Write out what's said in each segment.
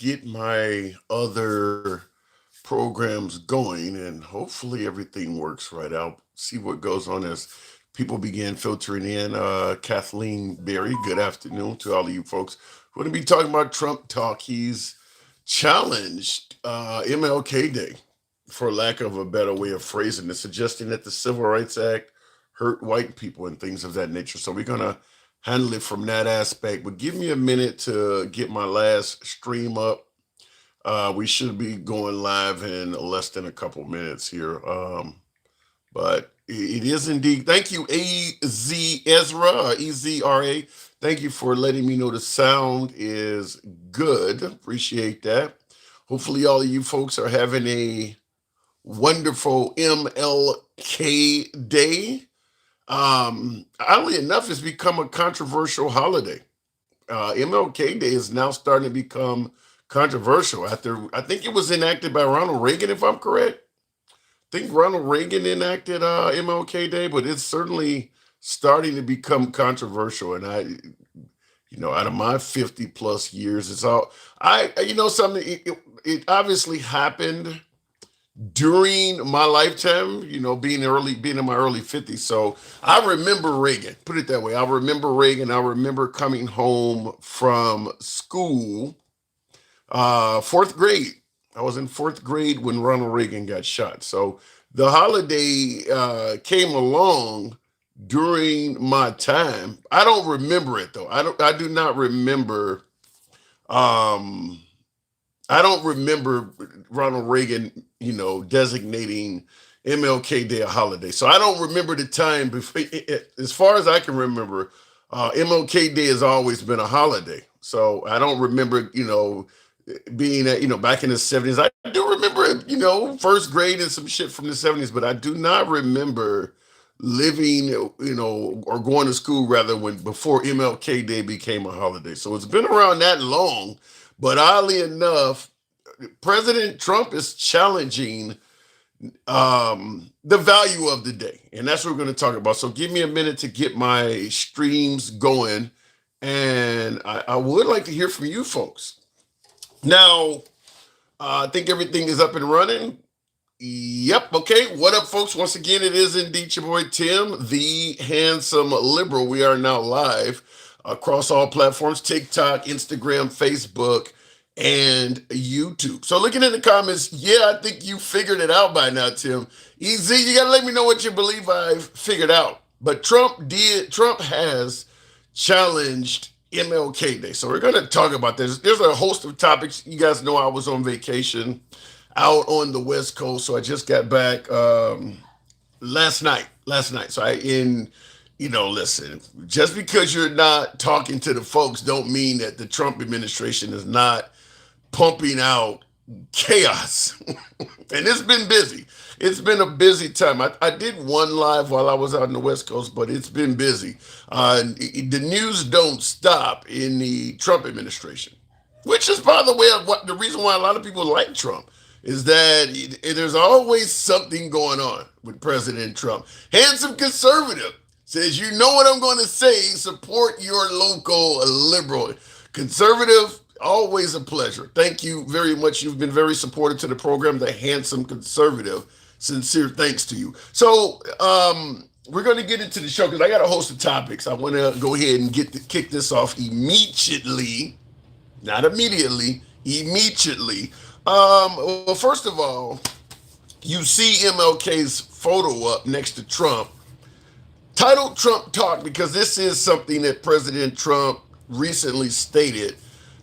get my other programs going, and hopefully everything works right. I'll see what goes on as people begin filtering in. Kathleen Berry, good afternoon to all of you folks. We're going to be talking about Trump talk. He's challenged MLK Day, for lack of a better way of phrasing it, suggesting that the Civil Rights Act hurt white people and things of that nature. So we're going to handle it from that aspect. But give me a minute to get my last stream up. We should be going live in less than a couple minutes here. But it is indeed. Thank you, AZ Ezra, EZRA. Thank you for letting me know the sound is good. Appreciate that. Hopefully, all of you folks are having a wonderful MLK Day. Oddly enough, it's become a controversial holiday. MLK Day is now starting to become controversial after I think it was enacted by Ronald Reagan, if I'm correct. I think Ronald Reagan enacted MLK Day, but it's certainly starting to become controversial. And out of my 50 plus years, it's all something. It obviously happened during my lifetime, being in my early 50s. So I remember Reagan, put it that way. I remember Reagan. I remember coming home from school, fourth grade. I was in fourth grade when Ronald Reagan got shot. So the holiday came along during my time. I don't remember it though. I do not remember um I don't remember Ronald Reagan, designating MLK Day a holiday. So I don't remember the time before. As far as I can remember, MLK Day has always been a holiday. So I don't remember, being at, back in the 70s. I do remember, first grade and some shit from the 70s, but I do not remember living, or going to school rather when before MLK Day became a holiday. So it's been around that long. But oddly enough, President Trump is challenging the value of the day. And that's what we're going to talk about. So give me a minute to get my streams going. And I would like to hear from you folks. Now, I think everything is up and running. Yep. Okay. What up, folks? Once again, it is indeed your boy Tim, the handsome liberal. We are now live across all platforms: TikTok, Instagram, Facebook, and YouTube. So, looking in the comments, yeah, I think you figured it out by now, Tim. Easy, you got to let me know what you believe I've figured out. But Trump has challenged MLK Day. So, we're going to talk about this. There's a host of topics. You guys know I was on vacation out on the West Coast. So I just got back last night. So listen, just because you're not talking to the folks don't mean that the Trump administration is not pumping out chaos. And it's been busy. It's been a busy time. I did one live while I was out on the West Coast, but it's been busy. The news don't stop in the Trump administration, which is, by the way, the reason why a lot of people like Trump is that there's always something going on with President Trump. Handsome conservative says, you know what I'm going to say, support your local liberal. Conservative, always a pleasure. Thank you very much. You've been very supportive to the program, the handsome conservative. Sincere thanks to you. So we're going to get into the show because I got a host of topics. I want to go ahead and kick this off immediately, not immediately, immediately. Well, first of all, you see MLK's photo up next to Trump, titled Trump Talk, because this is something that President Trump recently stated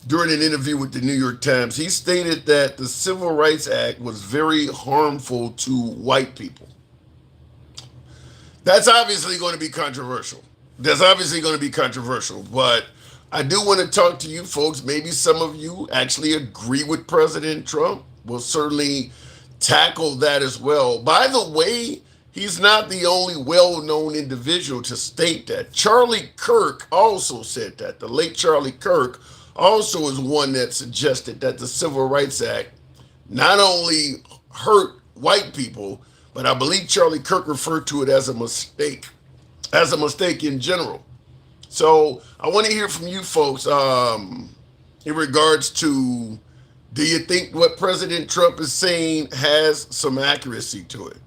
during an interview with the New York Times. He stated that the Civil Rights Act was very harmful to white people. That's obviously going to be controversial. But I do want to talk to you folks. Maybe some of you actually agree with President Trump. We'll certainly tackle that as well. By the way, he's not the only well-known individual to state that. Charlie Kirk also said that. The late Charlie Kirk also is one that suggested that the Civil Rights Act not only hurt white people, but I believe Charlie Kirk referred to it as a mistake in general. So I want to hear from you folks in regards to Do you think what President Trump is saying has some accuracy to it?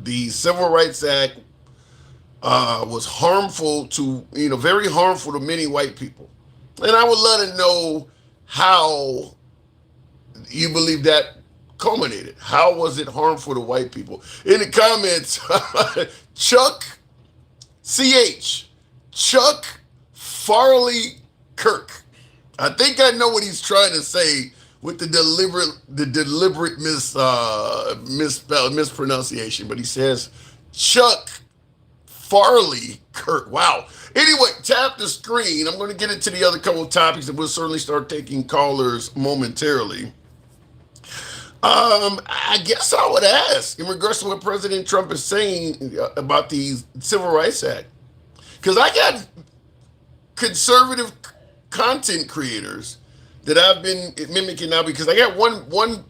The Civil Rights Act was harmful to, very harmful to many white people. And I would let to know how you believe that culminated. How was it harmful to white people? In the comments, Chuck CH, Chuck Farley Kirk. I think I know what he's trying to say with the deliberate mispronunciation, but he says Chuck Farley Kirk. Wow. Anyway, tap the screen. I'm going to get into the other couple of topics and we'll certainly start taking callers momentarily. I guess I would ask in regards to what President Trump is saying about the Civil Rights Act. Because I got conservative content creators that I've been mimicking now because I got one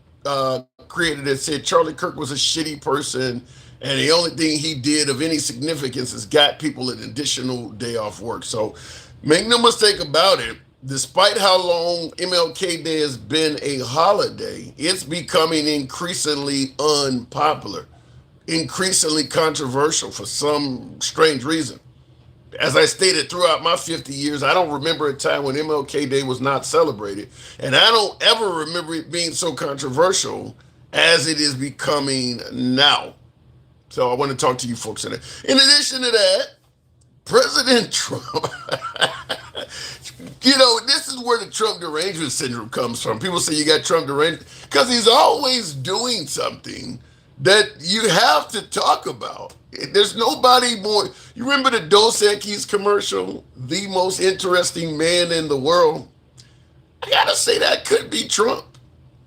creator that said Charlie Kirk was a shitty person and the only thing he did of any significance is got people an additional day off work. So make no mistake about it, despite how long MLK Day has been a holiday, it's becoming increasingly unpopular, increasingly controversial for some strange reason. As I stated, throughout my 50 years, I don't remember a time when MLK Day was not celebrated. And I don't ever remember it being so controversial as it is becoming now. So I want to talk to you folks in that. In addition to that, President Trump, this is where the Trump derangement syndrome comes from. People say you got Trump derangement because he's always doing something that you have to talk about. There's nobody more. You remember the Dos Equis commercial, the most interesting man in the world? I gotta say that could be Trump.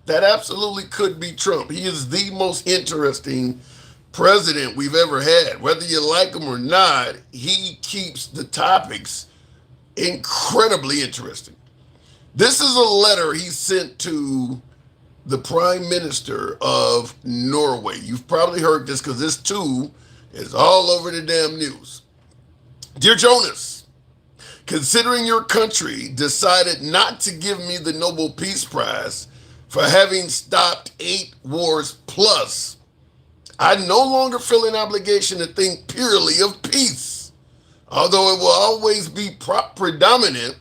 That absolutely could be Trump. He is the most interesting president we've ever had. Whether you like him or not, he keeps the topics incredibly interesting. This is a letter he sent to the Prime Minister of Norway. You've probably heard this because this too is all over the damn news. Dear Jonas, considering your country decided not to give me the Nobel Peace Prize for having stopped 8 wars plus, I no longer feel an obligation to think purely of peace, although it will always be predominant,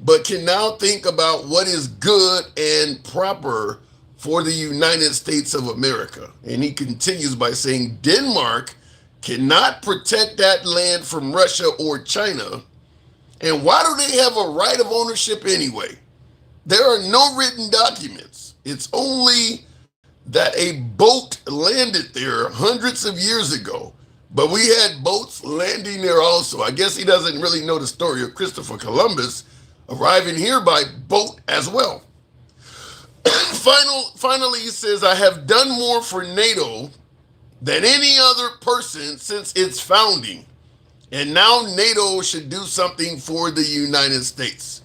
but can now think about what is good and proper for the United States of America. And he continues by saying Denmark cannot protect that land from Russia or China. And why do they have a right of ownership anyway? There are no written documents. It's only that a boat landed there hundreds of years ago. But we had boats landing there also. I guess he doesn't really know the story of Christopher Columbus arriving here by boat as well. Finally, he says, I have done more for NATO than any other person since its founding. And now NATO should do something for the United States.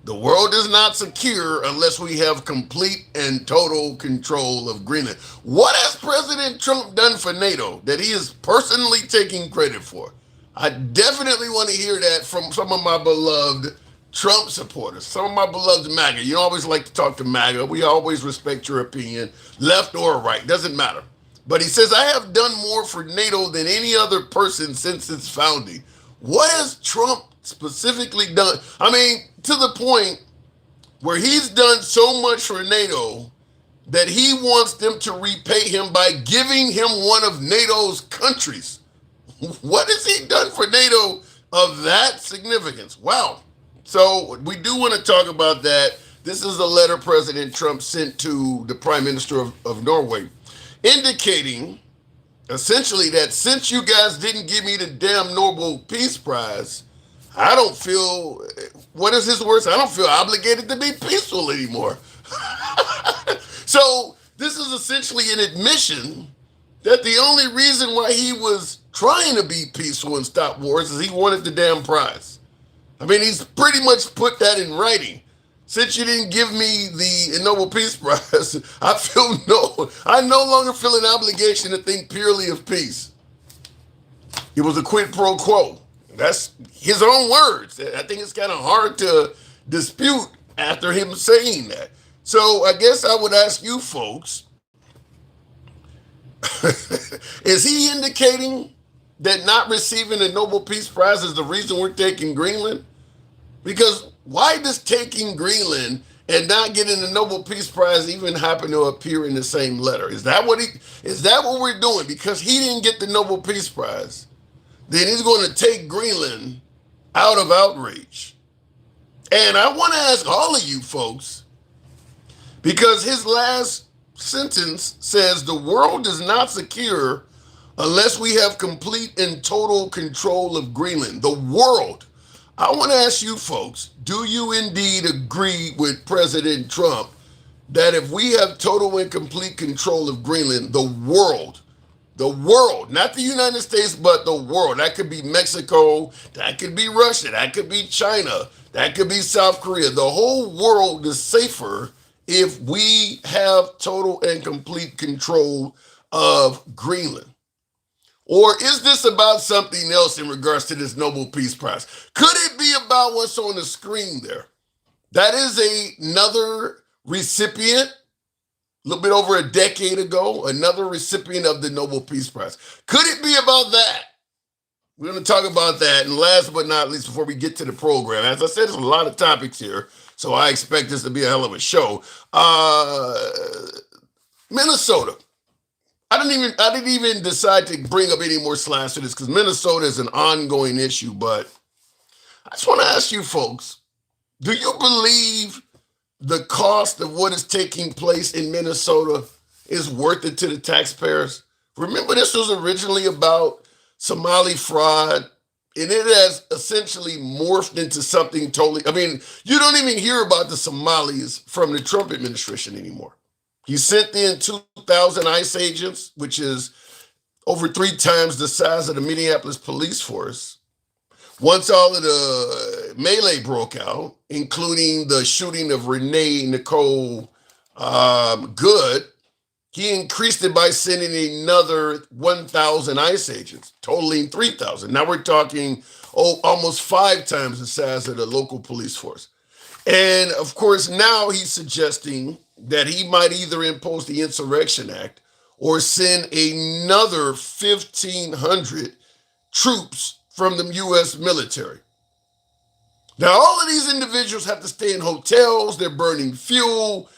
The world is not secure unless we have complete and total control of Greenland. What has President Trump done for NATO that he is personally taking credit for? I definitely want to hear that from some of my beloved Trump supporters, some of my beloved MAGA. You always like to talk to MAGA. We always respect your opinion, left or right, doesn't matter. But he says, I have done more for NATO than any other person since its founding. What has Trump specifically done? I mean, to the point where he's done so much for NATO that he wants them to repay him by giving him one of NATO's countries. What has he done for NATO of that significance? Wow. So we do want to talk about that. This is a letter President Trump sent to the Prime Minister of Norway, indicating essentially that since you guys didn't give me the damn Nobel Peace Prize, I don't feel, what is his words? I don't feel obligated to be peaceful anymore. So this is essentially an admission that the only reason why he was trying to be peaceful and stop wars is he wanted the damn prize. I mean, he's pretty much put that in writing. Since you didn't give me the Nobel Peace Prize, I no longer feel an obligation to think purely of peace. It was a quid pro quo. That's his own words. I think it's kind of hard to dispute after him saying that. So I guess I would ask you folks, is he indicating that not receiving the Nobel Peace Prize is the reason we're taking Greenland? Because why does taking Greenland and not getting the Nobel Peace Prize even happen to appear in the same letter? Is that what we're doing? Because he didn't get the Nobel Peace Prize, then he's going to take Greenland out of outrage. And I want to ask all of you folks, because his last sentence says the world is not secure unless we have complete and total control of Greenland. The world. I want to ask you folks, do you indeed agree with President Trump that if we have total and complete control of Greenland, the world, not the United States, but the world, that could be Mexico, that could be Russia, that could be China, that could be South Korea, the whole world is safer if we have total and complete control of Greenland? Or is this about something else in regards to this Nobel Peace Prize? Could it be about what's on the screen there? That is another recipient, a little bit over a decade ago, another recipient of the Nobel Peace Prize. Could it be about that? We're going to talk about that. And last but not least, before we get to the program, as I said, there's a lot of topics here, so I expect this to be a hell of a show. Minnesota. I didn't even decide to bring up any more slides to this because Minnesota is an ongoing issue. But I just want to ask you folks, do you believe the cost of what is taking place in Minnesota is worth it to the taxpayers? Remember, this was originally about Somali fraud, and it has essentially morphed into something totally. I mean, you don't even hear about the Somalis from the Trump administration anymore. He sent in 2,000 ICE agents, which is over 3 times the size of the Minneapolis police force. Once all of the melee broke out, including the shooting of Renee Nicole Good, he increased it by sending another 1,000 ICE agents, totaling 3,000. Now we're talking almost 5 times the size of the local police force. And of course, now he's suggesting that he might either impose the Insurrection Act or send another 1,500 troops from the U.S. military. Now, all of these individuals have to stay in hotels. They're burning fuel.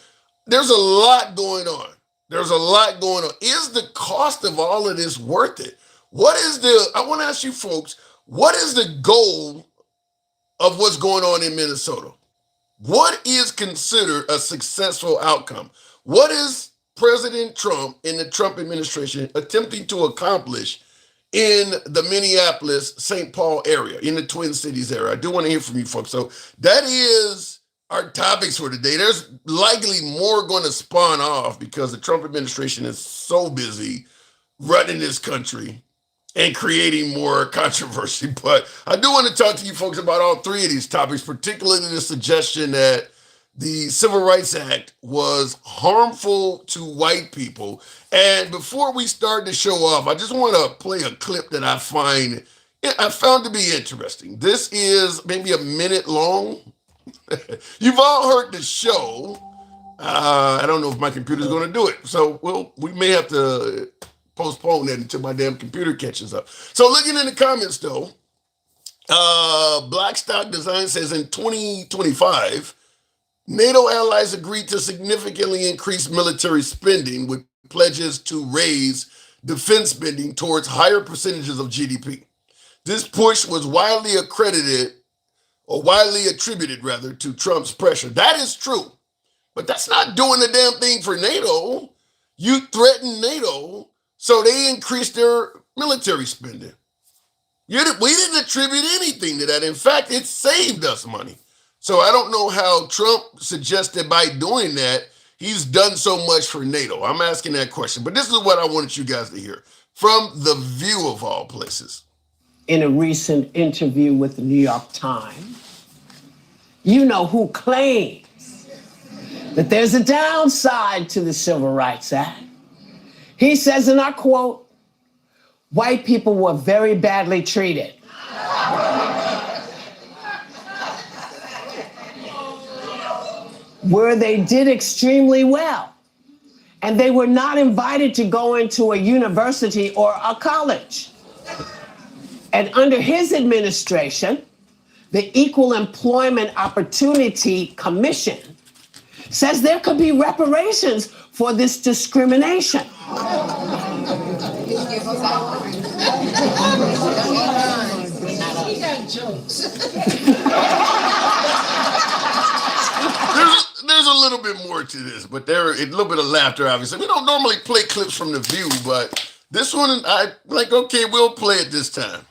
There's a lot going on. Is the cost of all of this worth it? I want to ask you folks, what is the goal of what's going on in Minnesota? What is considered a successful outcome? What is President Trump and the Trump administration attempting to accomplish in the Minneapolis, St. Paul area, in the Twin Cities area? I do want to hear from you folks. So that is our topics for today. There's likely more going to spawn off because the Trump administration is so busy running this country and creating more controversy. But I do want to talk to you folks about all 3 of these topics, particularly the suggestion that the Civil Rights Act was harmful to white people. And before we start the show off, I just want to play a clip that I found to be interesting. This is maybe a minute long. You've all heard the show. I don't know if my computer's going to do it. So we may have to postpone that until my damn computer catches up. So looking in the comments though, Blackstock Design says in 2025, NATO allies agreed to significantly increase military spending with pledges to raise defense spending towards higher percentages of GDP. This push was widely attributed to Trump's pressure. That is true, but that's not doing the damn thing for NATO. You threaten NATO, so they increased their military spending. We didn't attribute anything to that. In fact, it saved us money. So I don't know how Trump suggested by doing that, he's done so much for NATO. I'm asking that question. But this is what I wanted you guys to hear from The View of all places. In a recent interview with the New York Times, you know who claims that there's a downside to the Civil Rights Act. He says, and I quote, "White people were very badly treated." where they did extremely well. And they were not invited to go into a university or a college. And under his administration, the Equal Employment Opportunity Commission says there could be reparations for this discrimination. There's a little bit more to this, but there a little bit of laughter, obviously. We don't normally play clips from The View, but this one, I like, okay, we'll play it this time.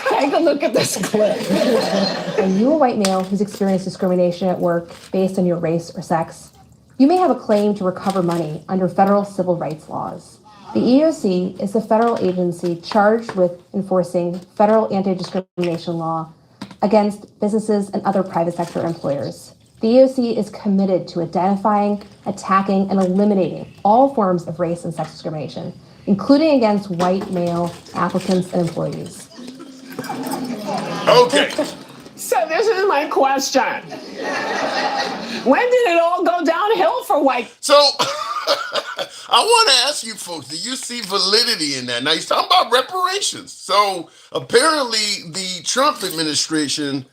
Take a look at this clip. Are you a white male who's experienced discrimination at work based on your race or sex? You may have a claim to recover money under federal civil rights laws. The EEOC is the federal agency charged with enforcing federal anti-discrimination law against businesses and other private sector employers. The EEOC is committed to identifying, attacking, and eliminating all forms of race and sex discrimination, including against white male applicants and employees. Okay. So this is my question. When did it all go downhill for white? So I want to ask you folks, do you see validity in that? Now he's talking about reparations. So apparently the Trump administration,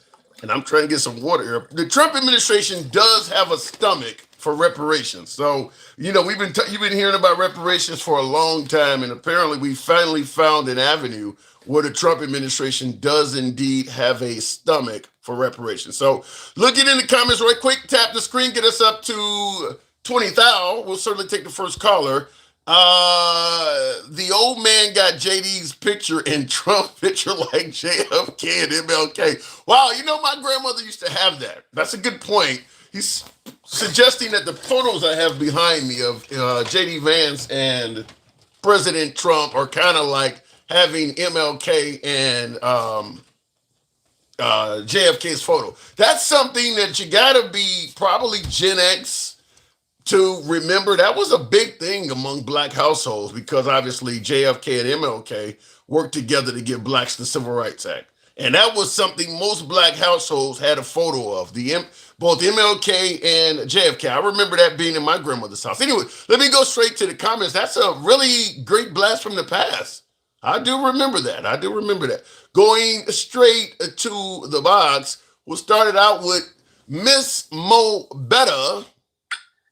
and I'm trying to get some water here, the Trump administration does have a stomach for reparations. So, you know, you've been hearing about reparations for a long time, and apparently we finally found an avenue where the Trump administration does indeed have a stomach for reparations. So look it in the comments right quick, tap the screen, get us up to 20,000. We'll certainly take the first caller. The old man got JD's picture and Trump picture like JFK and MLK. Wow, you know, my grandmother used to have that. That's a good point. He's suggesting that the photos I have behind me of JD Vance and President Trump are kind of like having MLK and JFK's photo. That's something that you gotta be probably Gen X to remember. That was a big thing among black households because obviously JFK and MLK worked together to give blacks the Civil Rights Act. And that was something most black households had a photo of, both MLK and JFK. I remember that being in my grandmother's house. Anyway, let me go straight to the comments. That's a really great blast from the past. I do remember that. Going straight to the box, we'll start it out with Miss Mo Better.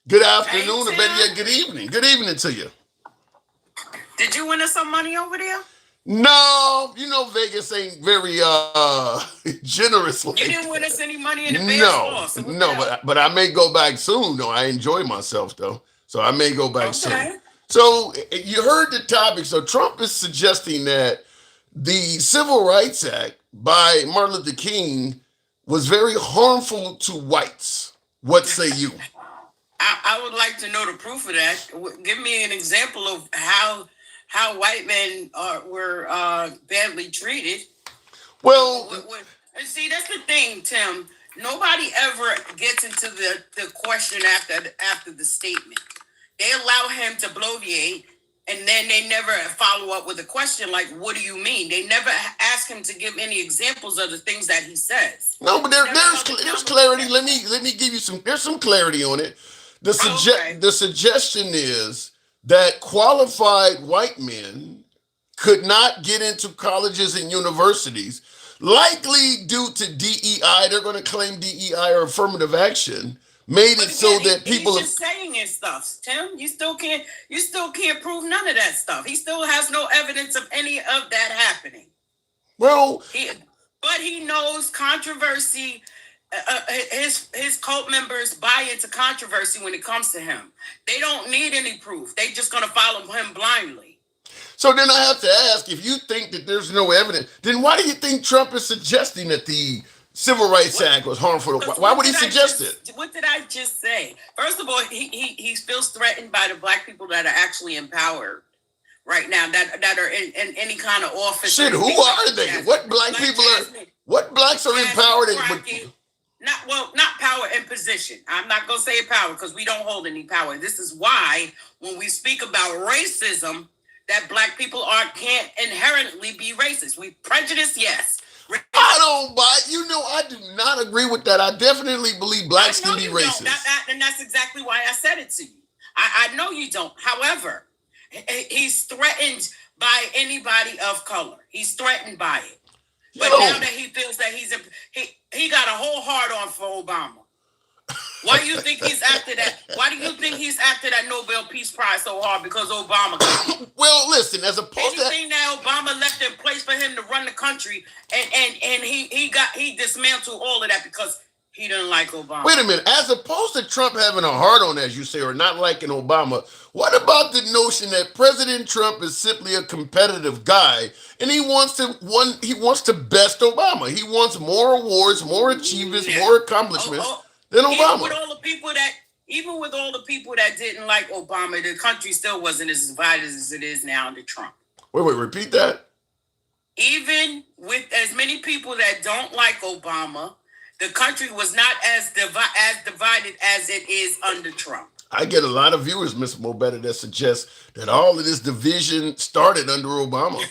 Good afternoon, or better yet, good evening. Good evening to you. Did you win us some money over there? No, you know Vegas ain't very generous. Like you didn't win us any money in the no, baseball. no, but I may go back soon. Though I enjoy myself though, so I may go back soon. So you heard the topic. So Trump is suggesting that the Civil Rights Act by Martin Luther King was very harmful to whites. What say you? I would like to know the proof of that. Give me an example of how white men were badly treated. Well, and see, that's the thing, Tim. Nobody ever gets into the question after the statement. They allow him to bloviate, and then they never follow up with a question like, what do you mean? They never ask him to give any examples of the things that he says. No, but there's clarity. Let me give you there's some clarity on it. The suggestion is that qualified white men could not get into colleges and universities, likely due to DEI. They're going to claim DEI or affirmative action. Made it so that people he's just saying his stuff, Tim. You still can't prove none of that stuff. He still has no evidence of any of that happening. Well, but he knows controversy. His cult members buy into controversy when it comes to him. They don't need any proof. They just gonna follow him blindly. So then I have to ask, if you think that there's no evidence, then why do you think Trump is suggesting that the Civil Rights Act was harmful? Why would he suggest it? What did I just say? First of all, he feels threatened by the black people that are actually empowered right now, that are in any kind of office. Shit, who are they? What black people are? What blacks are empowered? Not power and position. I'm not gonna say power because we don't hold any power. This is why when we speak about racism, that black people can't inherently be racist. We prejudice, yes. I don't buy. I do not agree with that. I definitely believe blacks can be racist. And that's exactly why I said it to you. I know you don't. However, he's threatened by anybody of color. He's threatened by it. But now that he feels that he got a whole hard on for Obama. Why do you think he's after that? Why do you think he's after that Nobel Peace Prize so hard? Because Obama got it. Well, listen, as opposed to anything that Obama left in place for him to run the country, and he dismantled all of that because he didn't like Obama. Wait a minute. As opposed to Trump having a hard on, as you say, or not liking Obama, what about the notion that President Trump is simply a competitive guy and he wants to best Obama? He wants more awards, more achievements, more accomplishments than Obama. Even with all the people that didn't like Obama, the country still wasn't as divided as it is now under Trump. Wait, repeat that. Even with as many people that don't like Obama, the country was not as divided as it is under Trump. I get a lot of viewers, Ms. Mobetta, that suggest that all of this division started under Obama.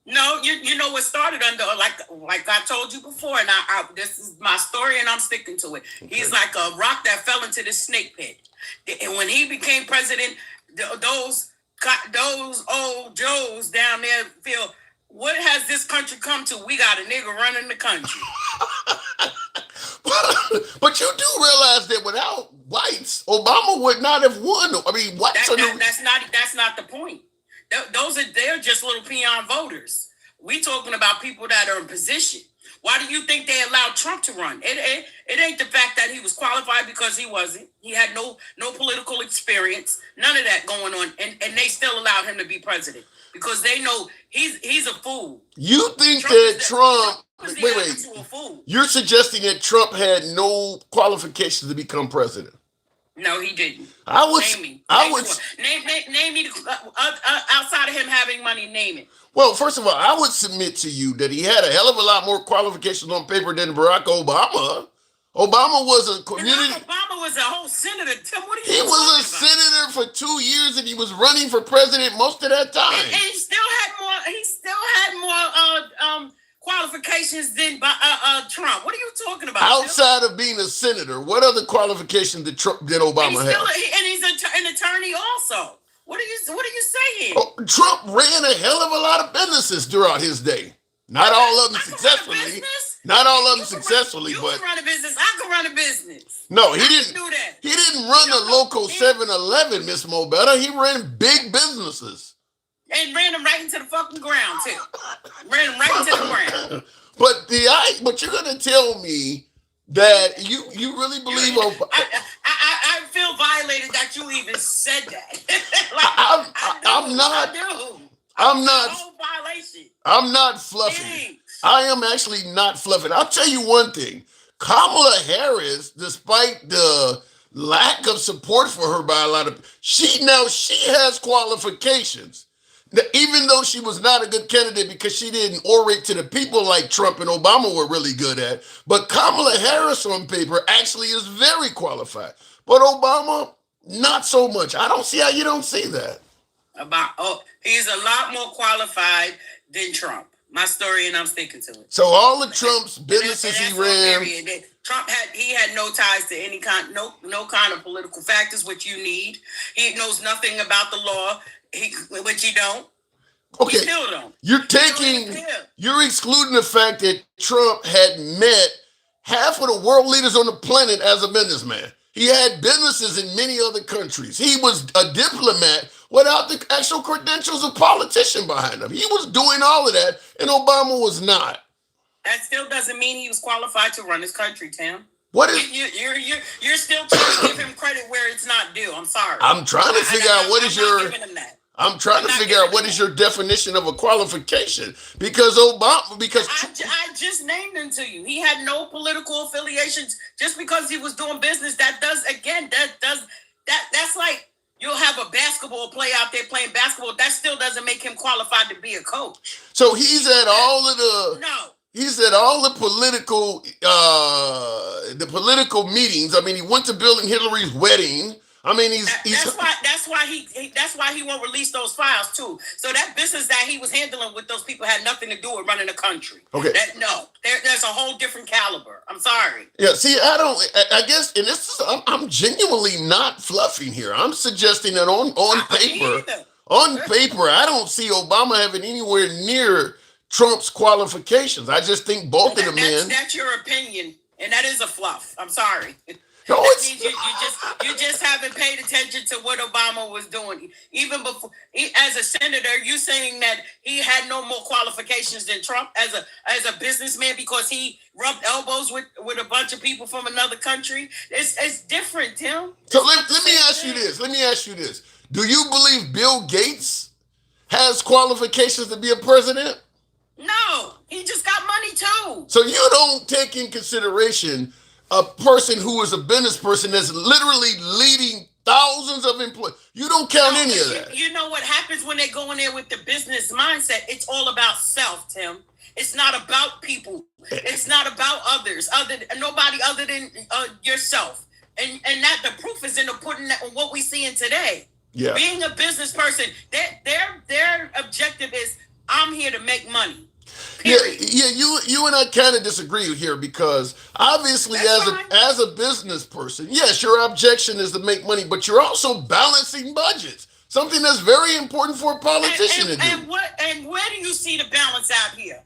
No, you know what started under, like I told you before, and this is my story and I'm sticking to it. Okay. He's like a rock that fell into the snake pit. And when he became president, those old Joes down there feel, what has this country come to? We got a nigga running the country. But you do realize that without whites, Obama would not have won. I mean, whites that's not the point. They're just little peon voters. We talking about people that are in position. Why do you think they allowed Trump to run? It ain't the fact that he was qualified, because he wasn't. He had no political experience, none of that going on, and they still allowed him to be president because they know he's a fool. You think Trump wait. You're suggesting that Trump had no qualifications to become president? No, he didn't. Name me outside of him having money. Name it. Well, first of all, I would submit to you that he had a hell of a lot more qualifications on paper than Barack Obama. Obama was a community. Obama was a whole senator. Tim, what are you? He was a senator for 2 years, and he was running for president most of that time. And he still had more qualifications than Trump. What are you talking about? Outside of being a senator, what other qualifications did Obama have? And he's an attorney also. What are you saying? Oh, Trump ran a hell of a lot of businesses throughout his day. Not all of them successfully. Not all of them successfully, but you can run a business. I can run a business. No, he didn't do that. He didn't run a local 7-Eleven, Miss Mobetta. He ran big businesses. And ran them right into the fucking ground, too. Ran them right into the ground. But you're gonna tell me that you really believe I feel violated that you even said that. I'm not fluffing. I am actually not fluffing. I'll tell you one thing. Kamala Harris, despite the lack of support for her by a lot of she has qualifications. Even though she was not a good candidate because she didn't orate to the people like Trump and Obama were really good at. But Kamala Harris on paper actually is very qualified. But Obama, not so much. I don't see how you don't see that. He's a lot more qualified than Trump. My story, and I'm sticking to it. So all of Trump's businesses he ran. Trump had no ties to any kind, no kind of political factors, which you need. He knows nothing about the law. Which you don't. Okay. You still don't. You're excluding the fact that Trump had met half of the world leaders on the planet as a businessman. He had businesses in many other countries. He was a diplomat without the actual credentials of politician behind him. He was doing all of that, and Obama was not. That still doesn't mean he was qualified to run his country, Tim. What is you're still trying to give him credit where it's not due. I'm sorry. I'm trying to figure out I'm trying to figure out what is your definition of a qualification, because I just named them to you. He had no political affiliations. Just because he was doing business, that's like you'll have a basketball player out there playing basketball. That still doesn't make him qualified to be a coach. So he's at all of the political meetings. I mean, he went to Bill and Hillary's wedding. I mean, he's That's why he won't release those files too. So that business that he was handling with those people had nothing to do with running the country. Okay. There's a whole different caliber. I'm sorry. Yeah, see, I guess, and I'm genuinely not fluffing here. I'm suggesting that on paper, I don't see Obama having anywhere near Trump's qualifications. I just think both of the men. That's your opinion, and that is a fluff. I'm sorry. No, That it's means you just haven't paid attention to what Obama was doing. Even before, as a senator, you saying that he had no more qualifications than Trump as a businessman because he rubbed elbows with a bunch of people from another country. It's different, Tim. So let me ask you this. Let me ask you this. Do you believe Bill Gates has qualifications to be a president? No, he just got money too. So you don't take in consideration a person who is a business person that's literally leading thousands of employees. You don't count any of that. You know what happens when they go in there with the business mindset? It's all about self, Tim. It's not about people. It's not about others. Nobody other than yourself. And that the proof is in the pudding on what we see in today. Yeah. Being a business person, their objective is I'm here to make money. Period. Yeah, you and I kind of disagree here because obviously as a business person, yes, your objection is to make money, but you're also balancing budgets. Something that's very important for a politician to do. And where do you see the balance out here?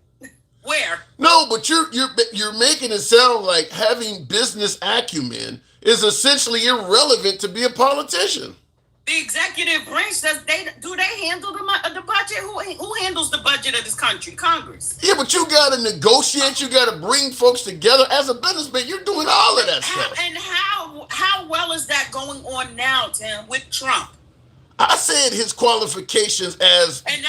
Where? No, but you're making it sound like having business acumen is essentially irrelevant to be a politician. The executive branch does they handle the budget? Who handles the budget of this country? Congress. Yeah, but you got to negotiate. You got to bring folks together. As a businessman, you're doing all of that stuff. And how well is that going on now, Tim, with Trump? I said his qualifications as and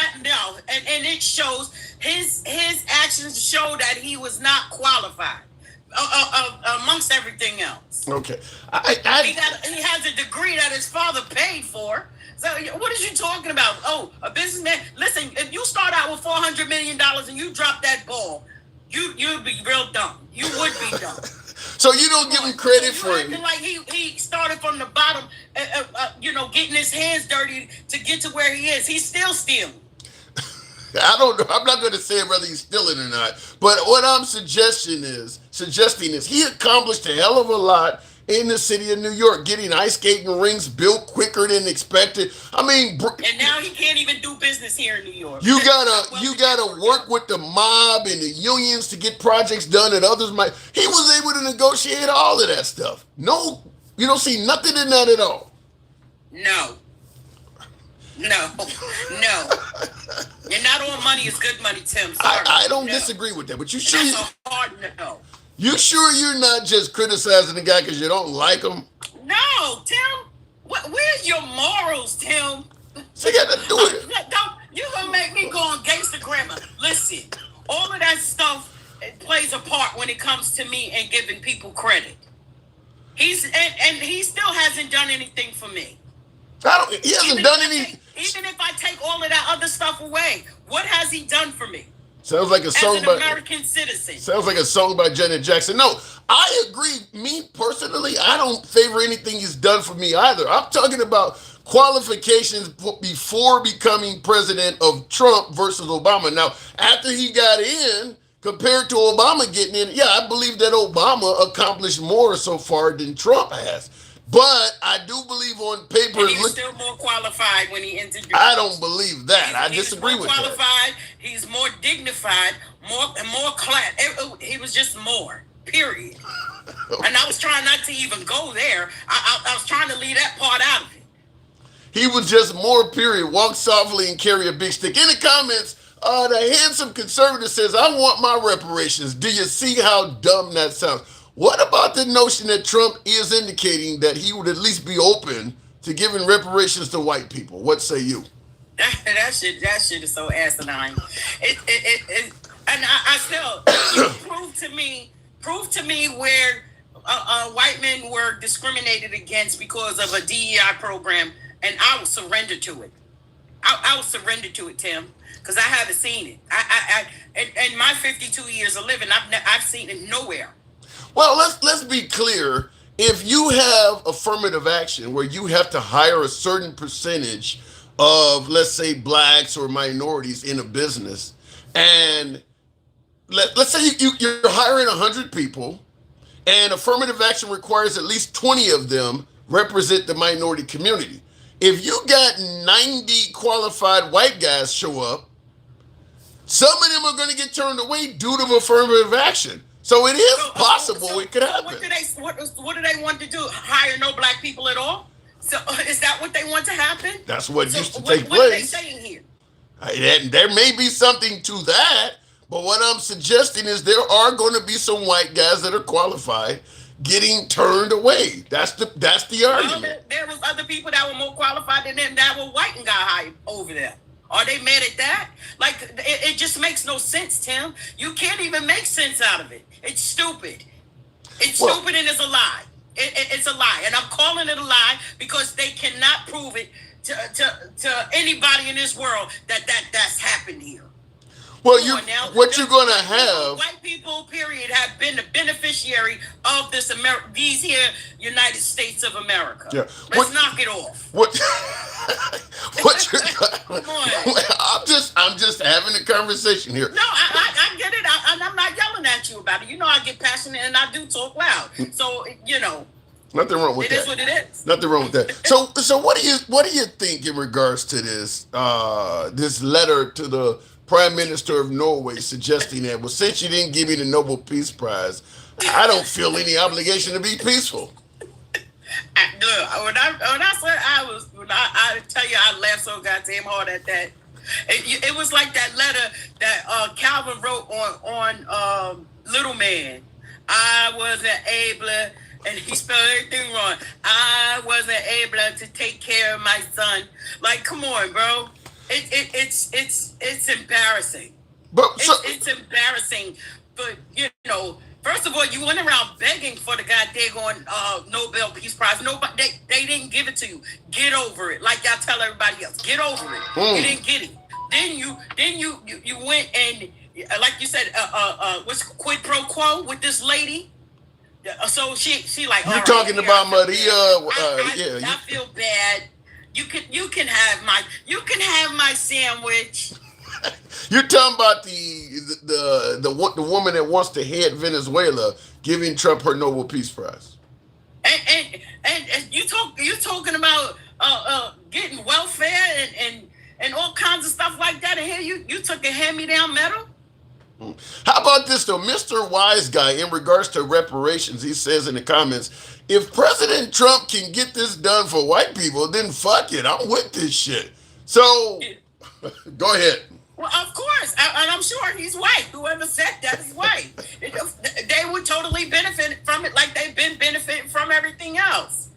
it shows his actions show that he was not qualified. Amongst everything else. Okay. He has a degree that his father paid for. So what are you talking about? Oh, a businessman. Listen, if you start out with $400 million and you drop that ball, you'd be real dumb. You would be dumb. So you don't give him credit for it. Like he started from the bottom, getting his hands dirty to get to where he is. He's still stealing. I don't know. I'm not going to say whether he's stealing or not. But what I'm suggesting is he accomplished a hell of a lot in the city of New York, getting ice skating rinks built quicker than expected. I mean, and now he can't even do business here in New York. You gotta work with the mob and the unions to get projects done that others might. He was able to negotiate all of that stuff. No, you don't see nothing in that at all. No. And not all money is good money, Tim. Sorry. I don't disagree with that, but you sure? That's a hard no. You sure you're not just criticizing the guy because you don't like him? No, Tim. Where's your morals, Tim? So you got to do it. You're gonna make me go on gangster grammar. Listen, all of that stuff plays a part when it comes to me and giving people credit. He still hasn't done anything for me. He hasn't done anything. Even if I take all of that other stuff away, what has he done for me? Sounds like a song as an American citizen. Sounds like a song by Janet Jackson. No, I agree. Me personally, I don't favor anything he's done for me either. I'm talking about qualifications before becoming president of Trump versus Obama. Now, after he got in, compared to Obama getting in, yeah, I believe that Obama accomplished more so far than Trump has. But I do believe on paper... And he's still more qualified when he entered. I don't believe that. I disagree with that. He's more qualified. He's more dignified, more class. He was just more, period. Okay. And I was trying not to even go there. I was trying to leave that part out of it. He was just more, period. Walk softly and carry a big stick. In the comments, the handsome conservative says, I want my reparations. Do you see how dumb that sounds? What about the notion that Trump is indicating that he would at least be open to giving reparations to white people? What say you? That shit is so asinine. And I still prove to me where white men were discriminated against because of a DEI program, and I will surrender to it. I will surrender to it, Tim, because I haven't seen it. In my 52 years of living, I've seen it nowhere. Well, let's be clear. if you have affirmative action where you have to hire a certain percentage of, let's say, blacks or minorities in a business, and let's say you're hiring 100 people, and affirmative action requires at least 20 of them represent the minority community. If you got 90 qualified white guys show up, some of them are going to get turned away due to affirmative action. So it is possible it could happen. What do they want to do? Hire no black people at all? So is that what they want to happen? That's what used to What take are they place. saying here? There may be something to that, but what I'm suggesting is there are going to be some white guys that are qualified getting turned away. That's the argument. Well, there was other people that were more qualified than them that were white and got hired over there. Are they mad at that? Like, it just makes no sense, Tim. You can't even make sense out of it. It's stupid. It's stupid and it's a lie. It's a lie. And I'm calling it a lie because they cannot prove it to anybody in this world that's happened here. Well, you're going to have... White people, period, have been the beneficiary of these here United States of America. Yeah. Let's knock it off. What you're... Come on. I'm just having a conversation here. No, I get it. I'm not yelling at you about it. You know I get passionate and I do talk loud. So, Nothing wrong with that. It is what it is. Nothing wrong with that. So what do you think in regards to this this letter to the Prime Minister of Norway suggesting that, well, since you didn't give me the Nobel Peace Prize, I don't feel any obligation to be peaceful? When I tell you I laughed so goddamn hard at that. It was like that letter that Calvin wrote on Little Man. I wasn't able, and he spelled everything wrong. I wasn't able to take care of my son. Like, come on, bro. It's embarrassing. But it's embarrassing. But first of all, you went around begging for the goddamn Nobel Peace Prize. Nobody, they didn't give it to you. Get over it. Like y'all tell everybody else. Get over it. You didn't get it. Then you went and like you said, what's quid pro quo with this lady? So she like. You're talking about Maria. I feel bad. You can have my sandwich. You're talking about the woman that wants to head Venezuela giving Trump her Nobel Peace Prize. And you talking about getting welfare and all kinds of stuff like that. And here you took a hand-me-down medal. How about this though, Mr. Wise Guy? In regards to reparations, he says in the comments, if President Trump can get this done for white people, then fuck it, I'm with this shit. So, go ahead. Well, of course, and I'm sure he's white. Whoever said that is white. They would totally benefit from it, like they've been benefiting from everything else.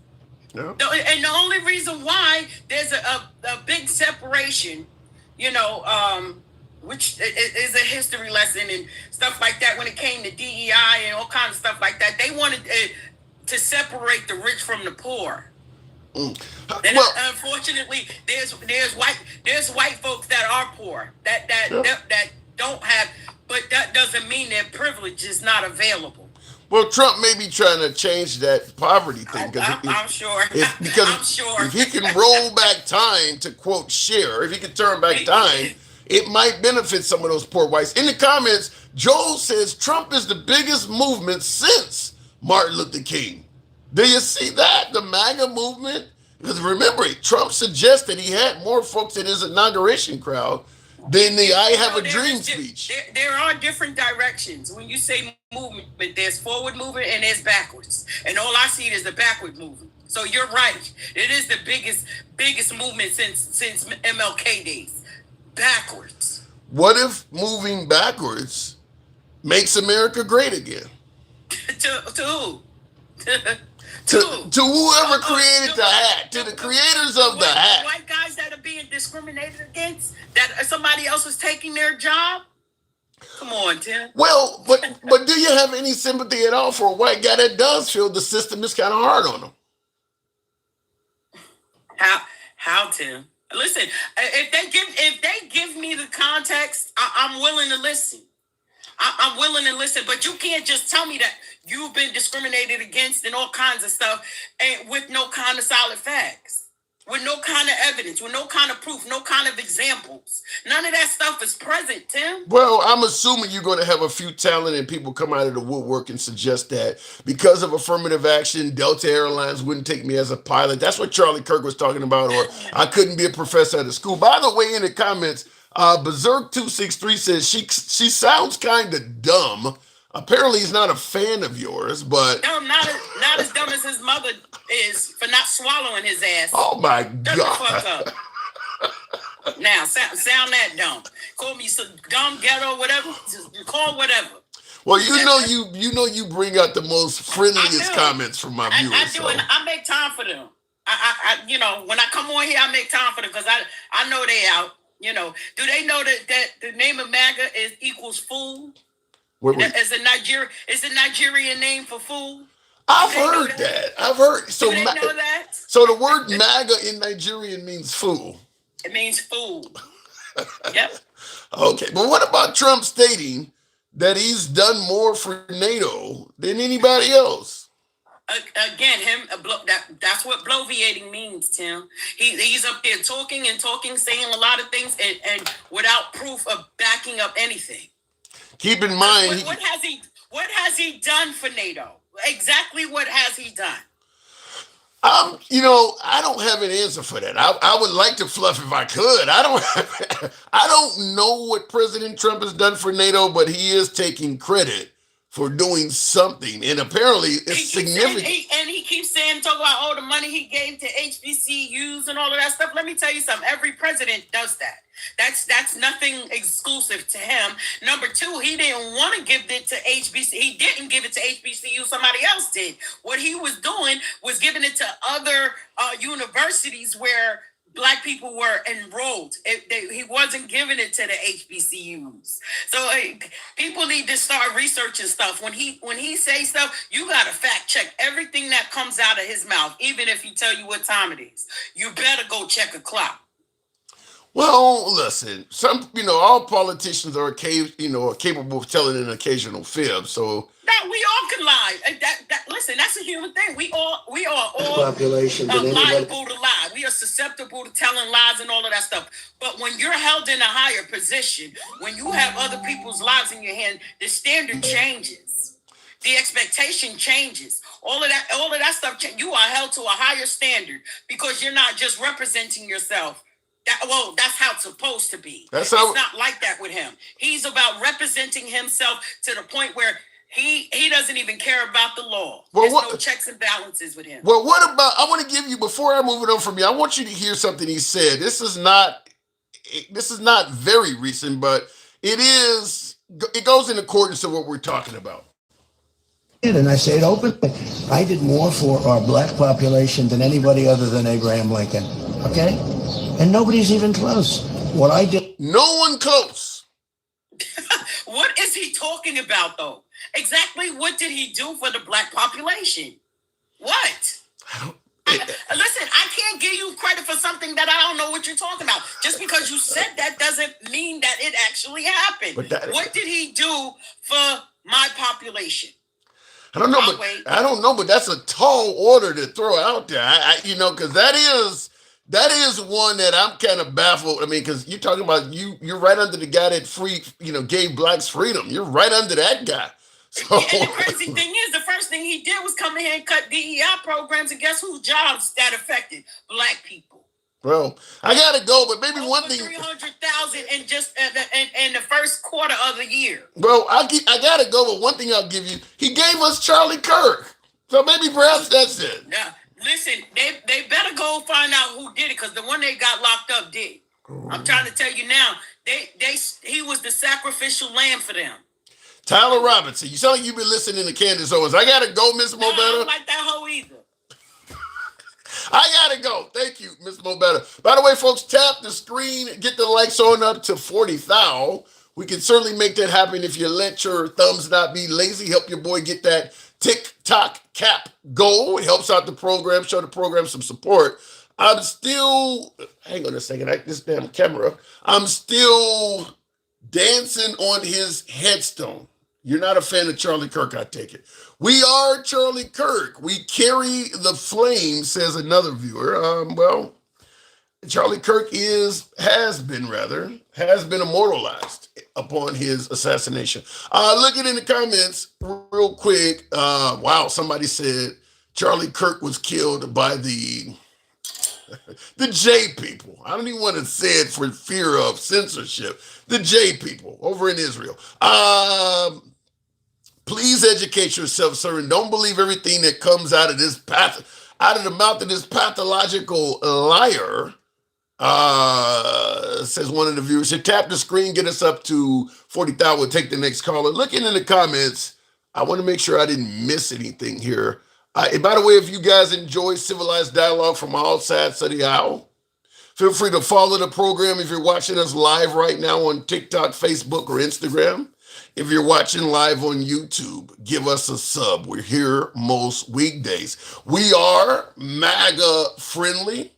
Yeah. And the only reason why there's a big separation, which is a history lesson and stuff like that. When it came to DEI and all kinds of stuff like that, they wanted to separate the rich from the poor. And unfortunately, there's white folks that are poor that don't have, but that doesn't mean their privilege is not available. Well, Trump may be trying to change that poverty thing. I'm sure. If he can roll back time to quote Cher, if he can turn back time, it might benefit some of those poor whites. In the comments, Joel says Trump is the biggest movement since Martin Luther King. Do you see that? The MAGA movement? Because remember, Trump suggested he had more folks in his inauguration crowd than the I Have a Dream speech. There are different directions. When you say movement, there's forward movement and there's backwards. And all I see is the backward movement. So you're right. It is the biggest movement since MLK days. Backwards. What if moving backwards makes America great again? To who? To whoever created the hat, to the creators of the hat. The white guys that are being discriminated against, that somebody else is taking their job? Come on, Tim. Well, but do you have any sympathy at all for a white guy that does feel the system is kind of hard on him? How, Tim? Listen, if they give me the context, I'm willing to listen. I'm willing to listen, but you can't just tell me that you've been discriminated against and all kinds of stuff, and with no kind of solid facts, with no kind of evidence, with no kind of proof, no kind of examples. None of that stuff is present, Tim. Well, I'm assuming you're going to have a few talented people come out of the woodwork and suggest that because of affirmative action, Delta Airlines wouldn't take me as a pilot. That's what Charlie Kirk was talking about, or I couldn't be a professor at a school. By the way, in the comments, Berserk263 says she sounds kind of dumb. Apparently, he's not a fan of yours, but No, not as dumb as his mother is for not swallowing his ass. oh my Shut the God. fuck up. Now, sound that dumb. Call me some dumb, ghetto, whatever. Just call whatever. Well, you bring out the most friendliest comments from my viewers. I do, and I make time for them. I when I come on here, I make time for them because I know they out. Do they know that the name of MAGA equals fool? It's a Nigerian name for fool. I've heard that. I've heard. So do they know that? So the word MAGA in Nigerian means fool. It means fool. Yep. Okay, but what about Trump stating that he's done more for NATO than anybody else? Again, that's what bloviating means, Tim. He's up there talking, saying a lot of things, and without proof of backing up anything. Keep in mind, what has he done for NATO? Exactly what has he done? I don't have an answer for that. I would like to fluff if I could. I don't know what President Trump has done for NATO, but he is taking credit for doing something, and apparently it's significant. He keeps talk about all the money he gave to HBCUs and all of that stuff. Let me tell you something. Every president does that. That's nothing exclusive to him. Number two, he didn't want to give it to HBC. He didn't give it to HBCU. Somebody else did. What he was doing was giving it to other universities where Black people were enrolled. He wasn't giving it to the HBCUs. So people need to start researching stuff. When he says stuff, you got to fact check everything that comes out of his mouth, even if he tell you what time it is. You better go check a clock. Well, listen, all politicians are capable of telling an occasional fib. So that we all can lie. Listen, that's a human thing. We are all population liable to lie. We are susceptible to telling lies and all of that stuff. But when you're held in a higher position, when you have other people's lives in your hand, the standard changes. The expectation changes. All of that stuff. You are held to a higher standard because you're not just representing yourself. That's how it's supposed to be. It's not like that with him. He's about representing himself to the point where he doesn't even care about the law. There's no checks and balances with him. Well, what about, I want to give you, before I move it on from you, I want you to hear something he said. This is not very recent, but it goes in accordance to what we're talking about. And I say it openly. I did more for our Black population than anybody other than Abraham Lincoln. Okay? And nobody's even close. What I did. No one close. What is he talking about, though? Exactly what did he do for the Black population? What? Listen, I can't give you credit for something that I don't know what you're talking about. Just because you said that doesn't mean that it actually happened. What did he do for my population? I don't know, but that's a tall order to throw out there. Because that is one that I'm kind of baffled. I mean, because you're talking about you're right under the guy that gave blacks freedom. You're right under that guy. So. And the crazy thing is, the first thing he did was come in here and cut DEI programs, and guess whose jobs that affected? Black people. Well, I gotta go, but maybe one thing. 300,000 in just in the first quarter of the year. Well, I gotta go, but one thing I'll give you, he gave us Charlie Kirk, so maybe perhaps that's it. Now, listen, they better go find out who did it, because the one they got locked up did. I'm trying to tell you now, he was the sacrificial lamb for them. Tyler Robinson, you sound like you've been listening to Candace Owens. I gotta go, Miss Mo Better. I don't like that hoe either. I gotta go. Thank you, Mr. Mo Better. By the way, folks, tap the screen, get the likes on up to 40,000. We can certainly make that happen if you let your thumbs not be lazy. Help your boy get that TikTok cap goal. It helps out the program, show the program some support. I'm still, hang on a second, this damn camera. I'm still dancing on his headstone. You're not a fan of Charlie Kirk, I take it. We are Charlie Kirk. We carry the flame, says another viewer. Well, Charlie Kirk has been immortalized upon his assassination. Looking in the comments real quick. Wow, somebody said Charlie Kirk was killed by the J people. I don't even want to say it for fear of censorship. The J people over in Israel. Please educate yourself, sir, and don't believe everything that comes out of the mouth of this pathological liar. Says one of the viewers. So tap the screen, get us up to 40,000. We'll take the next caller. Looking in the comments, I want to make sure I didn't miss anything here. And by the way, if you guys enjoy civilized dialogue from all sides of the aisle, feel free to follow the program if you're watching us live right now on TikTok, Facebook, or Instagram. If you're watching live on YouTube, give us a sub. We're here most weekdays. We are MAGA friendly.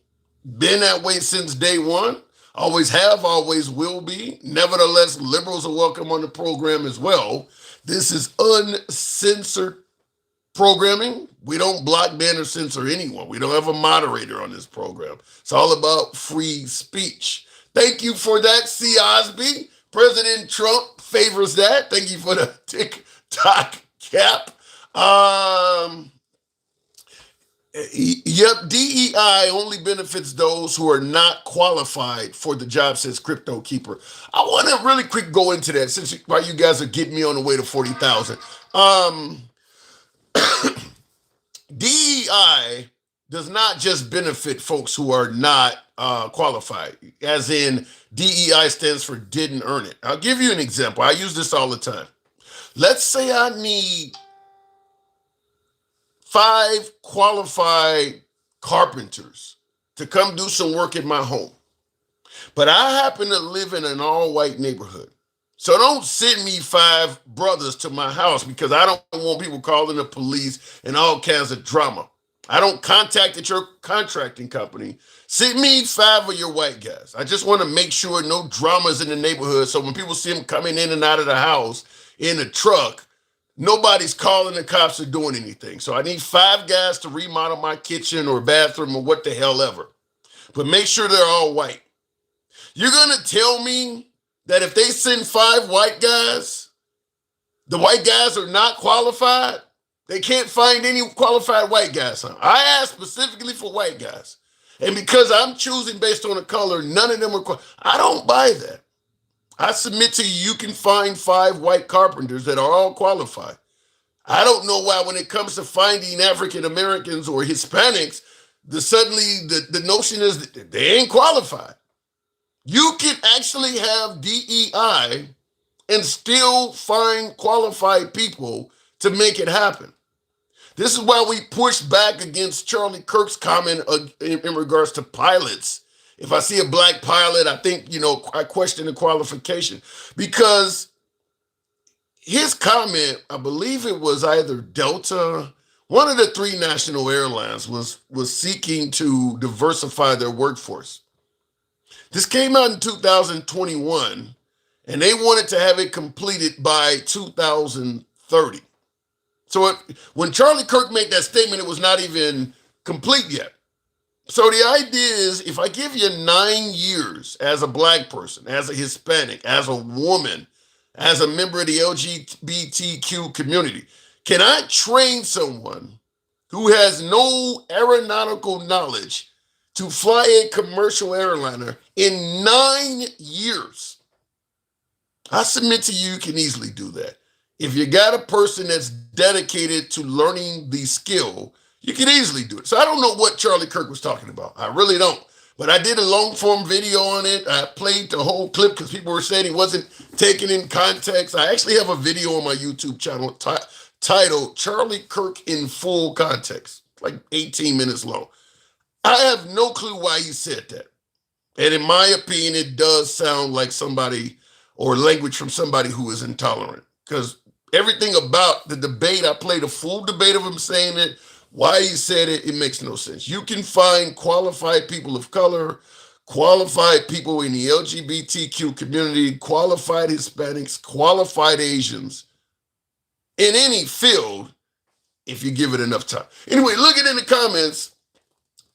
Been that way since day one. Always have, always will be. Nevertheless, liberals are welcome on the program as well. This is uncensored programming. We don't block, ban, or censor anyone. We don't have a moderator on this program. It's all about free speech. Thank you for that, C. Osby. President Trump favors that. Thank you for the TikTok cap. Yep, DEI only benefits those who are not qualified for the job, says Crypto Keeper. I want to really quick go into that since while you guys are getting me on the way to 40,000. DEI does not just benefit folks who are not qualified, as in DEI stands for didn't earn it. I'll give you an example. I use this all the time. Let's say I need 5 qualified carpenters to come do some work in my home. But I happen to live in an all-white neighborhood. So don't send me 5 brothers to my house because I don't want people calling the police and all kinds of drama. I don't contact at your contracting company. Send me 5 of your white guys. I just want to make sure no drama's in the neighborhood. So when people see them coming in and out of the house in a truck, nobody's calling the cops or doing anything. So I need 5 guys to remodel my kitchen or bathroom or what the hell ever. But make sure they're all white. You're going to tell me that if they send 5 white guys, the white guys are not qualified? They can't find any qualified white guys. Huh? I asked specifically for white guys. And because I'm choosing based on the color, none of them are qualified. I don't buy that. I submit to you, you can find 5 white carpenters that are all qualified. I don't know why when it comes to finding African Americans or Hispanics, the notion is that they ain't qualified. You can actually have DEI and still find qualified people to make it happen. This is why we push back against Charlie Kirk's comment in regards to pilots. If I see a black pilot, I think, I question the qualification. Because his comment, I believe it was either Delta, one of the 3 national airlines was seeking to diversify their workforce. This came out in 2021, and they wanted to have it completed by 2030. So when Charlie Kirk made that statement, it was not even complete yet. So the idea is if I give you 9 years as a black person, as a Hispanic, as a woman, as a member of the LGBTQ community, can I train someone who has no aeronautical knowledge to fly a commercial airliner in 9 years? I submit to you, you can easily do that. If you got a person that's dedicated to learning the skill, you can easily do it. So I don't know what Charlie Kirk was talking about. I really don't. But I did a long form video on it. I played the whole clip because people were saying he wasn't taken in context. I actually have a video on my YouTube channel titled Charlie Kirk in Full Context, like 18 minutes long. I have no clue why he said that. And in my opinion, it does sound like somebody or language from somebody who is intolerant. Because everything about the debate, I played a full debate of him saying it, why he said it, it makes no sense. You can find qualified people of color, qualified people in the LGBTQ community, qualified Hispanics, qualified Asians in any field if you give it enough time. Anyway, look at in the comments,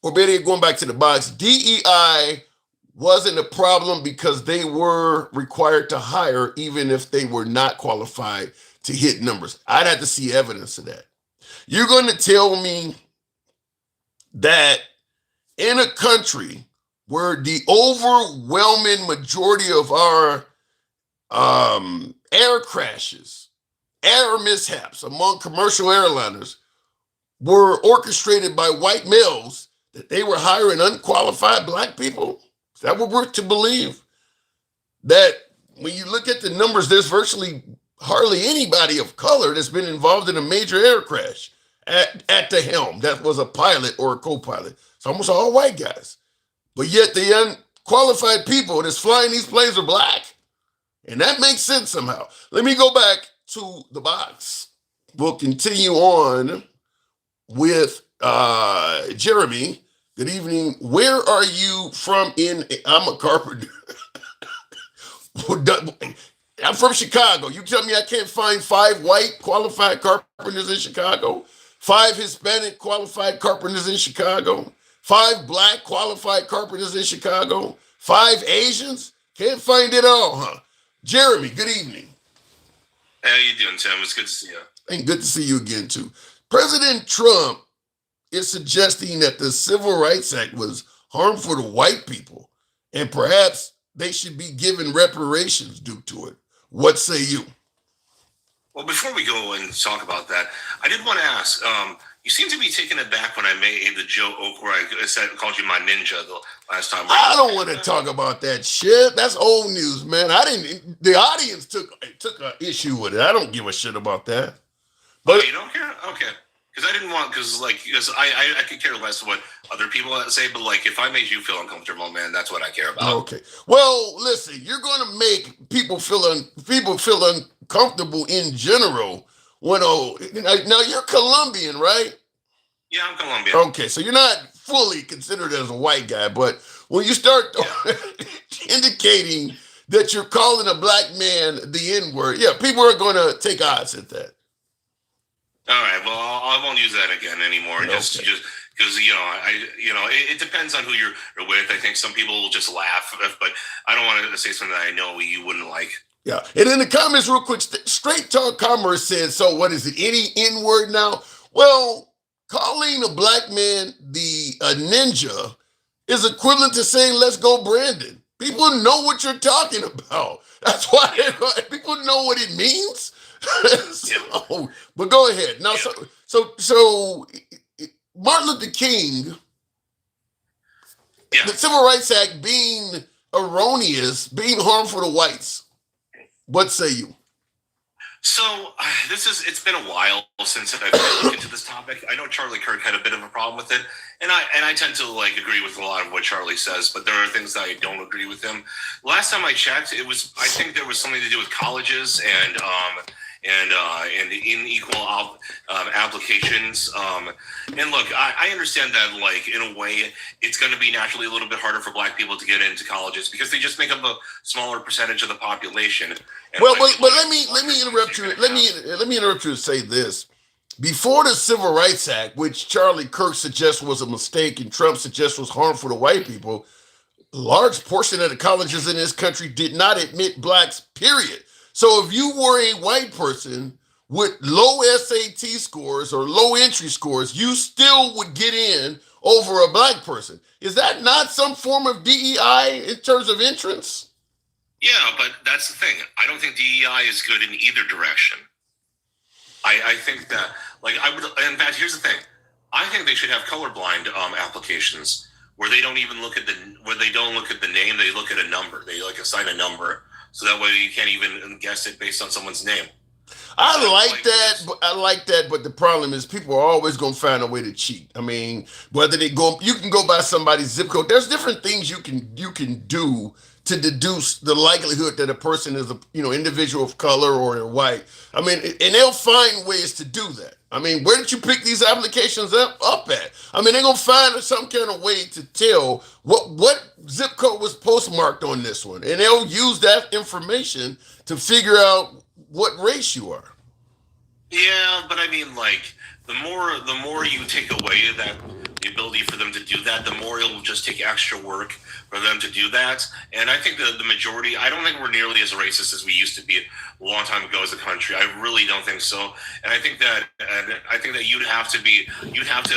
or better yet, going back to the box, DEI wasn't a problem because they were required to hire even if they were not qualified to hit numbers. I'd have to see evidence of that. You're going to tell me that in a country where the overwhelming majority of our air crashes, air mishaps among commercial airliners were orchestrated by white males, that they were hiring unqualified black people? Is that what we're to believe? That when you look at the numbers, there's virtually hardly anybody of color that's been involved in a major air crash at the helm that was a pilot or a co-pilot. It's almost all white guys. But yet the unqualified people that's flying these planes are black. And that makes sense somehow. Let me go back to the box. We'll continue on with Jeremy. Good evening. Where are you from I'm a carpenter. I'm from Chicago. You tell me I can't find 5 white qualified carpenters in Chicago, 5 Hispanic qualified carpenters in Chicago, 5 black qualified carpenters in Chicago, 5 Asians? Can't find it all, huh? Jeremy, good evening. How you doing, Tim? It's good to see you. And good to see you again, too. President Trump is suggesting that the Civil Rights Act was harmful to white people, and perhaps they should be given reparations due to it. What say you? Well, before we go and talk about that, I did want to ask, you seem to be taken aback when I made the joke where I called you my ninja the last time. I don't want to talk about that shit. That's old news, man. The audience took an issue with it. I don't give a shit about that. But you don't care? Okay. Because I could care less what other people say, but like if I made you feel uncomfortable, man, that's what I care about. Okay. Well, listen, you're going to make people feel uncomfortable in general. Now you're Colombian, right? Yeah, I'm Colombian. Okay, so you're not fully considered as a white guy, but when you start indicating that you're calling a black man the N-word, yeah, people are going to take odds at that. All right. Well, I won't use that again anymore. Okay. Just because it depends on who you're with. I think some people will just laugh, but I don't want to say something that I know you wouldn't like. Yeah. And in the comments, real quick, Straight Talk Commerce said, "So what is it? Any N-word now?" Well, calling a black man a ninja is equivalent to saying, "Let's go, Brandon." People know what you're talking about. That's why people know what it means. But go ahead. Now, so Martin Luther King, the Civil Rights Act being erroneous, being harmful to whites. What say you? So it's been a while since I've looked into this topic. I know Charlie Kirk had a bit of a problem with it, and I tend to agree with a lot of what Charlie says, but there are things that I don't agree with him. Last time I checked, I think there was something to do with colleges and unequal applications. And look, I understand that in a way it's going to be naturally a little bit harder for black people to get into colleges because they just make up a smaller percentage of the population. Well, but let me interrupt you. Let me interrupt you and say this. Before the Civil Rights Act, which Charlie Kirk suggests was a mistake and Trump suggests was harmful to white people, a large portion of the colleges in this country did not admit blacks, period. So if you were a white person with low SAT scores or low entry scores, you still would get in over a black person. Is that not some form of DEI in terms of entrance? Yeah, but that's the thing. I don't think DEI is good in either direction. I think that, in fact, here's the thing. I think they should have colorblind applications where they don't even look at the name. They look at a number. They assign a number. So that way you can't even guess it based on someone's name. I like that, but the problem is people are always going to find a way to cheat. I mean, you can go by somebody's zip code. There's different things you can do to deduce the likelihood that a person is a individual of color or they're white. I mean, and they'll find ways to do that. I mean, where did you pick these applications up at? I mean, they're gonna find some kind of way to tell what zip code was postmarked on this one, and they'll use that information to figure out what race you are. Yeah, but I mean, like the more you take away that the ability for them to do that, the more it'll just take extra work for them to do that. And I think the majority, I don't think we're nearly as racist as we used to be a long time ago as a country. I really don't think so. And I think that you'd have to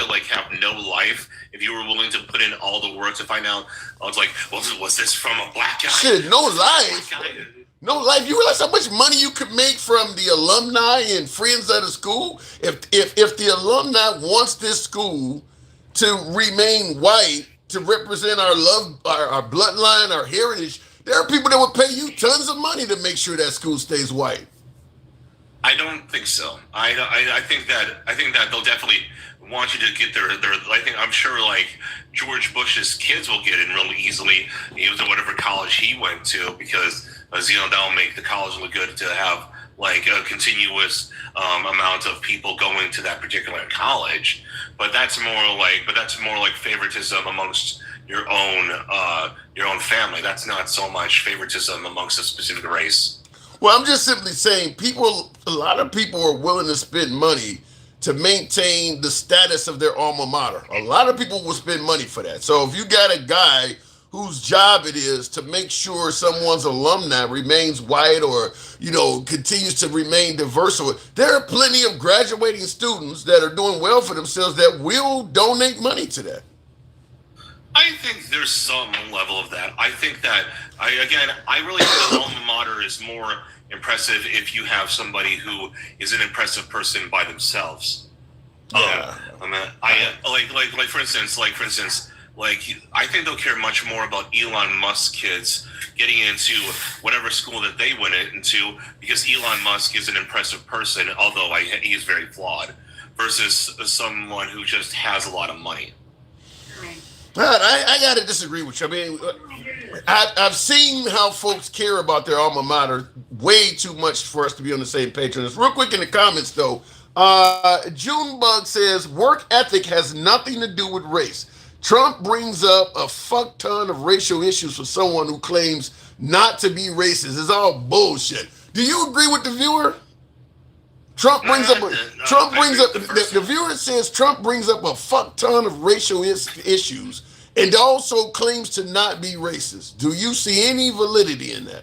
like have no life if you were willing to put in all the work to find out. I was like, well, was this from a black guy? Shit, no life. No life. You realize how much money you could make from the alumni and friends of the school? If the alumni wants this school to remain white, to represent our love, our bloodline, our heritage, there are people that would pay you tons of money to make sure that school stays white. I don't think so. I think that they'll definitely want you to get their. I'm sure like George Bush's kids will get in really easily, to whatever college he went to, because that'll make the college look good to have like a continuous amount of people going to that particular college. But that's more like favoritism amongst your own family. That's not so much favoritism amongst a specific race. Well, I'm just simply saying a lot of people are willing to spend money to maintain the status of their alma mater. A lot of people will spend money for that. So if you got a guy whose job it is to make sure someone's alumni remains white or, continues to remain diverse, there are plenty of graduating students that are doing well for themselves that will donate money to that. I think there's some level of that. I think that I really think that alma mater is more impressive if you have somebody who is an impressive person by themselves. Yeah. For instance, I think they'll care much more about Elon Musk kids getting into whatever school that they went into, because Elon Musk is an impressive person, although he is very flawed, versus someone who just has a lot of money. I got to disagree with you. I mean, I've seen how folks care about their alma mater way too much for us to be on the same page on this. Real quick in the comments, though, Junebug says, work ethic has nothing to do with race. Trump brings up a fuck ton of racial issues for someone who claims not to be racist. It's all bullshit. Do you agree with the viewer? The viewer says Trump brings up a fuck ton of racial issues and also claims to not be racist. Do you see any validity in that?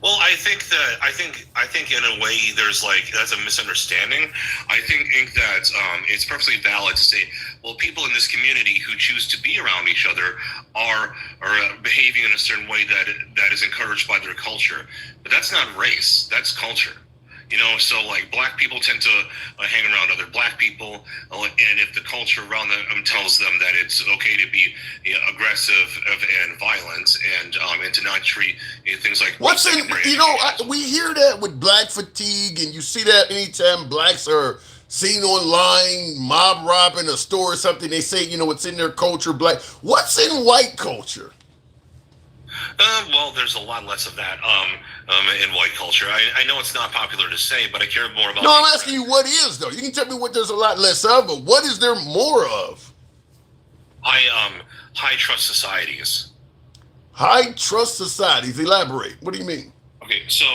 Well, I think in a way that's a misunderstanding. I think that it's perfectly valid to say, well, people in this community who choose to be around each other are behaving in a certain way that is encouraged by their culture. But that's not race. That's culture. So like black people tend to hang around other black people, and if the culture around them tells them that it's okay to be aggressive and violent and to not treat things like we hear that with black fatigue, and you see that anytime blacks are seen online mob robbing a store or something, they say it's in their culture. Black, what's in white culture? Well, there's a lot less of that in white culture. I know it's not popular to say, but I care more about. No, I'm asking you what is, though. You can tell me what there's a lot less of, but what is there more of? High trust societies. High trust societies. Elaborate. What do you mean? Okay, so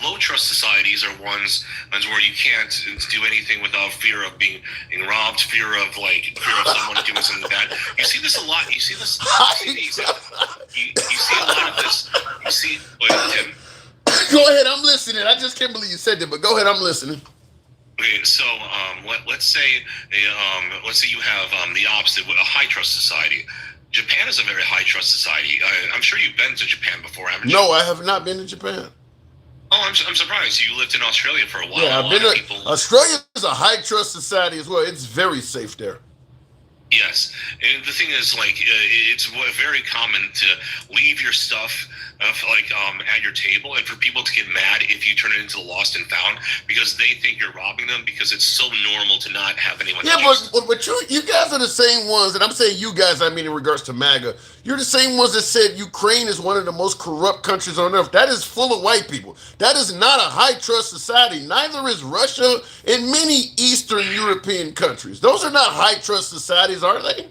low trust societies are ones where you can't do anything without fear of being robbed, fear of someone doing something bad. You see this a lot. You see this. You see a lot of this. You see, Tim. Go ahead, I'm listening. I just can't believe you said that, but go ahead, I'm listening. Okay, so let's say you have the opposite, a high trust society. Japan is a very high trust society. I'm sure you've been to Japan before, haven't you? No, I have not been to Japan. Oh, I'm surprised. You lived in Australia for a while. Yeah, I've been to Australia is a high trust society as well. It's very safe there. Yes, and the thing is, it's very common to leave your stuff at your table, and for people to get mad if you turn it into the lost and found because they think you're robbing them because it's so normal to not have anyone. Yeah, but you guys are the same ones, and I'm saying you guys, I mean in regards to MAGA, you're the same ones that said Ukraine is one of the most corrupt countries on earth. That is full of white people. That is not a high trust society. Neither is Russia and many Eastern European countries. Those are not high trust societies, are they?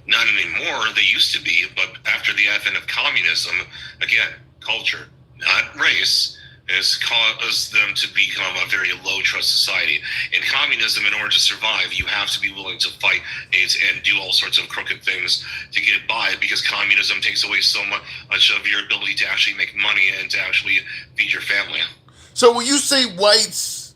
Not anymore. They used to be, but after the advent of communism, again, culture, not race, has caused them to become a very low trust society. In communism, in order to survive, you have to be willing to fight it and do all sorts of crooked things to get by because communism takes away so much of your ability to actually make money and to actually feed your family. So when you say whites,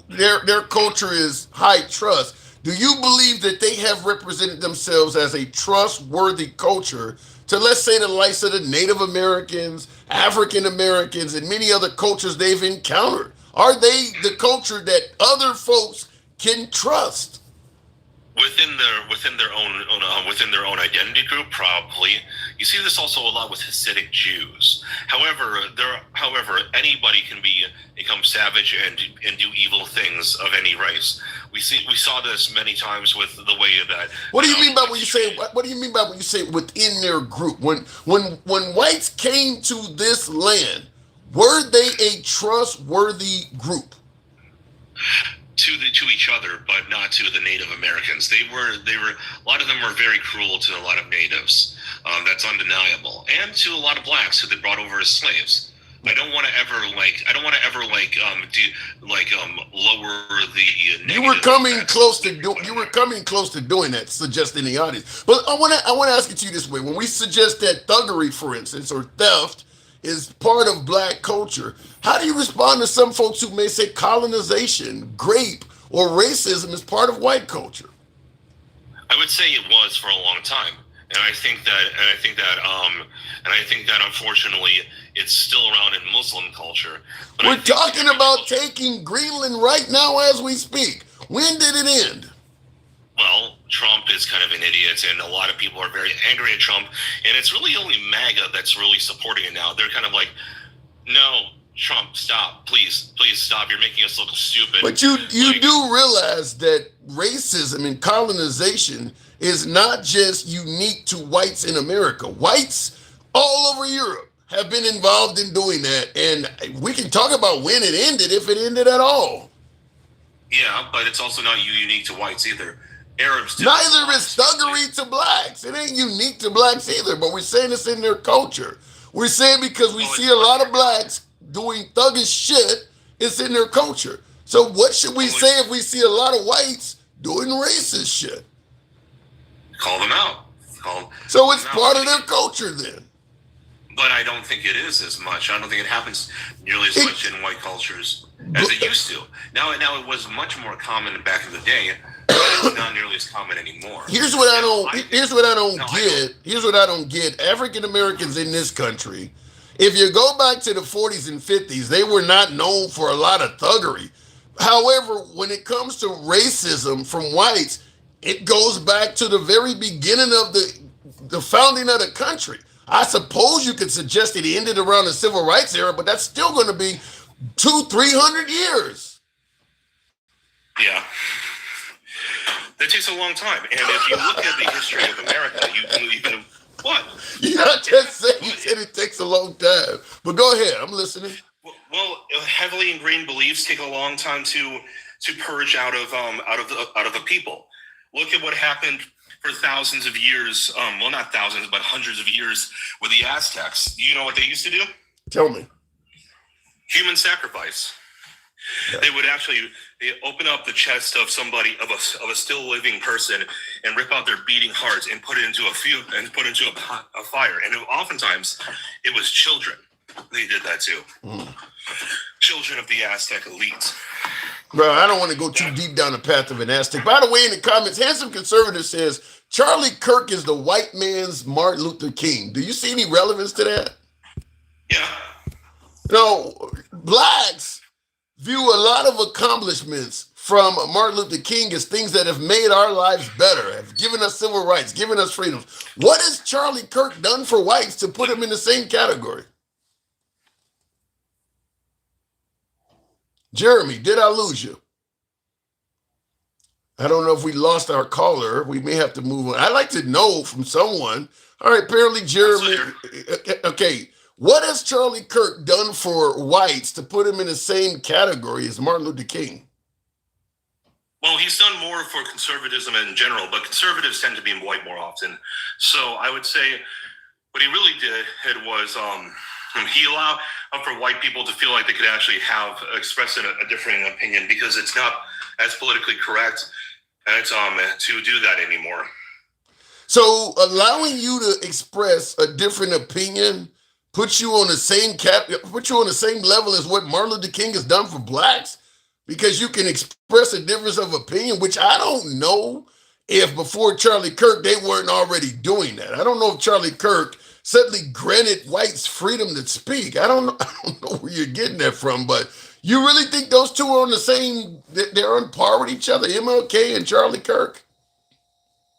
their culture is high trust, do you believe that they have represented themselves as a trustworthy culture to, let's say, the likes of the Native Americans, African Americans, and many other cultures they've encountered? Are they the culture that other folks can trust? Within their own identity group, probably. You see this also a lot with Hasidic Jews. However, anybody can become savage and do evil things of any race. We saw this many times with the way that. What do you mean by when you say? What do you mean by when you say within their group? When whites came to this land, were they a trustworthy group? To each other, but not to the Native Americans. They were a lot of them were very cruel to a lot of natives. That's undeniable, and to a lot of blacks who they brought over as slaves. I don't want to ever lower the. You were coming close to doing that, suggesting the audience. But I want to ask it to you this way: when we suggest that thuggery, for instance, or theft is part of black culture, how do you respond to some folks who may say colonization, grape, or racism is part of white culture? I would say it was for a long time, and I think that unfortunately it's still around in Muslim culture. But we're talking about taking Greenland right now as we speak. When did it end? Well, Trump is kind of an idiot, and a lot of people are very angry at Trump, and it's really only MAGA that's really supporting it now. They're kind of like, no, Trump, stop, please stop. You're making us look stupid. But you do realize that racism and colonization is not just unique to whites in America. Whites all over Europe have been involved in doing that, and we can talk about when it ended, if it ended at all. Yeah, but it's also not unique to whites either. Arabs. Neither is thuggery to blacks. It ain't unique to blacks either, but we're saying it's in their culture. We're saying because we see a lot of blacks doing thuggish shit, it's in their culture. So what should we say if we see a lot of whites doing racist shit? Call them out. So it's part of their culture then. But I don't think it is as much. I don't think it happens nearly as much in white cultures as it used to. Now it was much more common back in the day, but it's not nearly as common anymore. Here's what I don't get. African Americans in this country, if you go back to the 40s and 50s, they were not known for a lot of thuggery. However, when it comes to racism from whites, it goes back to the very beginning of the founding of the country. I suppose you could suggest it ended around the civil rights era, but that's still going to be 200-300 years. Yeah. That takes a long time. And if you look at the history of America, you can what? You're not just saying you said it takes a long time. But go ahead, I'm listening. Well, heavily ingrained beliefs take a long time to purge out of the people. Look at what happened for thousands of years. Well, not thousands, but hundreds of years with the Aztecs. Do you know what they used to do? Tell me. Human sacrifice. Yeah. They open up the chest of somebody of a still living person and rip out their beating hearts and put it into a fire. And oftentimes it was children. They did that too. Children of the Aztec elite. Bro, I don't want to go too deep down the path of an Aztec. By the way, in the comments, Handsome Conservative says Charlie Kirk is the white man's Martin Luther King. Do you see any relevance to that? Yeah. No, blacks view a lot of accomplishments from Martin Luther King as things that have made our lives better, have given us civil rights, given us freedoms. What has Charlie Kirk done for whites to put him in the same category? Jeremy, did I lose you? I don't know if we lost our caller. We may have to move on. I'd like to know from someone. All right, apparently Jeremy. Okay, what has Charlie Kirk done for whites to put him in the same category as Martin Luther King? Well, he's done more for conservatism in general, but conservatives tend to be white more often. So I would say what he really did was he allowed for white people to feel like they could actually express a differing opinion, because it's not as politically correct to do that anymore. So allowing you to express a different opinion puts you on the same level as what Martin Luther King has done for blacks, because you can express a difference of opinion, which I don't know if before Charlie Kirk they weren't already doing that. I don't know if Charlie Kirk suddenly granted whites freedom to speak. I don't know where you're getting that from, but you really think those two are on the same, they're on par with each other, MLK and Charlie Kirk?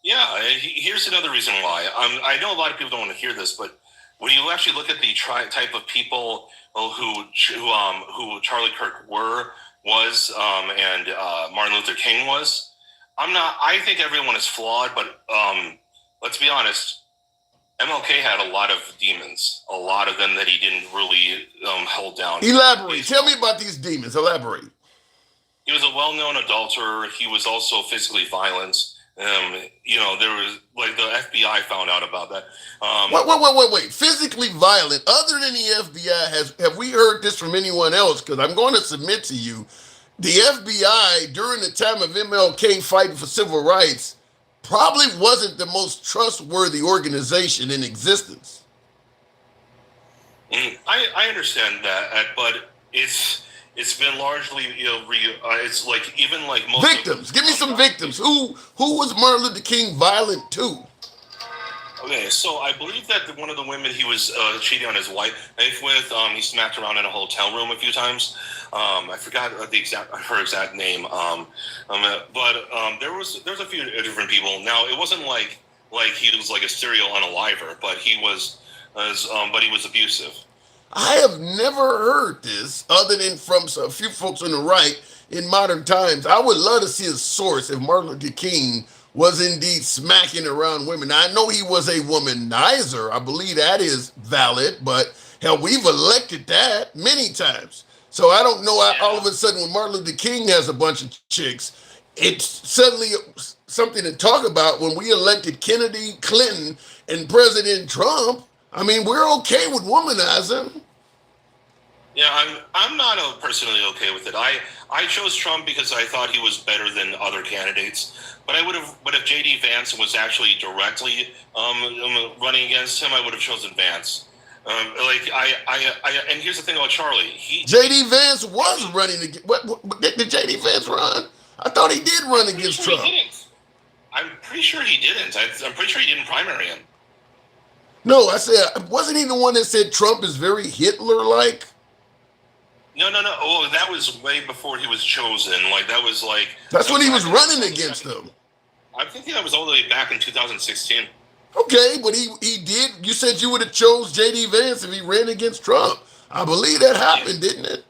Yeah, here's another reason why. I know a lot of people don't want to hear this, but when you actually look at the type of people who Charlie Kirk was and Martin Luther King was, I think everyone is flawed, but let's be honest, MLK had a lot of demons, a lot of them that he didn't really hold down. Elaborate. Tell me about these demons. Elaborate. He was a well-known adulterer. He was also physically violent. There was the FBI found out about that. Wait. Physically violent. Other than the FBI, have we heard this from anyone else? Because I'm going to submit to you, the FBI during the time of MLK fighting for civil rights probably wasn't the most trustworthy organization in existence. I understand that, but it's been largely it's like even like most victims. Give me some victims. Who was Martin Luther King violent to? Okay, so I believe that one of the women he was cheating on his wife with, he smacked around in a hotel room a few times. I forgot her exact name. But there was a few different people. Now it wasn't like he was like a serial unaliver, but he was abusive. I have never heard this other than from a few folks on the right in modern times. I would love to see a source if Martin Luther King was indeed smacking around women. Now, I know he was a womanizer. I believe that is valid, but hell, we've elected that many times. So I don't know, all of a sudden when Martin Luther King has a bunch of chicks, it's suddenly something to talk about when we elected Kennedy, Clinton, and President Trump. I mean, we're okay with womanizing. Yeah, I'm not personally okay with it. I chose Trump because I thought he was better than other candidates. But if J.D. Vance was actually directly running against him, I would have chosen Vance. And here's the thing about Charlie. J.D. Vance was running against. What did J.D. Vance run? I thought he did run against Trump. I'm pretty sure he didn't. I'm pretty sure he didn't primary him. No, I said, wasn't he the one that said Trump is very Hitler-like? No. Oh, that was way before he was chosen. That's when he was running against them. I'm thinking that was all the way back in 2016. Okay, but he did. You said you would have chose J.D. Vance if he ran against Trump. I believe that happened, didn't it?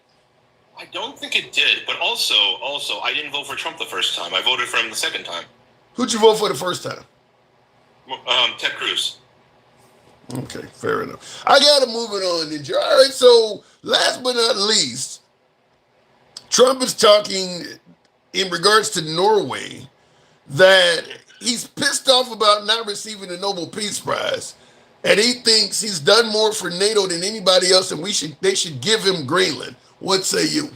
I don't think it did, but also, I didn't vote for Trump the first time. I voted for him the second time. Who'd you vote for the first time? Ted Cruz. Okay, fair enough. I got to move it on, Ninja. All right, so last but not least, Trump is talking in regards to Norway that he's pissed off about not receiving the Nobel Peace Prize, and he thinks he's done more for NATO than anybody else, and they should give him Greenland. What say you?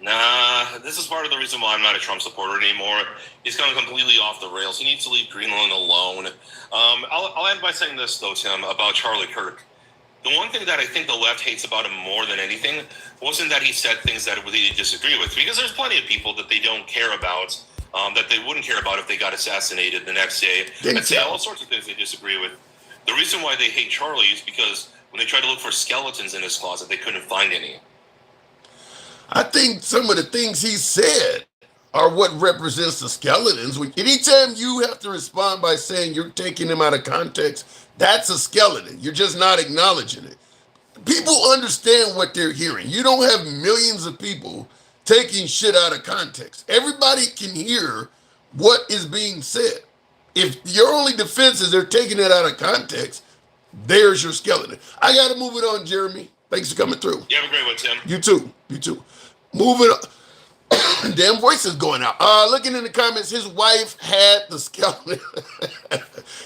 Nah, this is part of the reason why I'm not a Trump supporter anymore. He's gone completely off the rails. He needs to leave Greenland alone. I'll end by saying this, though, Tim, about Charlie Kirk. The one thing that I think the left hates about him more than anything wasn't that he said things that they disagree with, because there's plenty of people that they don't care about, that they wouldn't care about if they got assassinated the next day. I'd say all sorts of things they disagree with. The reason why they hate Charlie is because when they tried to look for skeletons in his closet, they couldn't find any. I think some of the things he said are what represents the skeletons. Anytime you have to respond by saying you're taking them out of context, that's a skeleton. You're just not acknowledging it. People understand what they're hearing. You don't have millions of people taking shit out of context. Everybody can hear what is being said. If your only defense is they're taking it out of context, there's your skeleton. I got to move it on, Jeremy. Thanks for coming through. You have a great one, Tim. You too. You too. Moving on. Damn voice is going out. Looking in the comments, his wife had the skeleton.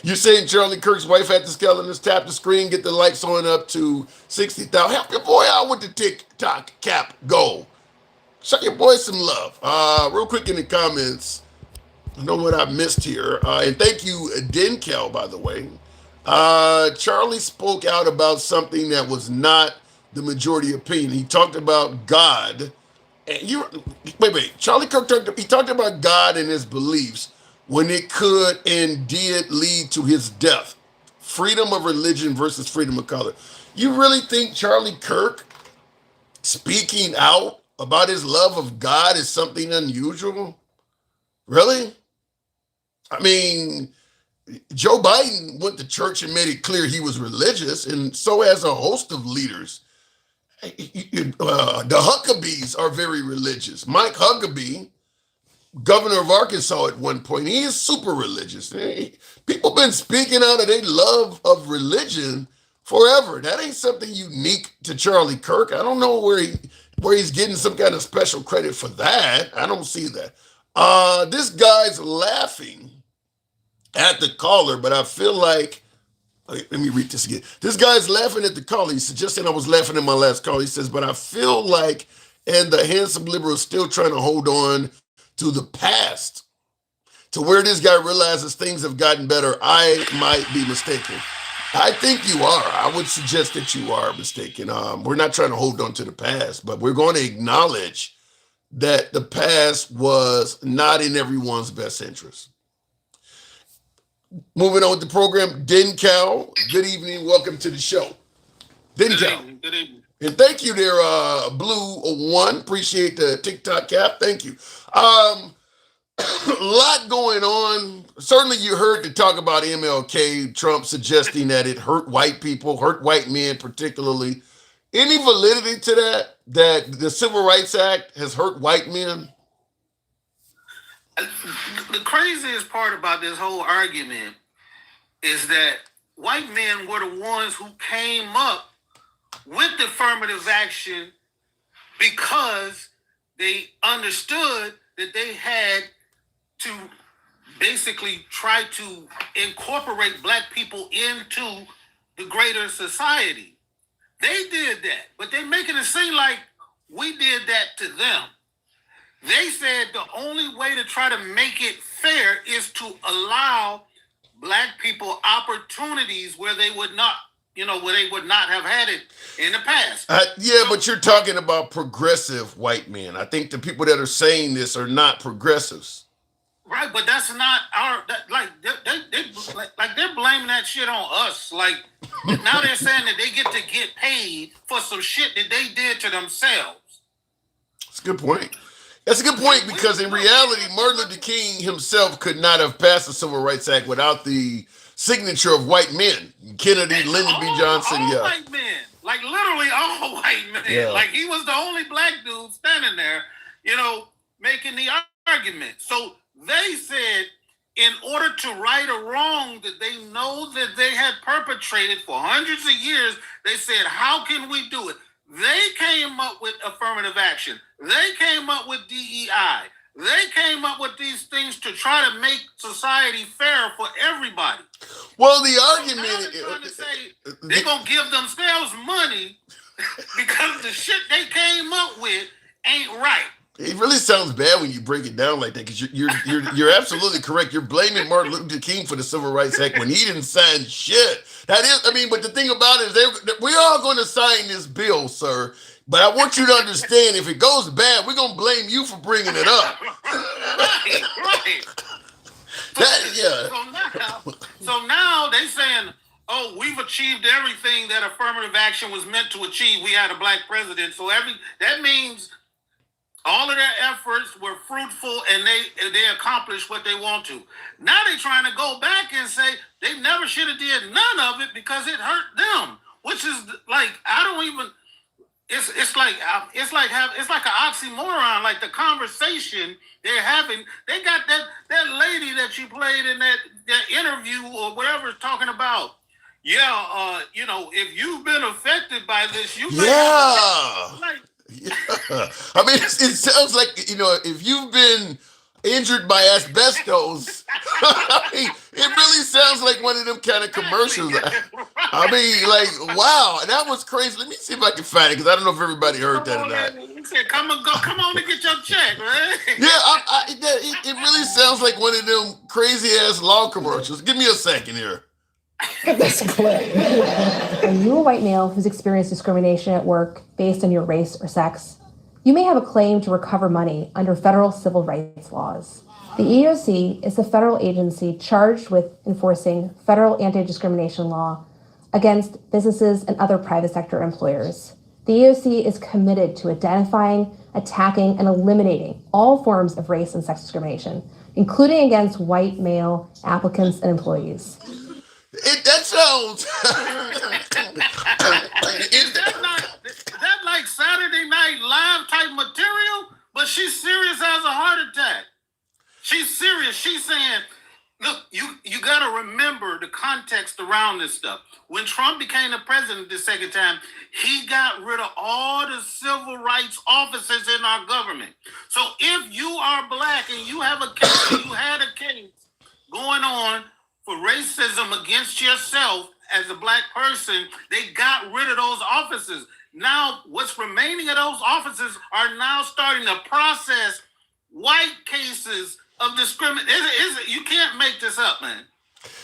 You're saying Charlie Kirk's wife had the skeletons? Tap the screen, get the lights on up to 60,000. Help your boy out with the TikTok cap goal. Show your boy some love. Real quick in the comments, I know what I missed here. And thank you, Denkel, by the way. Charlie spoke out about something that was not the majority opinion. He talked about God. Wait. Charlie Kirk talked about God and his beliefs when it could and did lead to his death. Freedom of religion versus freedom of color. You really think Charlie Kirk speaking out about his love of God is something unusual? Really? I mean, Joe Biden went to church and made it clear he was religious, and so has a host of leaders. The Huckabees are very religious. Mike Huckabee, governor of Arkansas at one point, he is super religious. People been speaking out of their love of religion forever. That ain't something unique to Charlie Kirk. I don't know where he's getting some kind of special credit for that. I don't see that. This guy's laughing at the caller, but I feel like, let me read this again. This guy's laughing at the caller. He's suggesting I was laughing at my last call. He says, but I feel like, and the handsome liberal is still trying to hold on to the past, to where this guy realizes things have gotten better. I might be mistaken. I think you are. I would suggest that you are mistaken. We're not trying to hold on to the past, but we're going to acknowledge that the past was not in everyone's best interest. Moving on with the program, Dencal. Good evening. Welcome to the show. Dencal. Good evening. And thank you there, Blue One. Appreciate the TikTok cap. Thank you. A lot going on. Certainly you heard the talk about MLK, Trump suggesting that it hurt white people, hurt white men particularly. Any validity to that the Civil Rights Act has hurt white men? The craziest part about this whole argument is that white men were the ones who came up with affirmative action because they understood that they had to basically try to incorporate black people into the greater society. They did that, but they're making it seem like we did that to them. They said the only way to try to make it fair is to allow black people opportunities where they would not, where they would not have had it in the past. But you're talking about progressive white men. I think the people that are saying this are not progressives. Right, but that's not they're blaming that shit on us. Like now they're saying that they get paid for some shit that they did to themselves. That's a good point. That's a good point because in reality, Martin Luther King himself could not have passed the Civil Rights Act without the signature of white men. Kennedy, Lyndon B. Johnson, all white men. Like literally all white men. Yeah. Like he was the only black dude standing there, making the argument. So they said in order to right a wrong that they know that they had perpetrated for hundreds of years, they said, how can we do it? They came up with affirmative action. They came up with DEI. They came up with these things to try to make society fair for everybody. Well, the argument is trying to say they're going to give themselves money because the shit they came up with ain't right. It really sounds bad when you break it down like that because you're absolutely correct. You're blaming Martin Luther King for the Civil Rights Act when he didn't sign shit. But the thing about it is we're all going to sign this bill, sir. But I want you to understand, if it goes bad, we're going to blame you for bringing it up. Right. So now they saying, oh, we've achieved everything that affirmative action was meant to achieve. We had a black president. So that means all of their efforts were fruitful and they accomplish what they want to. Now they're trying to go back and say they never should have did none of it because it hurt them, which is like I don't even. It's like an oxymoron. Like the conversation they're having, they got that lady that you played in that interview or whatever talking about. Yeah, if you've been affected by this, you may Yeah. like Yeah. I mean, it sounds like, if you've been injured by asbestos, I mean, it really sounds like one of them kind of commercials. I mean, like, wow, that was crazy. Let me see if I can find it because I don't know if everybody heard that or not. He said, "Come on and get your check, man." Yeah, it really sounds like one of them crazy ass law commercials. Give me a second here. That's clear. Are you a white male who's experienced discrimination at work based on your race or sex? You may have a claim to recover money under federal civil rights laws. The EEOC is the federal agency charged with enforcing federal anti-discrimination law against businesses and other private sector employers. The EEOC is committed to identifying, attacking, and eliminating all forms of race and sex discrimination, including against white male applicants and employees. That sounds. Is that like Saturday Night Live type material? But she's serious as a heart attack. She's serious. She's saying, look, you got to remember the context around this stuff. When Trump became the president the second time, he got rid of all the civil rights officers in our government. So if you are black and you have a case, you had a case going on for racism against yourself as a black person, they got rid of those officers. Now, what's remaining of those officers are now starting to process white cases of discrimination. You can't make this up, man.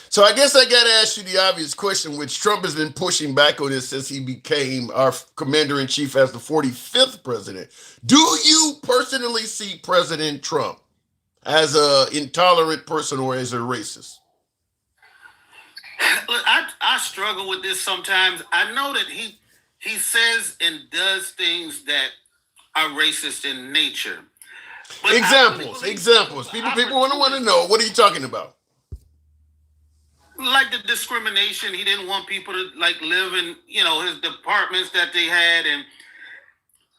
So I guess I got to ask you the obvious question, which Trump has been pushing back on this since he became our commander-in-chief as the 45th president. Do you personally see President Trump as an intolerant person or as a racist? Look, I struggle with this sometimes. I know that he says and does things that are racist in nature. But Examples. People want to know, what are you talking about? Like the discrimination. He didn't want people to like live in, his departments that they had. And,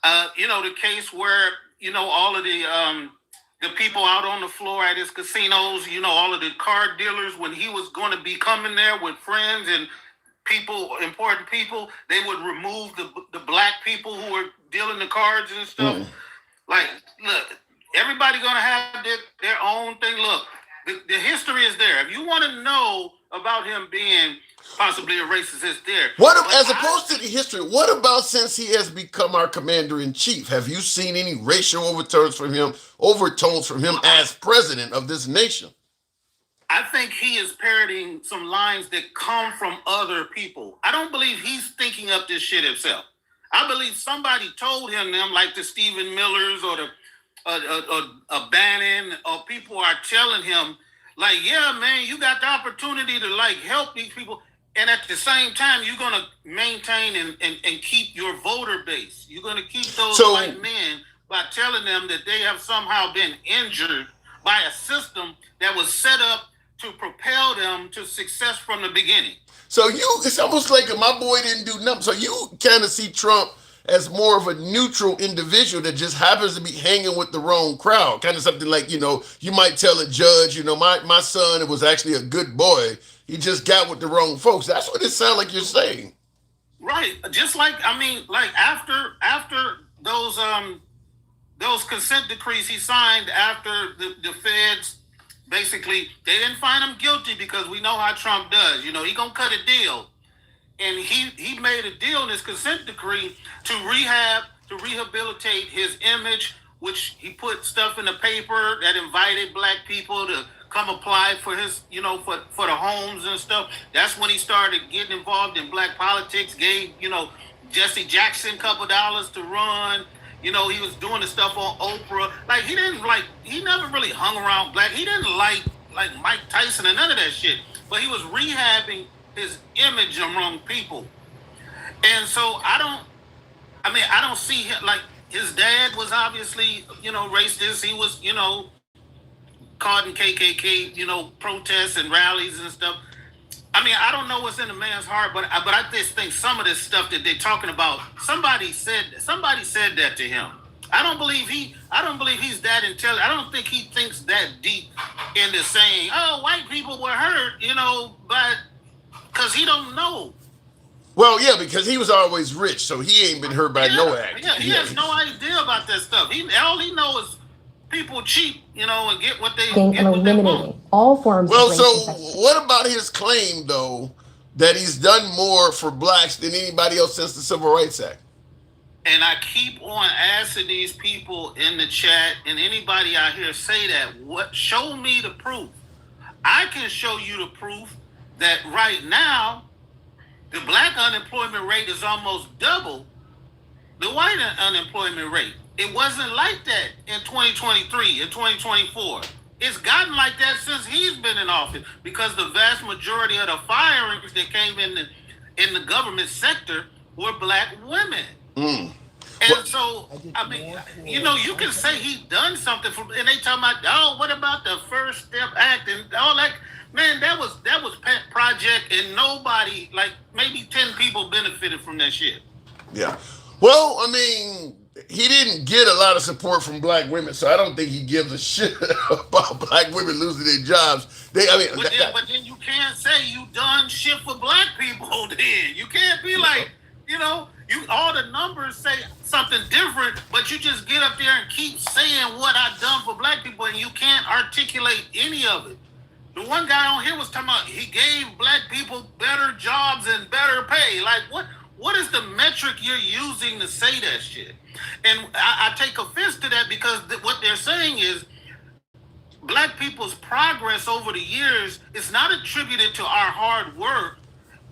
the case where, all of the people out on the floor at his casinos, all of the card dealers, when he was going to be coming there with friends and people, important people, they would remove the black people who were dealing the cards and stuff. Like, look, everybody going to have their own thing. Look, the history is there. If you want to know about him being possibly a racist, it's there. As opposed to the history, what about since he has become our commander-in-chief? Have you seen any racial overtones from him as president of this nation? I think he is parroting some lines that come from other people. I don't believe he's thinking up this shit himself. I believe somebody told him them, like the Stephen Millers or the Bannon, or people are telling him, like, yeah, man, you got the opportunity to like help these people. And at the same time, you're going to maintain and keep your voter base. You're going to keep those white men by telling them that they have somehow been injured by a system that was set up to propel them to success from the beginning. So it's almost like my boy didn't do nothing. So you kind of see Trump as more of a neutral individual that just happens to be hanging with the wrong crowd. Kind of something like, you might tell a judge, my son was actually a good boy. He just got with the wrong folks. That's what it sounds like you're saying. Right. Just like, after those consent decrees he signed after the feds, basically, they didn't find him guilty because we know how Trump does. He gonna cut a deal. And he made a deal in his consent decree to rehabilitate his image, which he put stuff in the paper that invited black people to come apply for his, for the homes and stuff. That's when he started getting involved in black politics, gave, Jesse Jackson a couple dollars to run. He was doing the stuff on Oprah. Like, he never really hung around black. He didn't like Mike Tyson and none of that shit. But he was rehabbing his image among people. And so I don't see him, like, his dad was obviously, racist. He was, caught in KKK, protests and rallies and stuff. I mean, I don't know what's in the man's heart, but I just think some of this stuff that they're talking about, somebody said that to him. I don't believe he's that intelligent. I don't think he thinks that deep into saying, "Oh, white people were hurt," but because he don't know. Well, yeah, because he was always rich, so he ain't been hurt by no act. Yeah, he has no idea about that stuff. All he knows is people cheat, and get what they and get what they want. eliminating all forms Well, of so race. what about his claim, though, that he's done more for blacks than anybody else since the Civil Rights Act? And I keep on asking these people in the chat and anybody out here say that. Show me the proof. I can show you the proof that right now the black unemployment rate is almost double the white unemployment rate. It wasn't like that in 2023, in 2024. It's gotten like that since he's been in office because the vast majority of the firings that came in the government sector were black women. And so, I mean, you can say he done something and they talking about, oh, what about the First Step Act and all that? Man, that was pet project and nobody, like maybe 10 people benefited from that shit. Yeah. Well, I mean, he didn't get a lot of support from black women, so I don't think he gives a shit about black women losing their jobs. But then you can't say you done shit for black people then. You can't be like, all the numbers say something different, but you just get up there and keep saying what I've done for black people and you can't articulate any of it. The one guy on here was talking about he gave black people better jobs and better pay. Like, what is the metric you're using to say that shit? And I take offense to that because what they're saying is black people's progress over the years is not attributed to our hard work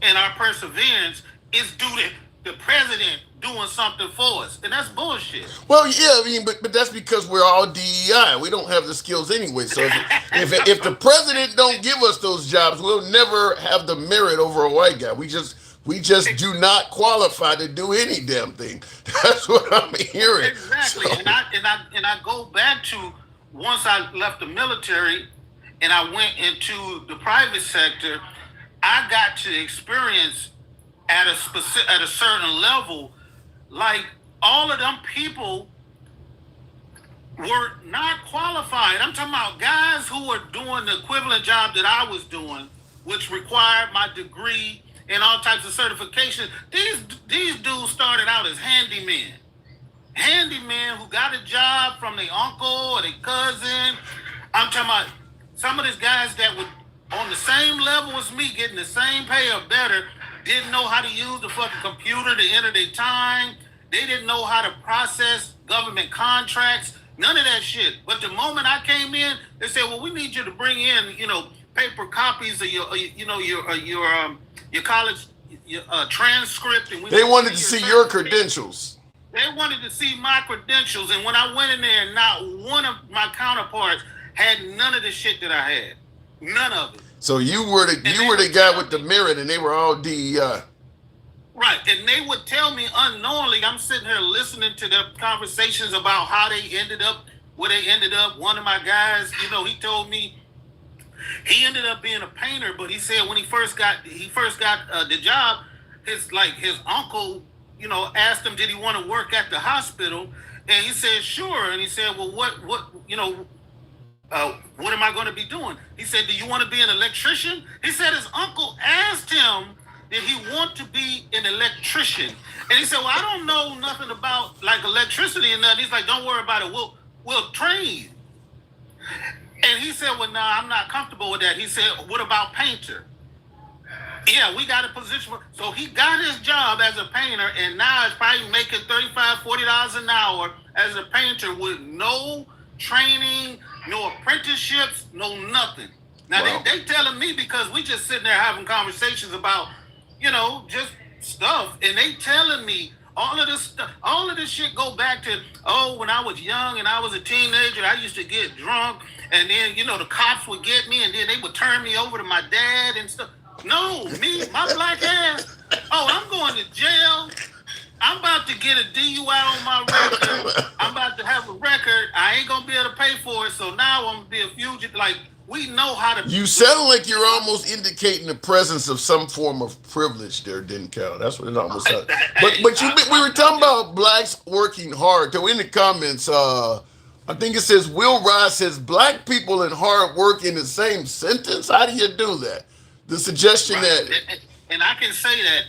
and our perseverance. It's due to the president doing something for us, and that's bullshit. Well, yeah, I mean, but that's because we're all DEI. We don't have the skills anyway. So if the president don't give us those jobs, we'll never have the merit over a white guy. We just do not qualify to do any damn thing. That's what I'm hearing. Exactly, So, and I go back to once I left the military and I went into the private sector, I got to experience at a certain level, like all of them people were not qualified. I'm talking about guys who were doing the equivalent job that I was doing, which required my degree and all types of certification. These dudes started out as handymen who got a job from their uncle or their cousin. I'm talking about some of these guys that were on the same level as me, getting the same pay or better, didn't know how to use the fucking computer to enter their time. They didn't know how to process government contracts. None of that shit. But the moment I came in, they said, "Well, we need you to bring in, paper copies of your college transcript." And they wanted to see your credentials. They wanted to see my credentials, and when I went in there, not one of my counterparts had none of the shit that I had. None of it. So you were the guy with the merit, and they were all DEI. Right, and they would tell me unknowingly. I'm sitting here listening to their conversations about how they ended up where they ended up. One of my guys, he told me he ended up being a painter, but he said when he first got the job, his uncle, asked him did he want to work at the hospital, and he said sure, and he said, well, what am I going to be doing? He said, do you want to be an electrician? He said his uncle asked him, did he want to be an electrician? And he said, well, I don't know nothing about electricity and nothing. He's like, don't worry about it. We'll train you. And he said, well, no, I'm not comfortable with that. He said, what about painter? Yeah, we got a position. So he got his job as a painter, and now he's probably making $35, $40 an hour as a painter with no training, no apprenticeships, no nothing. Now, wow. they telling me because we just sitting there having conversations about, just stuff. And they telling me all of this stuff, all of this shit go back to, when I was young and I was a teenager, I used to get drunk. And then, the cops would get me and then they would turn me over to my dad and stuff. No, my black ass, I'm going to jail. I'm about to get a DUI on my record. I'm about to have a record. I ain't going to be able to pay for it, so now I'm gonna be a fugitive. Like, we know how to. You sound like you're almost indicating the presence of some form of privilege there, Dencal. That's what it almost sounds. We were talking about blacks working hard. So in the comments, I think it says Will Ross says black people and hard work in the same sentence. How do you do that? The suggestion and I can say that,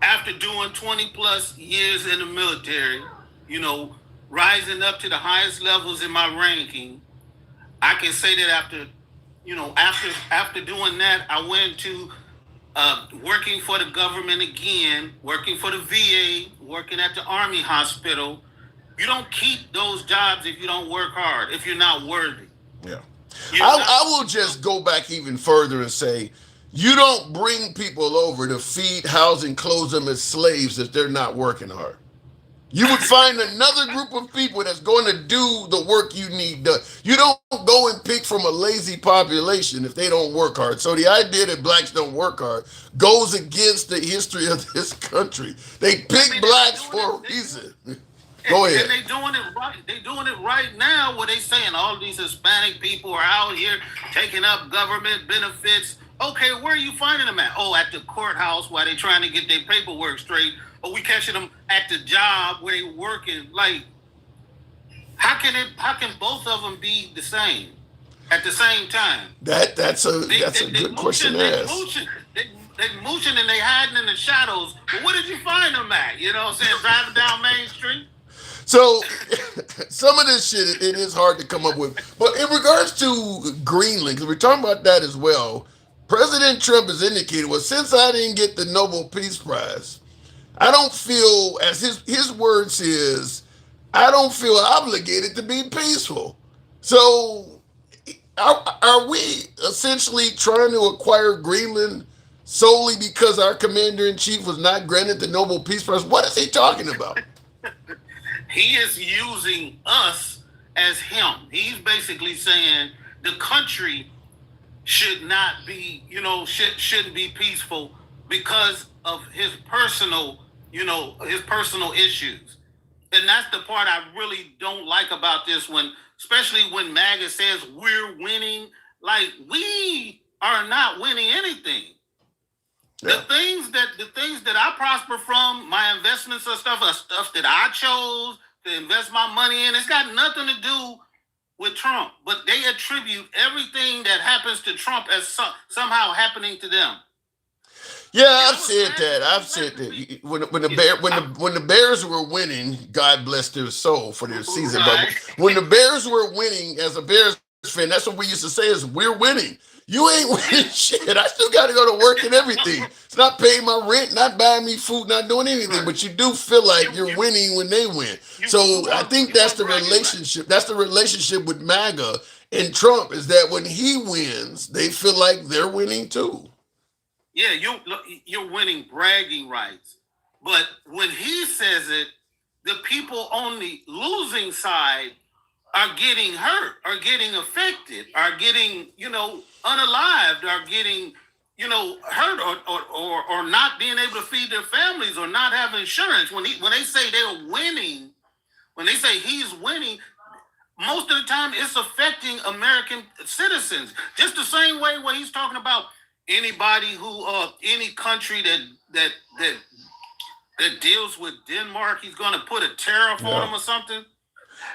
after doing 20 plus years in the military, rising up to the highest levels in my ranking, I can say that after doing that, I went to working for the government again, working for the VA, working at the Army hospital. You don't keep those jobs if you don't work hard, if you're not worthy. Yeah. I will just go back even further and say, you don't bring people over to feed, house, and clothe them as slaves if they're not working hard. You would find another group of people that's going to do the work you need done. You don't go and pick from a lazy population if they don't work hard. So the idea that blacks don't work hard goes against the history of this country. They pick blacks for a reason. Go ahead. And they doing it right. They doing it right now where they saying all these Hispanic people are out here taking up government benefits. Okay, where are you finding them at? Oh, at the courthouse while they trying to get their paperwork straight. Or we catching them at the job where they working. Like, how can both of them be the same at the same time? That's a good question to ask. They mooching and they hiding in the shadows. But where did you find them at? You know what I'm saying? Driving down Main Street. So some of this shit, it is hard to come up with. But in regards to Greenland, because we're talking about that as well, President Trump has indicated, well, since I didn't get the Nobel Peace Prize, I don't feel, as his words is, I don't feel obligated to be peaceful. So are we essentially trying to acquire Greenland solely because our commander-in-chief was not granted the Nobel Peace Prize? What is he talking about? He is using us as him. He's basically saying the country should not be, shouldn't be peaceful because of his personal issues. And that's the part I really don't like about this especially when MAGA says we're winning. Like, we are not winning anything. Yeah. The things that I prosper from, my investments are stuff that I chose to invest my money in. It's got nothing to do with Trump, but they attribute everything that happens to Trump as somehow happening to them. Yeah, I've said that. When the Bears were winning, God bless their soul for their season. Right. But when the Bears were winning, as a Bears fan, that's what we used to say is we're winning. You ain't winning shit. I still got to go to work and everything. It's not paying my rent, not buying me food, not doing anything. But you do feel like you're winning when they win. So I think that's the relationship. That's the relationship with MAGA and Trump, is that when he wins, they feel like they're winning too. Yeah, you're winning bragging rights. But when he says it, the people on the losing side are getting hurt, are getting affected, are getting, unalived, are getting, hurt or not being able to feed their families or not having insurance. When they say they're winning, when they say he's winning, most of the time it's affecting American citizens. Just the same way where he's talking about anybody who, any country that deals with Denmark, he's going to put a tariff on them or something.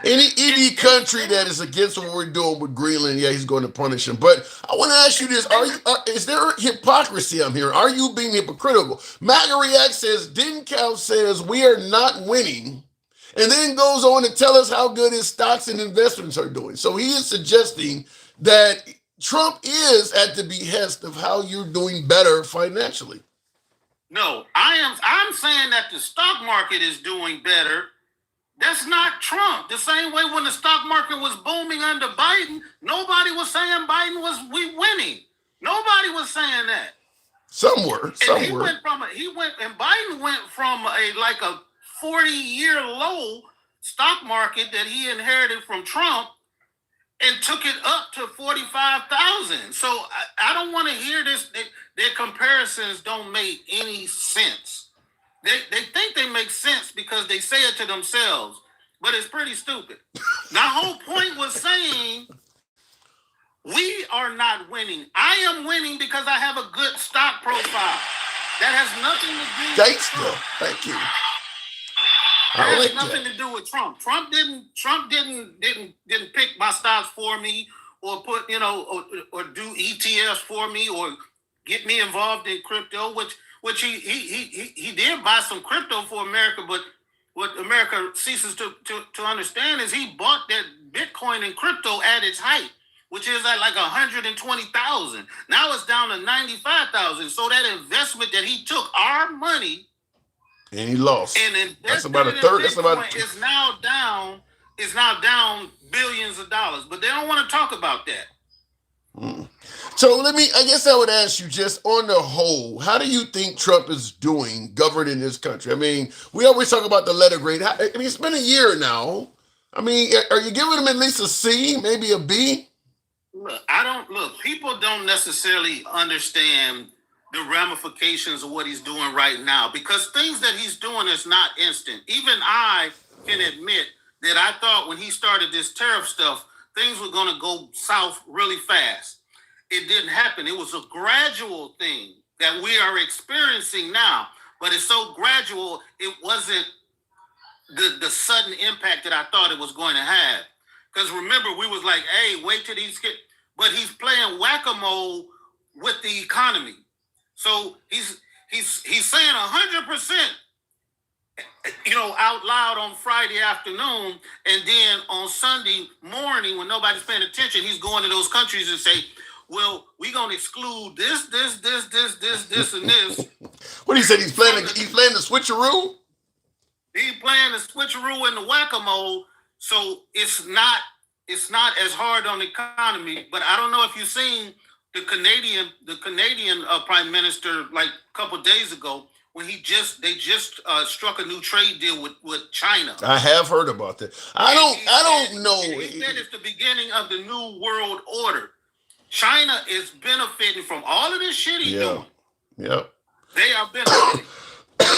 Any country that is against what we're doing with Greenland, yeah, he's going to punish them. But I want to ask you this: is there hypocrisy I'm hearing? Are you being hypocritical? MAGA React says, Dencal says we are not winning, and then goes on to tell us how good his stocks and investments are doing. So he is suggesting that Trump is at the behest of how you're doing better financially. No, I'm saying that the stock market is doing better. That's not Trump. The same way when the stock market was booming under Biden, nobody was saying Biden was winning. Nobody was saying that. Some were. And Biden went from a 40-year low stock market that he inherited from Trump and took it up to 45,000. So I don't want to hear this. Their comparisons don't make any sense. They think they make sense because they say it to themselves. but it's pretty stupid. My whole point was saying we are not winning. I am winning because I have a good stock profile. That has nothing to do with Gangster. Thank you. That has nothing to do with Trump. Trump didn't pick my stocks for me, or put or do ETFs for me, or get me involved in crypto, which he did buy some crypto for America. But what America ceases to understand is he bought that Bitcoin and crypto at its height, which is at like 120,000. Now it's down to 95,000. So that investment that he took our money and he lost. And that's about a third. That's about is now down. Is now down billions of dollars, but they don't want to talk about that. So I guess I would ask you, just on the whole, how do you think Trump is doing governing this country? I mean, we always talk about the letter grade. I mean, it's been a year now. I mean, are you giving him at least a C, maybe a B? Look, people don't necessarily understand the ramifications of what he's doing right now, because things that he's doing is not instant. Even I can admit that I thought when he started this tariff stuff, things were going to go south really fast. It didn't happen. It was a gradual thing that we are experiencing now, but it's so gradual, it wasn't the sudden impact that I thought it was going to have. Because remember, we was like, hey, wait till these get, but he's playing whack-a-mole with the economy. So he's saying 100%, out loud on Friday afternoon, and then on Sunday morning when nobody's paying attention, he's going to those countries and say, well, we're gonna exclude this, and this. What he said? He's playing the switcheroo. He's playing the switcheroo and the whack-a-mole. So it's not as hard on the economy. But I don't know if you've seen the Canadian Prime Minister like a couple of days ago, when they just struck a new trade deal with China. I have heard about that. I don't know. He said it's the beginning of the new world order. China is benefiting from all of this shit he's doing. Yep. They are benefiting.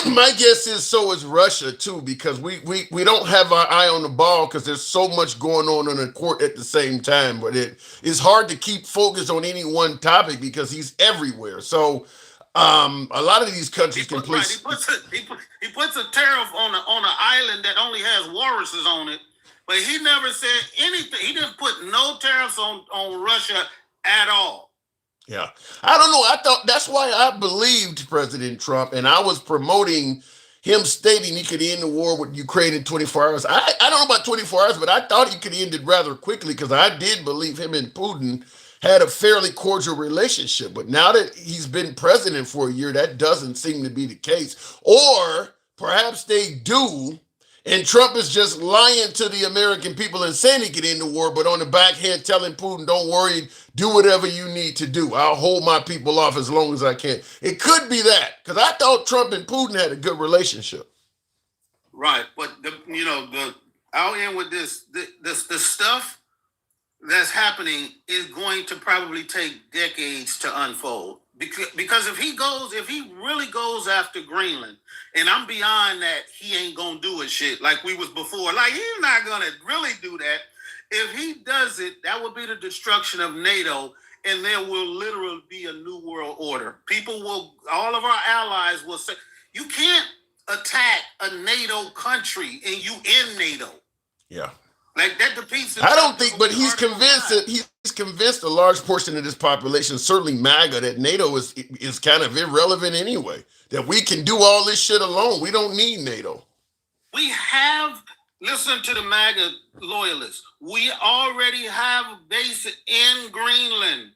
My guess is so is Russia too, because we don't have our eye on the ball because there's so much going on the court at the same time. But it's hard to keep focused on any one topic because he's everywhere. So a lot of these countries can play. He puts a tariff on an island that only has walruses on it, but he never said anything. He didn't put no tariffs on Russia at all. Yeah. I don't know. I thought that's why I believed President Trump, and I was promoting him stating he could end the war with Ukraine in 24 hours. I don't know about 24 hours, but I thought he could end it rather quickly, because I did believe him and Putin had a fairly cordial relationship. But now that he's been president for a year, that doesn't seem to be the case. Or perhaps they do, and Trump is just lying to the American people and saying he could end the war, but on the backhand telling Putin, don't worry, do whatever you need to do. I'll hold my people off as long as I can. It could be that, because I thought Trump and Putin had a good relationship. Right, but I'll end with this. The stuff that's happening is going to probably take decades to unfold. Because if he really goes after Greenland, and I'm beyond that, he ain't gonna do it shit like we was before. Like, he's not gonna really do that. If he does it, that would be the destruction of NATO, and there will literally be a new world order. All of our allies will say, you can't attack a NATO country and you in NATO. Yeah. Like, that defeats. I don't think, but he's convinced a large portion of this population, certainly MAGA, that NATO is kind of irrelevant anyway. That we can do all this shit alone. We don't need NATO. Listen to the MAGA loyalists. We already have a base in Greenland.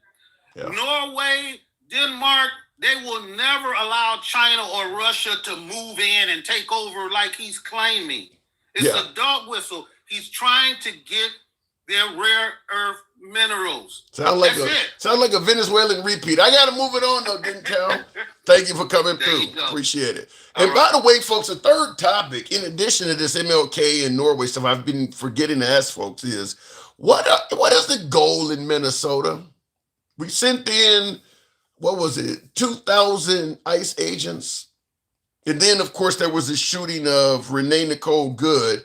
Yeah. Norway, Denmark, they will never allow China or Russia to move in and take over like he's claiming. It's a dog whistle. He's trying to get their rare earth minerals. Sound like a Venezuelan repeat. I got to move it on, though, didn't count. Thank you for coming through. Appreciate it. And by the way, folks, a third topic, in addition to this MLK and Norway stuff, I've been forgetting to ask folks is, what is the goal in Minnesota? We sent in, 2,000 ICE agents. And then, of course, there was the shooting of Renee Nicole Good.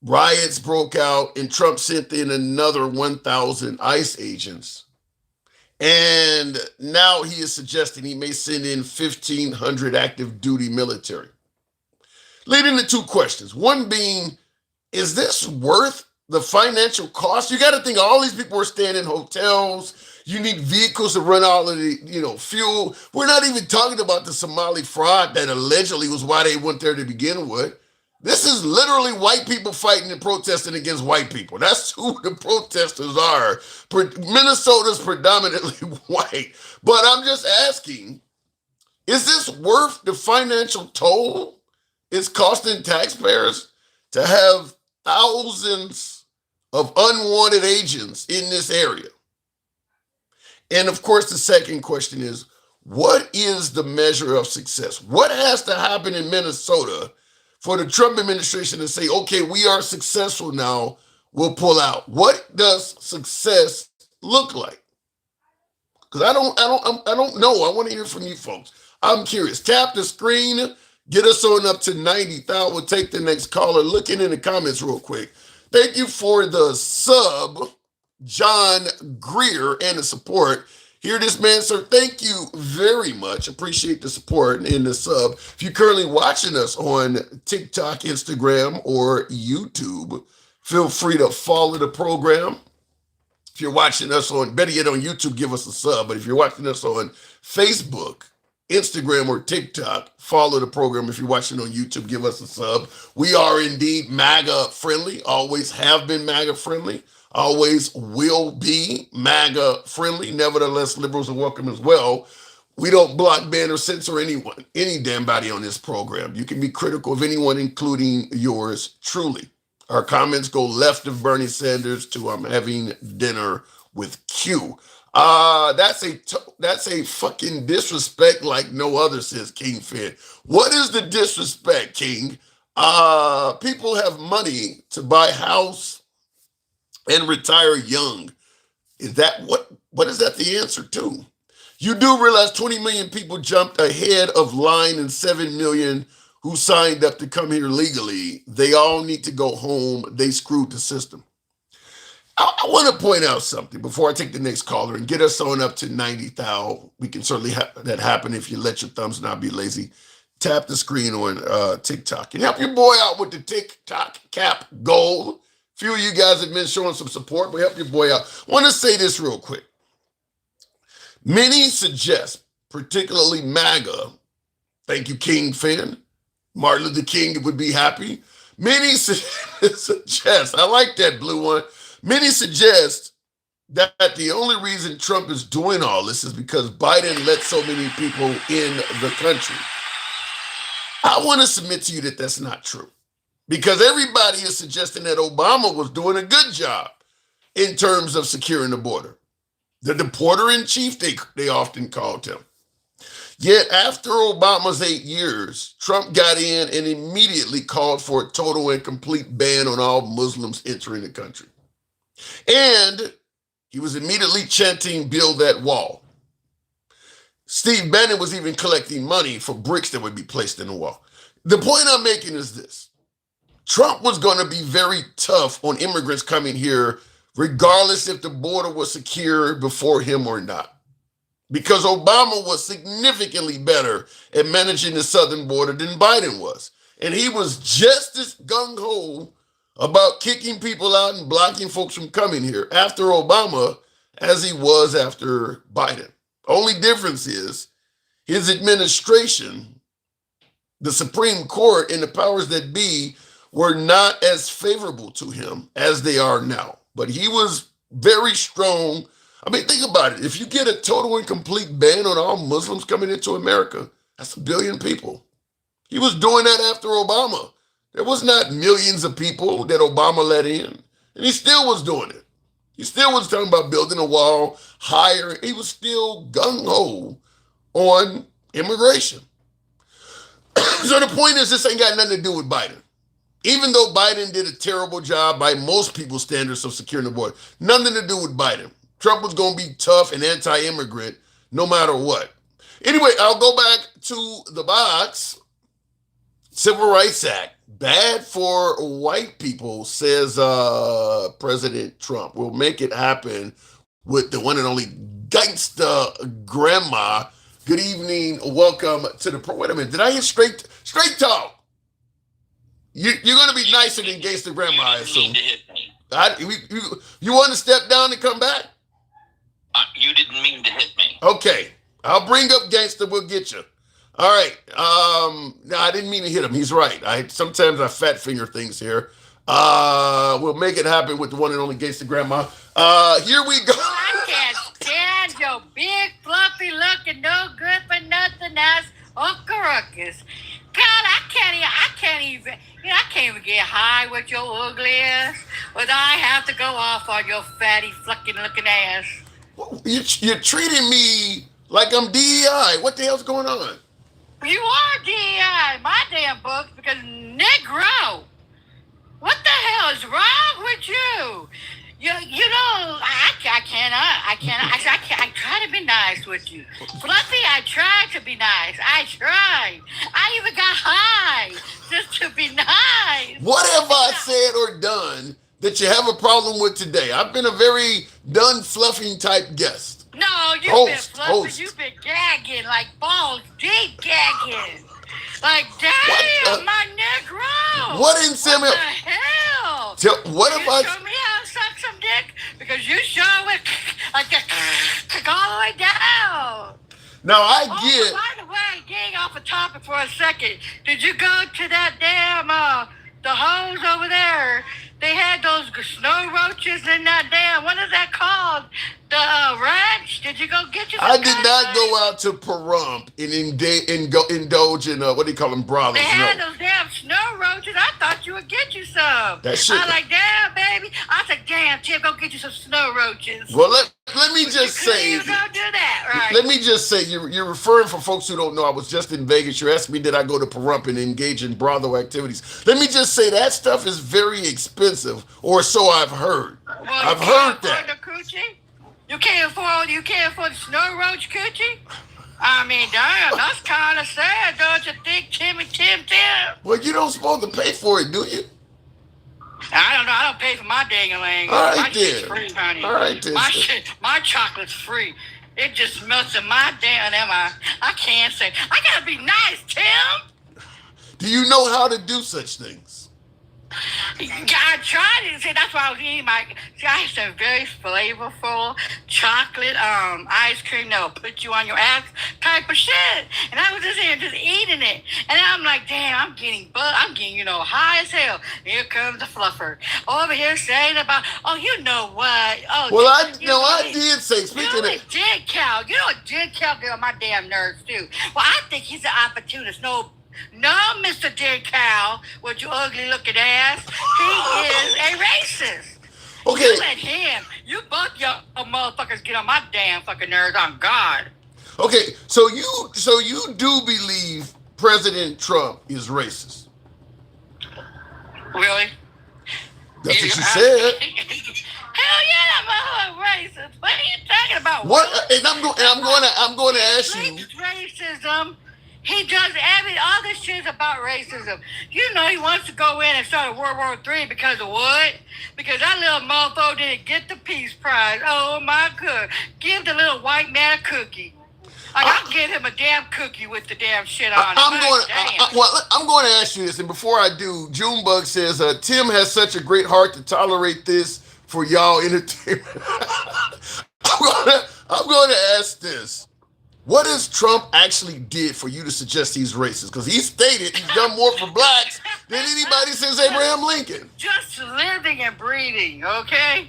Riots broke out, and Trump sent in another 1,000 ICE agents. And now he is suggesting he may send in 1,500 active duty military. Leading to two questions. One being, is this worth the financial cost? You got to think all these people are staying in hotels. You need vehicles to run all of the, fuel. We're not even talking about the Somali fraud that allegedly was why they went there to begin with. This is literally white people fighting and protesting against white people. That's who the protesters are. Minnesota's predominantly white. But I'm just asking, is this worth the financial toll it's costing taxpayers to have thousands of unwanted agents in this area? And of course, the second question is, what is the measure of success? What has to happen in Minnesota for the Trump administration to say, okay, we are successful now, we'll pull out? What does success look like? Because I don't know. I want to hear from you folks. I'm curious. Tap the screen. Get us on up to 90,000. We'll take the next caller. Looking in the comments real quick. Thank you for the sub, John Greer, and the support. Hear this, man, sir. Thank you very much. Appreciate the support and the sub. If you're currently watching us on TikTok, Instagram, or YouTube, feel free to follow the program. If you're watching us on, better yet on YouTube, give us a sub. But if you're watching us on Facebook, Instagram, or TikTok, follow the program. If you're watching on YouTube, give us a sub. We are indeed MAGA friendly, always have been MAGA friendly, always will be MAGA friendly. Nevertheless, liberals are welcome as well. We don't block, ban, or censor anyone, any damn body on this program. You can be critical of anyone, including yours truly. Our comments go left of Bernie Sanders to I'm having dinner with Q. That's a fucking disrespect like no other, says King Finn. What is the disrespect, King? People have money to buy a house and retire young. Is that what is that the answer to? You do realize 20 million people jumped ahead of line and 7 million who signed up to come here legally. They all need to go home. They screwed the system. I want to point out something before I take the next caller and get us on up to 90,000. We can certainly have that happen if you let your thumbs not be lazy. Tap the screen on TikTok and help your boy out with the TikTok cap goal. A few of you guys have been showing some support, but help your boy out. I want to say this real quick. Many suggest, particularly MAGA, thank you, King Finn, Martin Luther King would be happy. Many suggest, I like that blue one. Many suggest that the only reason Trump is doing all this is because Biden let so many people in the country. I want to submit to you that that's not true, because everybody is suggesting that Obama was doing a good job in terms of securing the border. The deporter in chief, they often called him. Yet after Obama's 8 years, Trump got in and immediately called for a total and complete ban on all Muslims entering the country. And he was immediately chanting, build that wall. Steve Bannon was even collecting money for bricks that would be placed in the wall. The point I'm making is this. Trump was going to be very tough on immigrants coming here, regardless if the border was secure before him or not. Because Obama was significantly better at managing the southern border than Biden was. And he was just as gung-ho about kicking people out and blocking folks from coming here after Obama as he was after Biden. Only difference is his administration, the Supreme Court, and the powers that be were not as favorable to him as they are now. But he was very strong. I mean, think about it. If you get a total and complete ban on all Muslims coming into America, that's 1 billion people. He was doing that after Obama. There was not millions of people that Obama let in, and he still was doing it. He still was talking about building a wall higher. He was still gung-ho on immigration. So the point is, this ain't got nothing to do with Biden. Even though Biden did a terrible job by most people's standards of securing the border, nothing to do with Biden. Trump was going to be tough and anti-immigrant no matter what. Anyway, I'll go back to the box. Civil Rights Act, bad for white people, says President Trump. We'll make it happen with the one and only gangsta grandma. Good evening. Welcome to the pro. Wait a minute. Did I hear straight talk? You're going to be nicer than gangsta grandma, I assume. You want to step down and come back? You didn't mean to hit me. Okay. I'll bring up gangster. We'll get you. All right. No, I didn't mean to hit him. He's right. Sometimes I fat finger things here. We'll make it happen with the one and only gangster grandma. Here we go. I can't stand your big, fluffy looking, no good for nothing ass Uncle Ruckus. God, I can't even get high with your ugly ass, but I have to go off on your fatty, fucking looking ass. You're treating me like I'm DEI. What the hell's going on? You are DEI, my damn books, because Negro. What the hell is wrong with you? You know, I try to be nice with you. Fluffy, I tried to be nice. I tried. I even got high just to be nice. What have I said or done that you have a problem with today? I've been a very done fluffing type guest. No, you've been fluffing. You've been gagging like balls deep gagging. Like, damn, my Negro. What in Samuel? What the hell? What if I show me how to suck some dick? Because you sure went like all the way down. Now I get. By the way, getting off the topic for a second, did you go to that damn the hose over there? They had those snow roaches in that damn. What is that called? The ranch? Did you go get you some? I did not go out to Pahrump and indulge in what do you call them, brothers? They had those damn snow roaches. I thought you would get you some. That shit. I was like, damn, baby. I said, damn, Tim, go get you some snow roaches. Well, let me just say. You go do that, right? Let me just say, you're referring for folks who don't know. I was just in Vegas. You asked me, did I go to Pahrump and engage in brothel activities? Let me just say that stuff is very expensive, or so I've heard. Well, I've heard that. The coochie? You can't afford the snow roach coochie? I mean, damn, that's kind of sad, don't you think, Tim? Well, you don't supposed to pay for it, do you? I don't know. I don't pay for my dang-a-lang. All right, my then. shit's free, honey. All right, then. My chocolate's free. It just melts in my damn. I can't say. I gotta be nice, Tim. Do you know how to do such things? I tried it. See, that's why I was eating I had some very flavorful chocolate ice cream that will put you on your ass type of shit. And I was just eating it. And I'm like, damn, I'm getting high as hell. Here comes the fluffer over here saying about, oh, you know what? Oh, well, I did say, speaking of Jen Cal. You know what Jen Cal get on my damn nerves too. Well, I think he's an opportunist. No, Mr. Dead Cow, with your ugly looking ass, he is a racist. Okay. You let him. You both your motherfuckers get on my damn fucking nerves. On God. Okay, so you do believe President Trump is racist? Really? That's what you said. Hell yeah, that motherfucker racist. What are you talking about? What? And I'm going to ask you. Racism. He does every other shit about racism. You know he wants to go in and start World War III because of what? Because that little mofo didn't get the Peace Prize. Oh my God. Give the little white man a cookie. I'll give him a damn cookie with the damn shit on it. I'm going to ask you this, and before I do, Junebug says, Tim has such a great heart to tolerate this for y'all entertainment. I'm going to ask this. What has Trump actually did for you to suggest he's racist? Because he stated he's done more for blacks than anybody since Abraham Lincoln. Just living and breathing, okay?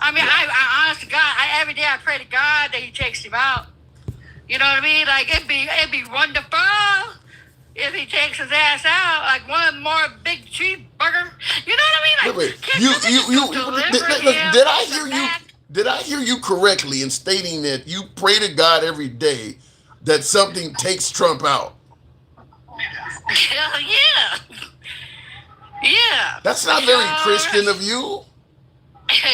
I mean, I honest to God, every day I pray to God that he takes him out. You know what I mean? Like, it'd be wonderful if he takes his ass out, like one more big cheeseburger. You know what I mean? Like, Did I hear you correctly in stating that you pray to God every day that something takes Trump out? Hell yeah. Yeah. That's not very Christian of you.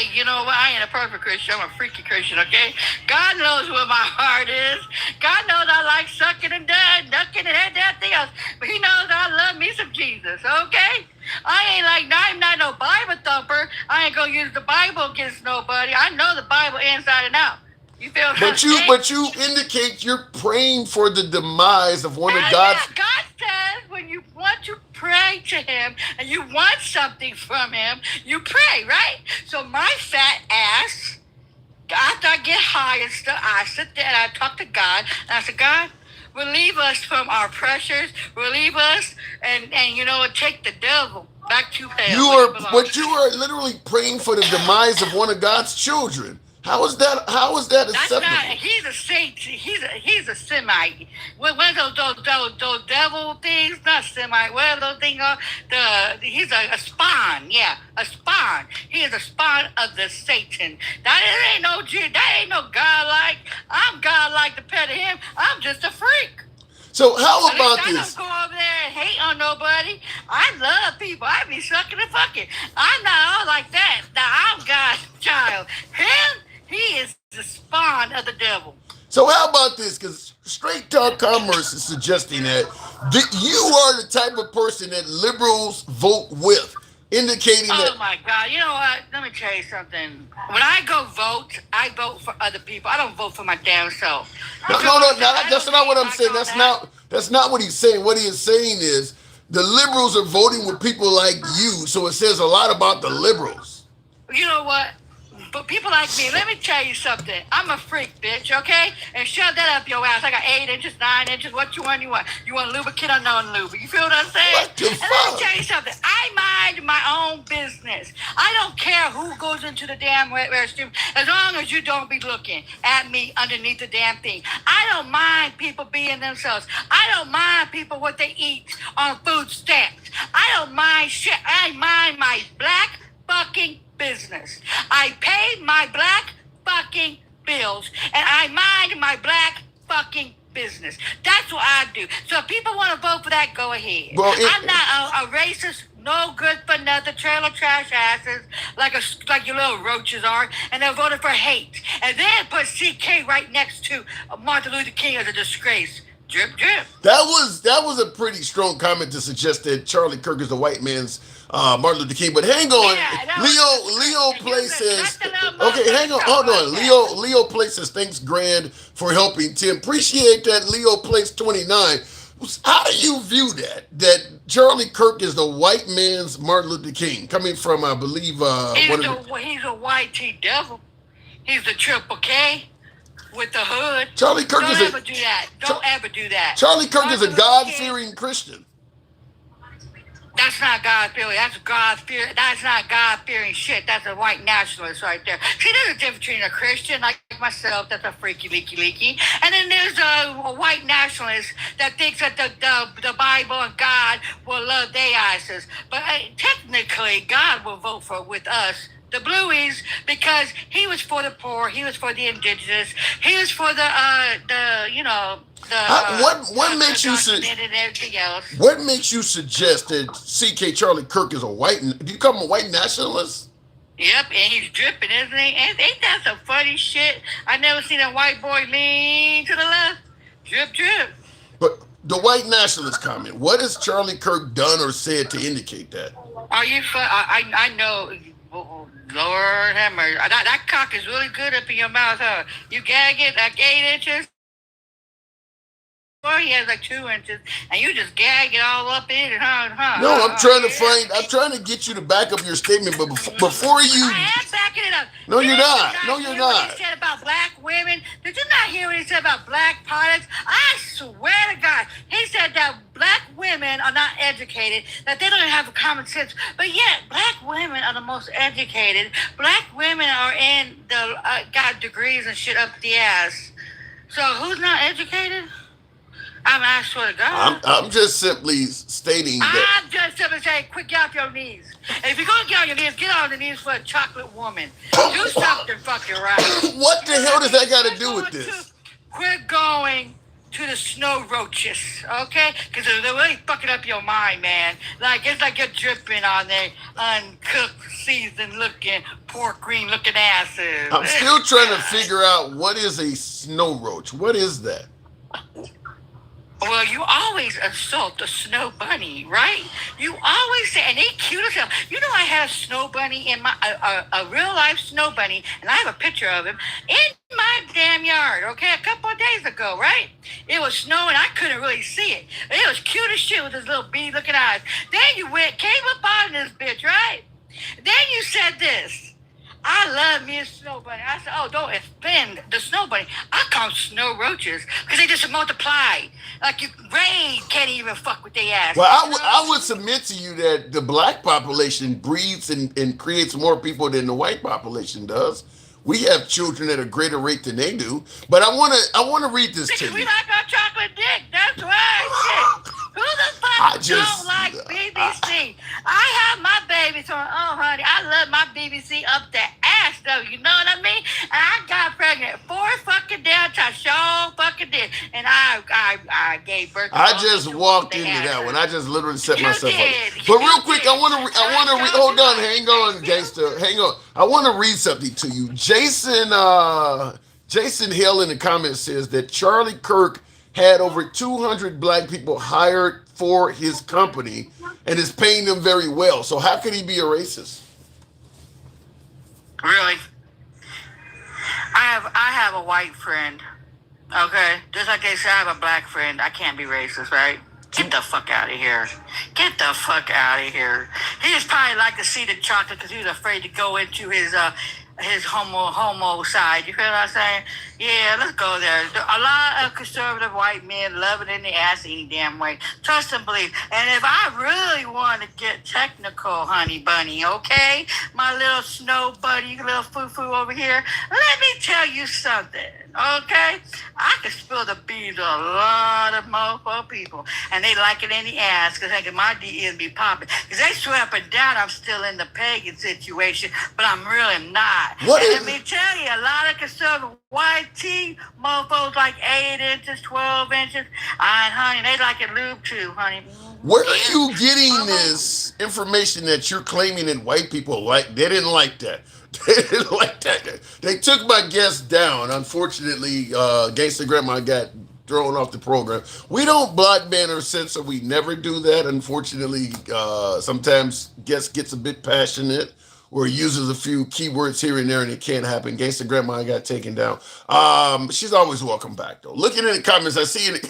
hey, you know what? I ain't a perfect Christian. I'm a freaky Christian, okay? God knows where my heart is. God knows I like sucking and ducking and everything else. But he knows I love me some Jesus, okay? I'm not no Bible thumper. I ain't gonna use the Bible against nobody. I know the Bible inside and out. You feel what I'm saying? But you indicate you're praying for the demise of one of God's. God says when you want to pray to him and you want something from him, you pray, right? So my fat ass, after I get high and stuff, I sit there and I talk to God and I say, God, relieve us from our pressures, relieve us and take the devil back to hell. But you are literally praying for the demise of one of God's children. How is that That's acceptable? not. He's a saint. He's a Semite. What those devil things? Not Semite. What are those things? He's a spawn. Yeah, a spawn. He is a spawn of the Satan. That ain't no godlike. I'm godlike compared to him. I'm just a freak. So how At about least I this? don't go over there and hate on nobody. I love people. I be sucking and fucking. I'm not all like that. Now I'm God's child. Him, he is the spawn of the devil. So how about this? Because Straight Talk Commerce is suggesting that you are the type of person that liberals vote with, indicating that. Oh my God! You know what? Let me tell you something. When I go vote, I vote for other people. I don't vote for my damn self. No, that's not what I'm saying. That's not what he's saying. What he is saying is the liberals are voting with people like you, so it says a lot about the liberals. You know what? But people like me, let me tell you something. I'm a freak, bitch, okay? And shove that up your ass. I got 8 inches, 9 inches. What you want? You want lubricant or non-lube? You feel what I'm saying? What the and fuck? let me tell you something. I mind my own business. I don't care who goes into the damn restroom as long as you don't be looking at me underneath the damn thing. I don't mind people being themselves. I don't mind people what they eat on food stamps. I don't mind shit. I mind my black fucking business. I pay my black fucking bills and I mind my black fucking business. That's what I do. So if people want to vote for that, go ahead. Well, I'm not a racist, no good for nothing, trailer trash asses like your little roaches are, and they're voting for hate. And then put CK right next to Martin Luther King as a disgrace. Drip, drip. That was a pretty strong comment to suggest that Charlie Kirk is the white man's Martin Luther King. But hang on, Yeah, Leo Play says, okay, hang on, hold on. Leo Play says, thanks, Grand, for helping Tim. Appreciate that. Leo Place 29. How do you view that? That Charlie Kirk is the white man's Martin Luther King, coming from, I believe, he's a white T devil. He's the triple K. With the hood. Charlie Kirk Don't ever do that. Don't ever do that. Charlie Kirk is a God-fearing Christian. That's not God-fearing. That's God-fearing. That's not God-fearing shit. That's a white nationalist right there. See, there's a difference between a Christian like myself that's a freaky leaky, and then there's a white nationalist that thinks that the Bible and God will love their asses. But technically, God will vote with us. The Blueies, because he was for the poor, he was for the indigenous, he was for what makes you suggest that CK Charlie Kirk is a white? Do you call him a white nationalist? Yep, and he's dripping, isn't he? Ain't that some funny shit? I never seen a white boy lean to the left. Drip, drip. But the white nationalist comment. What has Charlie Kirk done or said to indicate that? Are you? I know. Lord have mercy. That cock is really good up in your mouth, huh? You gag it like 8 inches? Or he has like 2 inches, and you just gag it all up in it, huh? No, I'm trying to get you to back up your statement, but before you... I am backing it up. No, you're not. No, you're not. What he said about black women? Did you not hear what he said about black pilots? I swear to God, he said that black women are not educated, that they don't have common sense, but yet black women are the most educated. Black women are in got degrees and shit up the ass. So who's not educated? I swear to God. I'm just simply stating that. I'm just simply saying, quick, get off your knees. And if you're going to get on your knees, get on your knees for a chocolate woman. Do something fucking right. What the hell does that got to do with this? Quit going to the snow roaches, okay? Because they're really fucking up your mind, man. Like, it's like you're dripping on their uncooked, seasoned looking, pork green looking asses. I'm still trying to figure out what is a snow roach. What is that? Well, you always assault a snow bunny, right? You always say, and they cute as hell. You know, I had a snow bunny in my, a real life snow bunny, and I have a picture of him in my damn yard, okay, a couple of days ago, right? It was snowing, I couldn't really see it. It was cute as shit with his little beady looking eyes. Then you came up on this bitch, right? Then you said this. I love me a snow bunny. I said, oh, don't offend the snow bunny. I call them snow roaches because they just multiply. Like rain can't even fuck with their ass. Well, I would submit to you that the black population breeds and creates more people than the white population does. We have children at a greater rate than they do. But I wanna read this to Because we you. like our chocolate dick. That's right. Shit. Who the I fuck just don't like BBC? I have my babies on. Oh, honey, I love my BBC up the ass, though. You know what I mean? And I got pregnant 4 fucking damn times. Sure fucking did. And I gave birth to I all just the walked children into they that had. one. I just literally set You myself did. up. But real You quick, did. hold on, hang on, gangster, hang on. I want to read something to you. Jason Hill in the comments says that Charlie Kirk had over 200 black people hired for his company and is paying them very well. So how could he be a racist? Really? I have a white friend. Okay, just like they say, I have a black friend. I can't be racist, right? Get the fuck out of here. Get the fuck out of here. He just probably like to see the chocolate because he was afraid to go into his homo side. You feel what I'm saying? Yeah, let's go there. A lot of conservative white men love it in the ass any damn way. Trust and believe. And if I really want to get technical, honey bunny, okay? My little snow buddy, little foo-foo over here, let me tell you something, okay? I can spill the beans on a lot of mofo people, and they like it in the ass because they can my DMs be popping. Because they swear up and down I'm still in the pagan situation, but I'm really not. Let me tell you, a lot of conservative white tea mofos like 8 inches, 12 inches, and honey, they like it lube too, honey. Where are you getting this information that you're claiming that white people like? They didn't like that. They didn't like that. They took my guest down. Unfortunately, Gangsta Grandma got thrown off the program. We don't block, ban, or censor. We never do that. Unfortunately, sometimes guest gets a bit passionate or uses a few keywords here and there, and it can't happen. Gangsta Grandma got taken down. She's always welcome back, though. Looking in the comments, I see it.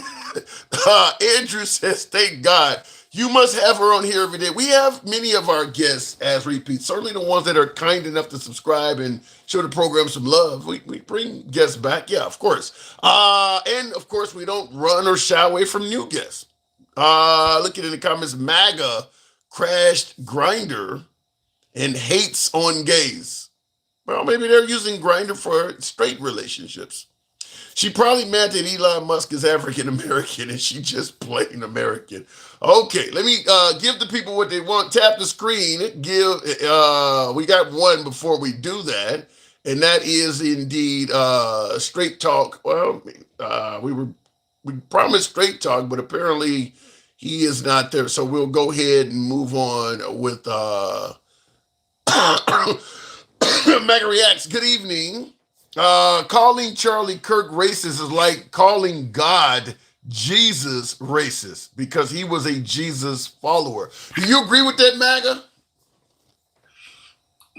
Andrew says, thank God. You must have her on here every day. We have many of our guests as repeats, certainly the ones that are kind enough to subscribe and show the program some love. We bring guests back. Yeah, of course. And, of course, we don't run or shy away from new guests. Looking in the comments, MAGA crashed Grinder and hates on gays. Well, maybe they're using Grindr for straight relationships. She probably mad that Elon Musk is African American and she just plain American. Okay, let me give the people what they want. Tap the screen. We got one before we do that, and that is indeed Straight Talk. Well, we promised Straight Talk, but apparently he is not there. So we'll go ahead and move on with Mega Reacts. Good evening. Calling Charlie Kirk racist is like calling God Jesus racist because he was a Jesus follower. Do you agree with that, MAGA?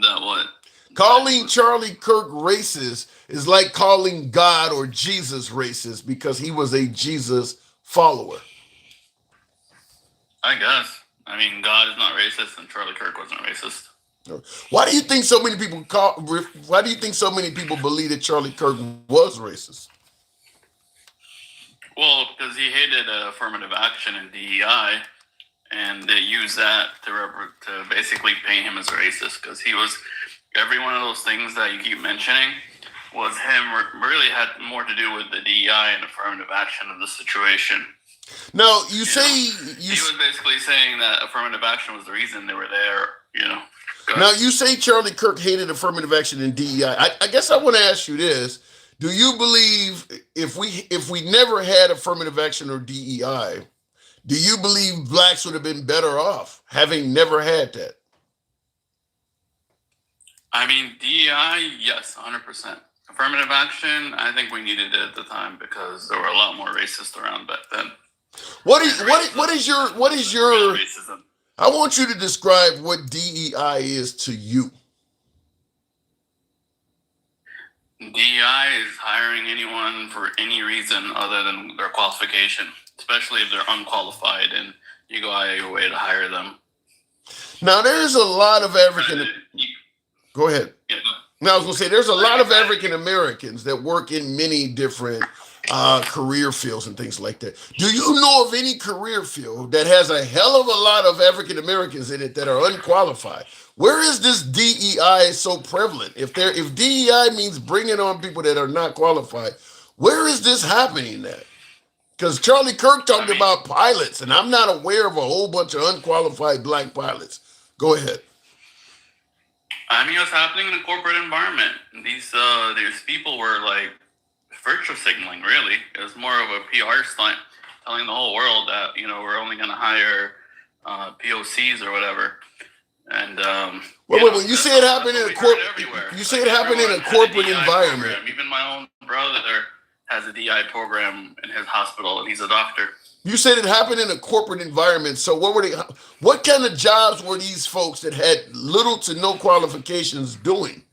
That what? Calling Charlie Kirk racist is like calling God or Jesus racist because he was a Jesus follower. I guess. I mean, God is not racist, and Charlie Kirk wasn't racist. Why do you think so many people Why do you think so many people believe that Charlie Kirk was racist? Well, because he hated affirmative action and DEI, and they used that to basically paint him as racist. Because he was every one of those things that you keep mentioning was him. Really had more to do with the DEI and affirmative action of the situation. No, he was basically saying that affirmative action was the reason they were there. Now, you say Charlie Kirk hated affirmative action and DEI. I guess I want to ask you this. Do you believe if we never had affirmative action or DEI, do you believe blacks would have been better off having never had that? I mean, DEI, yes, 100%. Affirmative action, I think we needed it at the time because there were a lot more racists around back then. What is your racism? I want you to describe what DEI is to you. DEI is hiring anyone for any reason other than their qualification, especially if they're unqualified and you go out of your way to hire them. Now, there's a lot of Go ahead. Yeah, Now, I was going to say, there's a lot of African Americans that work in many different career fields and things like that. Do you know of any career field that has a hell of a lot of African Americans in it that are unqualified? Where is this DEI so prevalent? If DEI means bringing on people that are not qualified, where is this happening at? Because Charlie Kirk talked about pilots, and I'm not aware of a whole bunch of unqualified black pilots. Go ahead. I mean, it's happening in a corporate environment. These people were like virtue signaling, really. It was more of a PR stunt, telling the whole world that, we're only going to hire POCs or whatever. And wait, you say it happened in a corporate. You say it happened in a corporate environment. Even my own brother has a DI program in his hospital, and he's a doctor. You said it happened in a corporate environment. So what kind of jobs were these folks that had little to no qualifications doing?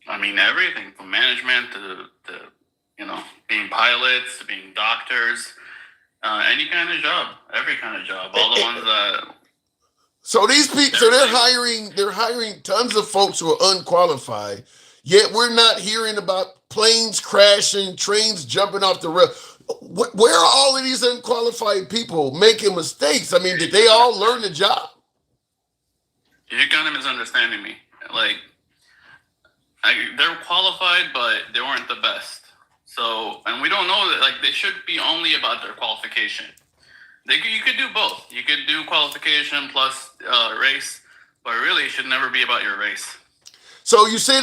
I mean, everything from management to being pilots to being doctors, any kind of job, every kind of job, all the ones that. So these people, they're hiring tons of folks who are unqualified. Yet we're not hearing about planes crashing, trains jumping off the rail. Where are all of these unqualified people making mistakes? I mean, did they all learn the job? You're kind of misunderstanding me. They're qualified, but they weren't the best. So, and we don't know that, they should be only about their qualification. You could do both. You could do qualification plus race, but really it should never be about your race. So you say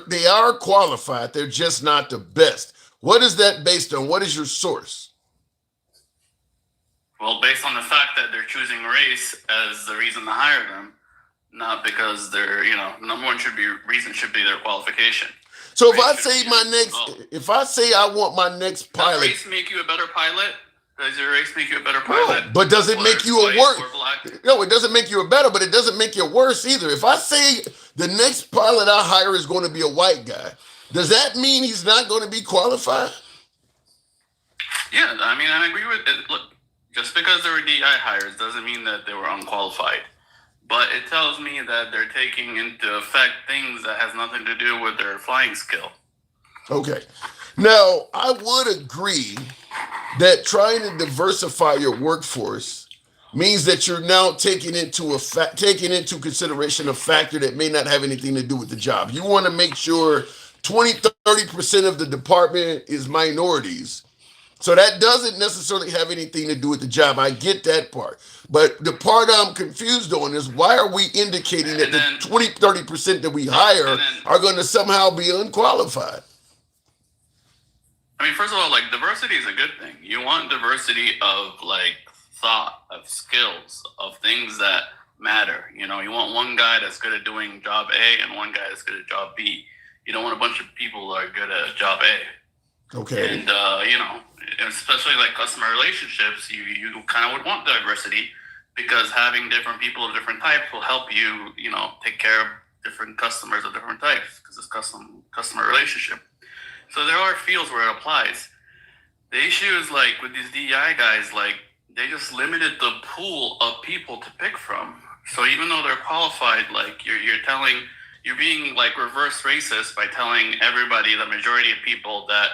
they are qualified, they're just not the best. What is that based on? What is your source? Well, based on the fact that they're choosing race as the reason to hire them, not because they're, number one reason should be their qualification. So if I say I want my next pilot. Does race make you a better pilot? Does your race make you a better pilot? No, but does it make you a worse? No, it doesn't make you a better, but it doesn't make you worse either. If I say the next pilot I hire is going to be a white guy, does that mean he's not going to be qualified? Yeah, I mean, I agree with it. Look, just because they were DI hires doesn't mean that they were unqualified. But it tells me that they're taking into effect things that has nothing to do with their flying skill. Okay. Now, I would agree that trying to diversify your workforce means that you're now taking into consideration a factor that may not have anything to do with the job. You want to make sure 20-30% of the department is minorities. So that doesn't necessarily have anything to do with the job. I get that part. But the part I'm confused on is why are we indicating that the 20-30% that we hire are going to somehow be unqualified? I mean, first of all, diversity is a good thing. You want diversity of thought, of skills, of things that matter. You want one guy that's good at doing job A and one guy that's good at job B. You don't want a bunch of people that are good at job A. Okay. And especially customer relationships, you kind of would want diversity because having different people of different types will help you, take care of different customers of different types because it's customer relationship. So there are fields where it applies. The issue is with these DEI guys, they just limited the pool of people to pick from. So even though they're qualified, you're being reverse racist by telling everybody, the majority of people, that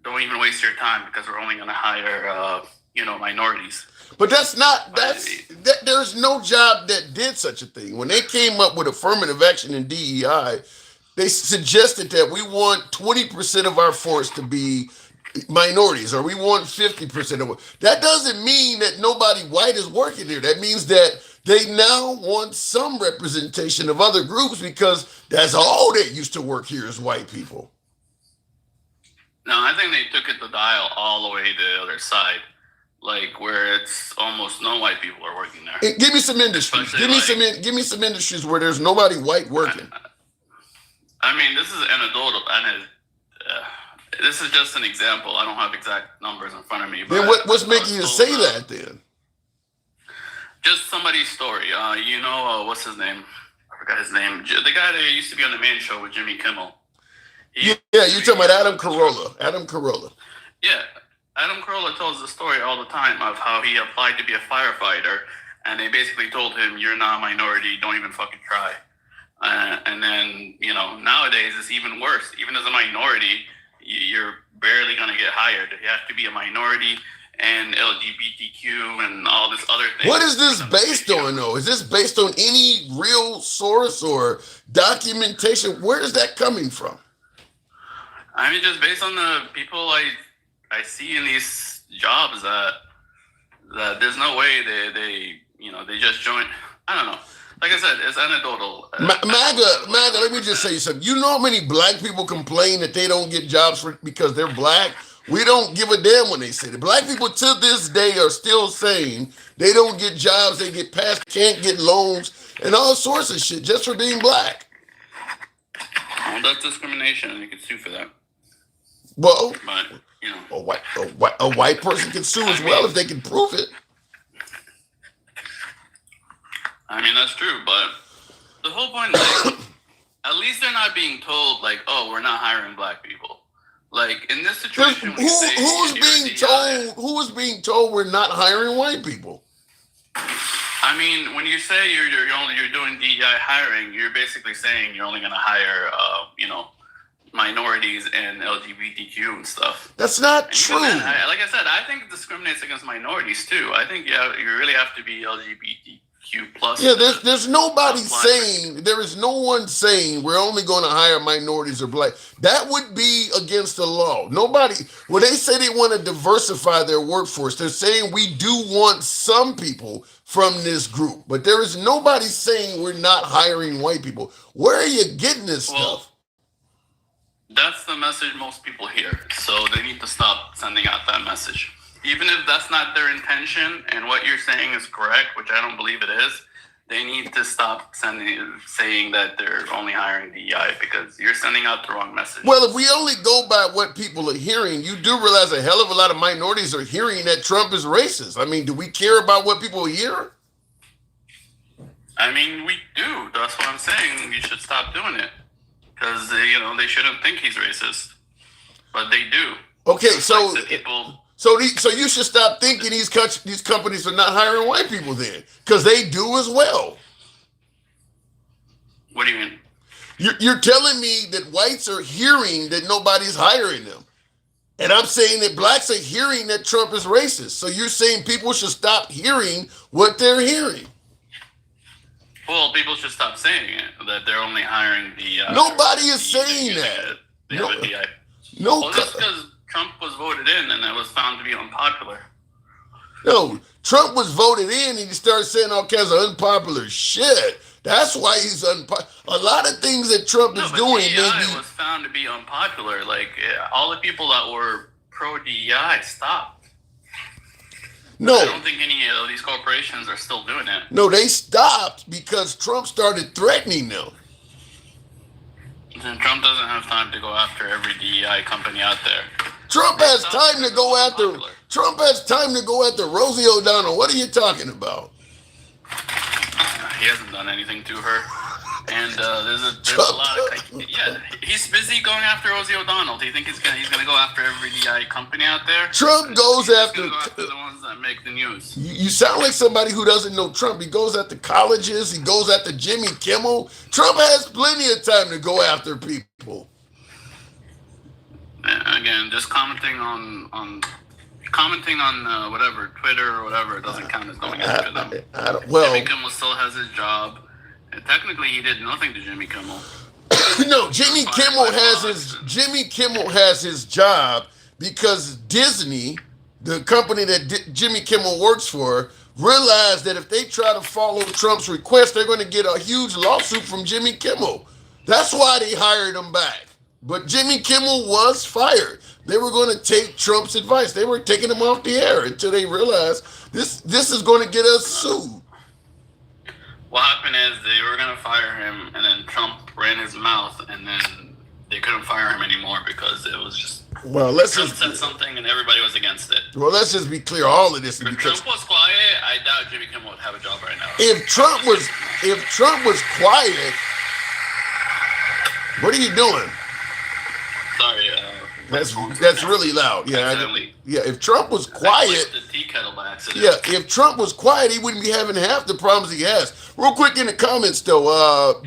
don't even waste your time because we're only going to hire, minorities. But there's no job that did such a thing. When they came up with affirmative action in DEI, they suggested that we want 20% of our force to be minorities, or we want 50% of it. That doesn't mean that nobody white is working there. That means that they now want some representation of other groups because that's all that used to work here is white people. No, I think they took it the dial all the way to the other side, like where it's almost no white people are working there. Give me some industries. Give me some industries where there's nobody white working. I mean, this is anecdotal, and this is just an example. I don't have exact numbers in front of me. But then what's making you say that then? Just somebody's story. What's his name? I forgot his name. The guy that used to be on the main show with Jimmy Kimmel. Yeah, you're talking about Adam Carolla. Adam Carolla. Yeah, Adam Carolla tells the story all the time of how he applied to be a firefighter, and they basically told him, "You're not a minority. Don't even fucking try." And then, nowadays it's even worse. Even as a minority, you're barely going to get hired. You have to be a minority and LGBTQ and all this other thing. What is this based on, though? Is this based on any real source or documentation? Where is that coming from? I mean, just based on the people I see in these jobs that there's no way they just join. I don't know. Like I said, it's anecdotal. MAGA, let me just say something. You know how many black people complain that they don't get jobs because they're black? We don't give a damn when they say that. Black people to this day are still saying they don't get jobs, they get passed, can't get loans, and all sorts of shit just for being black. Well, that's discrimination, and you can sue for that. Well, but, a white person can sue as well if they can prove it. I mean, that's true, but the whole point is, like, at least they're not being told, like, oh, we're not hiring black people. Like, in this situation, who is being told we're not hiring white people? I mean, when you say you're doing DEI hiring, you're basically saying you're only going to hire, minorities and LGBTQ and stuff. That's not true. Like I said, I think it discriminates against minorities too. I think you really have to be LGBTQ plus. Yeah, there's nobody saying, there is no one saying we're only going to hire minorities or black. That would be against the law. Nobody, when they say they want to diversify their workforce, they're saying we do want some people from this group, but there is nobody saying we're not hiring white people. Where are you getting this stuff? That's the message most people hear. So they need to stop sending out that message. Even if that's not their intention and what you're saying is correct, which I don't believe it is, they need to stop saying that they're only hiring DEI because you're sending out the wrong message. Well, if we only go by what people are hearing, you do realize a hell of a lot of minorities are hearing that Trump is racist. I mean, do we care about what people hear? I mean, we do. That's what I'm saying. You should stop doing it. Because, they shouldn't think he's racist. But they do. Okay, so you should stop thinking these companies are not hiring white people then. Because they do as well. What do you mean? You're telling me that whites are hearing that nobody's hiring them. And I'm saying that blacks are hearing that Trump is racist. So you're saying people should stop hearing what they're hearing. Well, people should stop saying it, that they're only hiring the... Nobody is saying that. Well, just because Trump was voted in and it was found to be unpopular. No, Trump was voted in and he started saying all kinds of unpopular shit. That's why he's unpopular. A lot of things that Trump is doing... DEI was found to be unpopular. Like, all the people that were pro-DEI stopped. No. I don't think any of these corporations are still doing it. No, they stopped because Trump started threatening them. And Trump doesn't have time to go after every DEI company out there. Trump has time to go after Rosie O'Donnell. What are you talking about? He hasn't done anything to her. And there's a lot of... Yeah, he's busy going after Rosie O'Donnell. Do you think he's gonna go after every DI company out there? Trump goes after the ones that make the news. You sound like somebody who doesn't know Trump. He goes after colleges. He goes after Jimmy Kimmel. Trump has plenty of time to go after people. Again, just commenting on whatever, Twitter or whatever, it doesn't count as going after them. Jimmy Kimmel still has his job. And technically, he did nothing to Jimmy Kimmel. No, Jimmy Kimmel has his job because Disney, the company that Jimmy Kimmel works for, realized that if they try to follow Trump's request, they're going to get a huge lawsuit from Jimmy Kimmel. That's why they hired him back. But Jimmy Kimmel was fired. They were going to take Trump's advice. They were taking him off the air until they realized this is going to get us sued. What happened is they were gonna fire him, and then Trump ran his mouth, and then they couldn't fire him anymore because it was just Trump said something and everybody was against it. Well, let's just be clear. All of this is If because Trump was quiet, I doubt Jimmy Kimmel would have a job right now. if Trump was quiet, what are you doing? Sorry, That's really loud. Yeah. If Trump was quiet, the tea kettle by accident. yeah. If Trump was quiet, he wouldn't be having half the problems he has. Real quick in the comments though,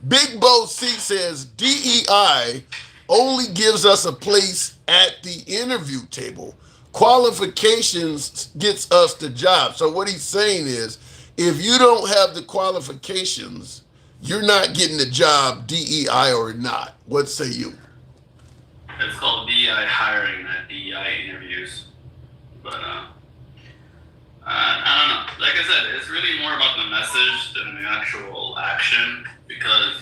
Big Bo C says DEI only gives us a place at the interview table. Qualifications gets us the job. So what he's saying is, if you don't have the qualifications, you're not getting the job, DEI or not. What say you? It's called DEI hiring, not DEI interviews. But I don't know. Like I said, it's really more about the message than the actual action. Because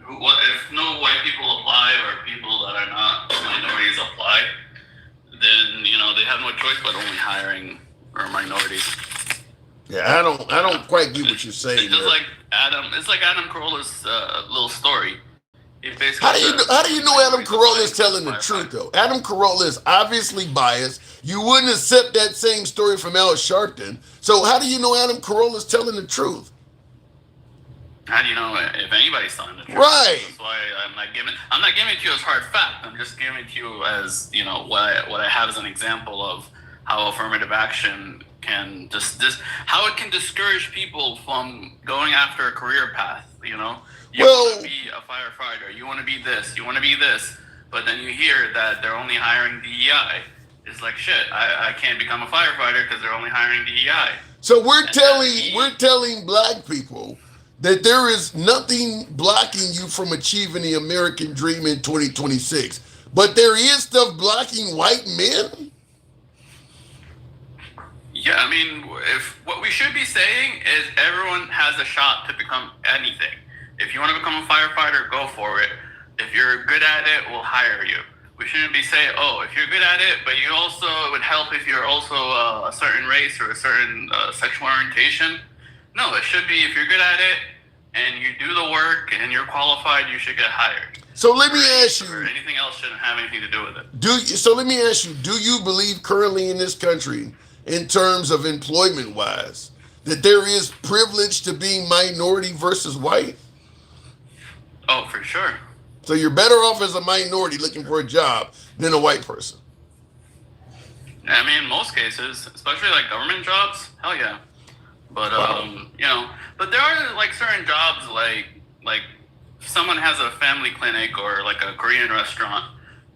what if no white people apply or people that are not minorities apply, then they have no choice but only hiring minorities. Yeah, I don't quite get what you're saying. It's just like Adam Carolla's little story. How do you know Adam Carolla is telling the truth though? Adam Carolla is obviously biased. You wouldn't accept that same story from Al Sharpton. So how do you know Adam Carolla is telling the truth? How do you know if anybody's telling the truth? Right. That's why I'm not giving it to you as hard fact. I'm just giving it to you as what I have as an example of how affirmative action can how it can discourage people from going after a career path. You want to be a firefighter. You want to be this. You want to be this. But then you hear that they're only hiring DEI. It's like shit. I can't become a firefighter because they're only hiring DEI. So we're telling black people that there is nothing blocking you from achieving the American dream in 2026, but there is stuff blocking white men. Yeah, I mean, if what we should be saying is everyone has a shot to become anything. If you want to become a firefighter, go for it. If you're good at it, we'll hire you. We shouldn't be saying, if you're good at it, but it would help if you're also a certain race or a certain sexual orientation. No, it should be if you're good at it and you do the work and you're qualified, you should get hired. So let me ask you. Or anything else shouldn't have anything to do with it. So let me ask you, do you believe currently in this country, in terms of employment-wise, that there is privilege to being minority versus white? Oh, for sure. So you're better off as a minority looking for a job than a white person? I mean, in most cases, especially like government jobs, hell yeah. But but there are like certain jobs like if someone has a family clinic or like a Korean restaurant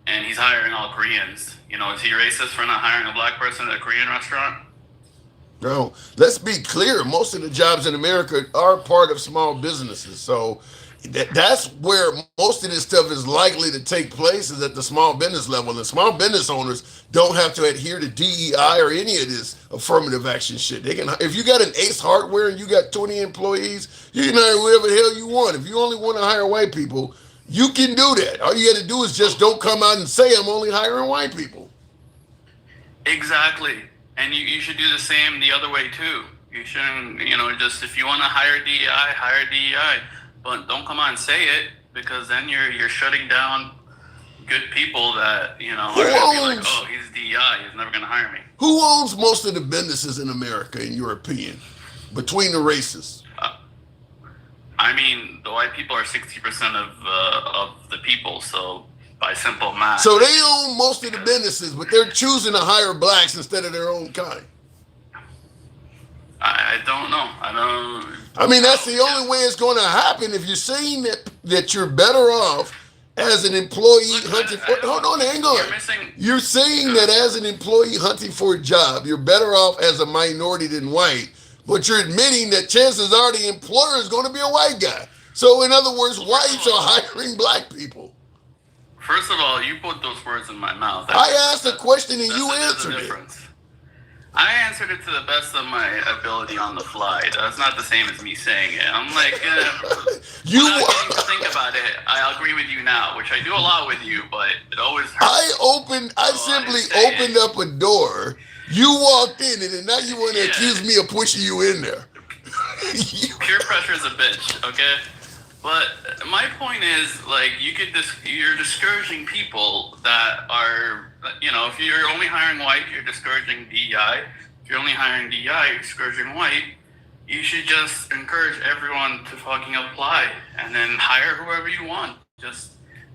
and he's hiring all Koreans, is he racist for not hiring a black person at a Korean restaurant? No. Let's be clear. Most of the jobs in America are part of small businesses. So that's where most of this stuff is likely to take place, is at the small business level. And small business owners don't have to adhere to DEI or any of this affirmative action shit. They can, if you got an Ace Hardware and you got 20 employees, you can hire whoever the hell you want. If you only want to hire white people, you can do that. All you got to do is just don't come out and say I'm only hiring white people. Exactly. And you should do the same the other way too. You shouldn't, just if you want to hire DEI, hire DEI. But don't come on and say it, because then you're shutting down good people that, are going to be like, oh, he's DEI, he's never going to hire me. Who owns most of the businesses in America, in your opinion, between the races? I mean, the white people are 60% of the people, so by simple math. So they own most of the businesses, but they're choosing to hire blacks instead of their own kind. I don't know. I mean, that's the only way it's going to happen. If you're saying that you're better off as an employee hunting for... Hold on, hang on. You're saying that as an employee hunting for a job, you're better off as a minority than white, but you're admitting that chances are the employer is going to be a white guy. So in other words, whites are hiring black people. First of all, you put those words in my mouth. I asked a question and you answered it. I answered it to the best of my ability on the fly. That's not the same as me saying it. I'm like, without getting to think about it, I I'll agree with you now, which I do a lot with you, but it always hurts. I So I simply say opened up a door. You walked in, and then now you want to accuse me of pushing you in there. peer pressure is a bitch, okay? But my point is, like, you're discouraging people that are, if you're only hiring white, you're discouraging DEI. If you're only hiring DEI, you're discouraging white. You should just encourage everyone to fucking apply and then hire whoever you want. Just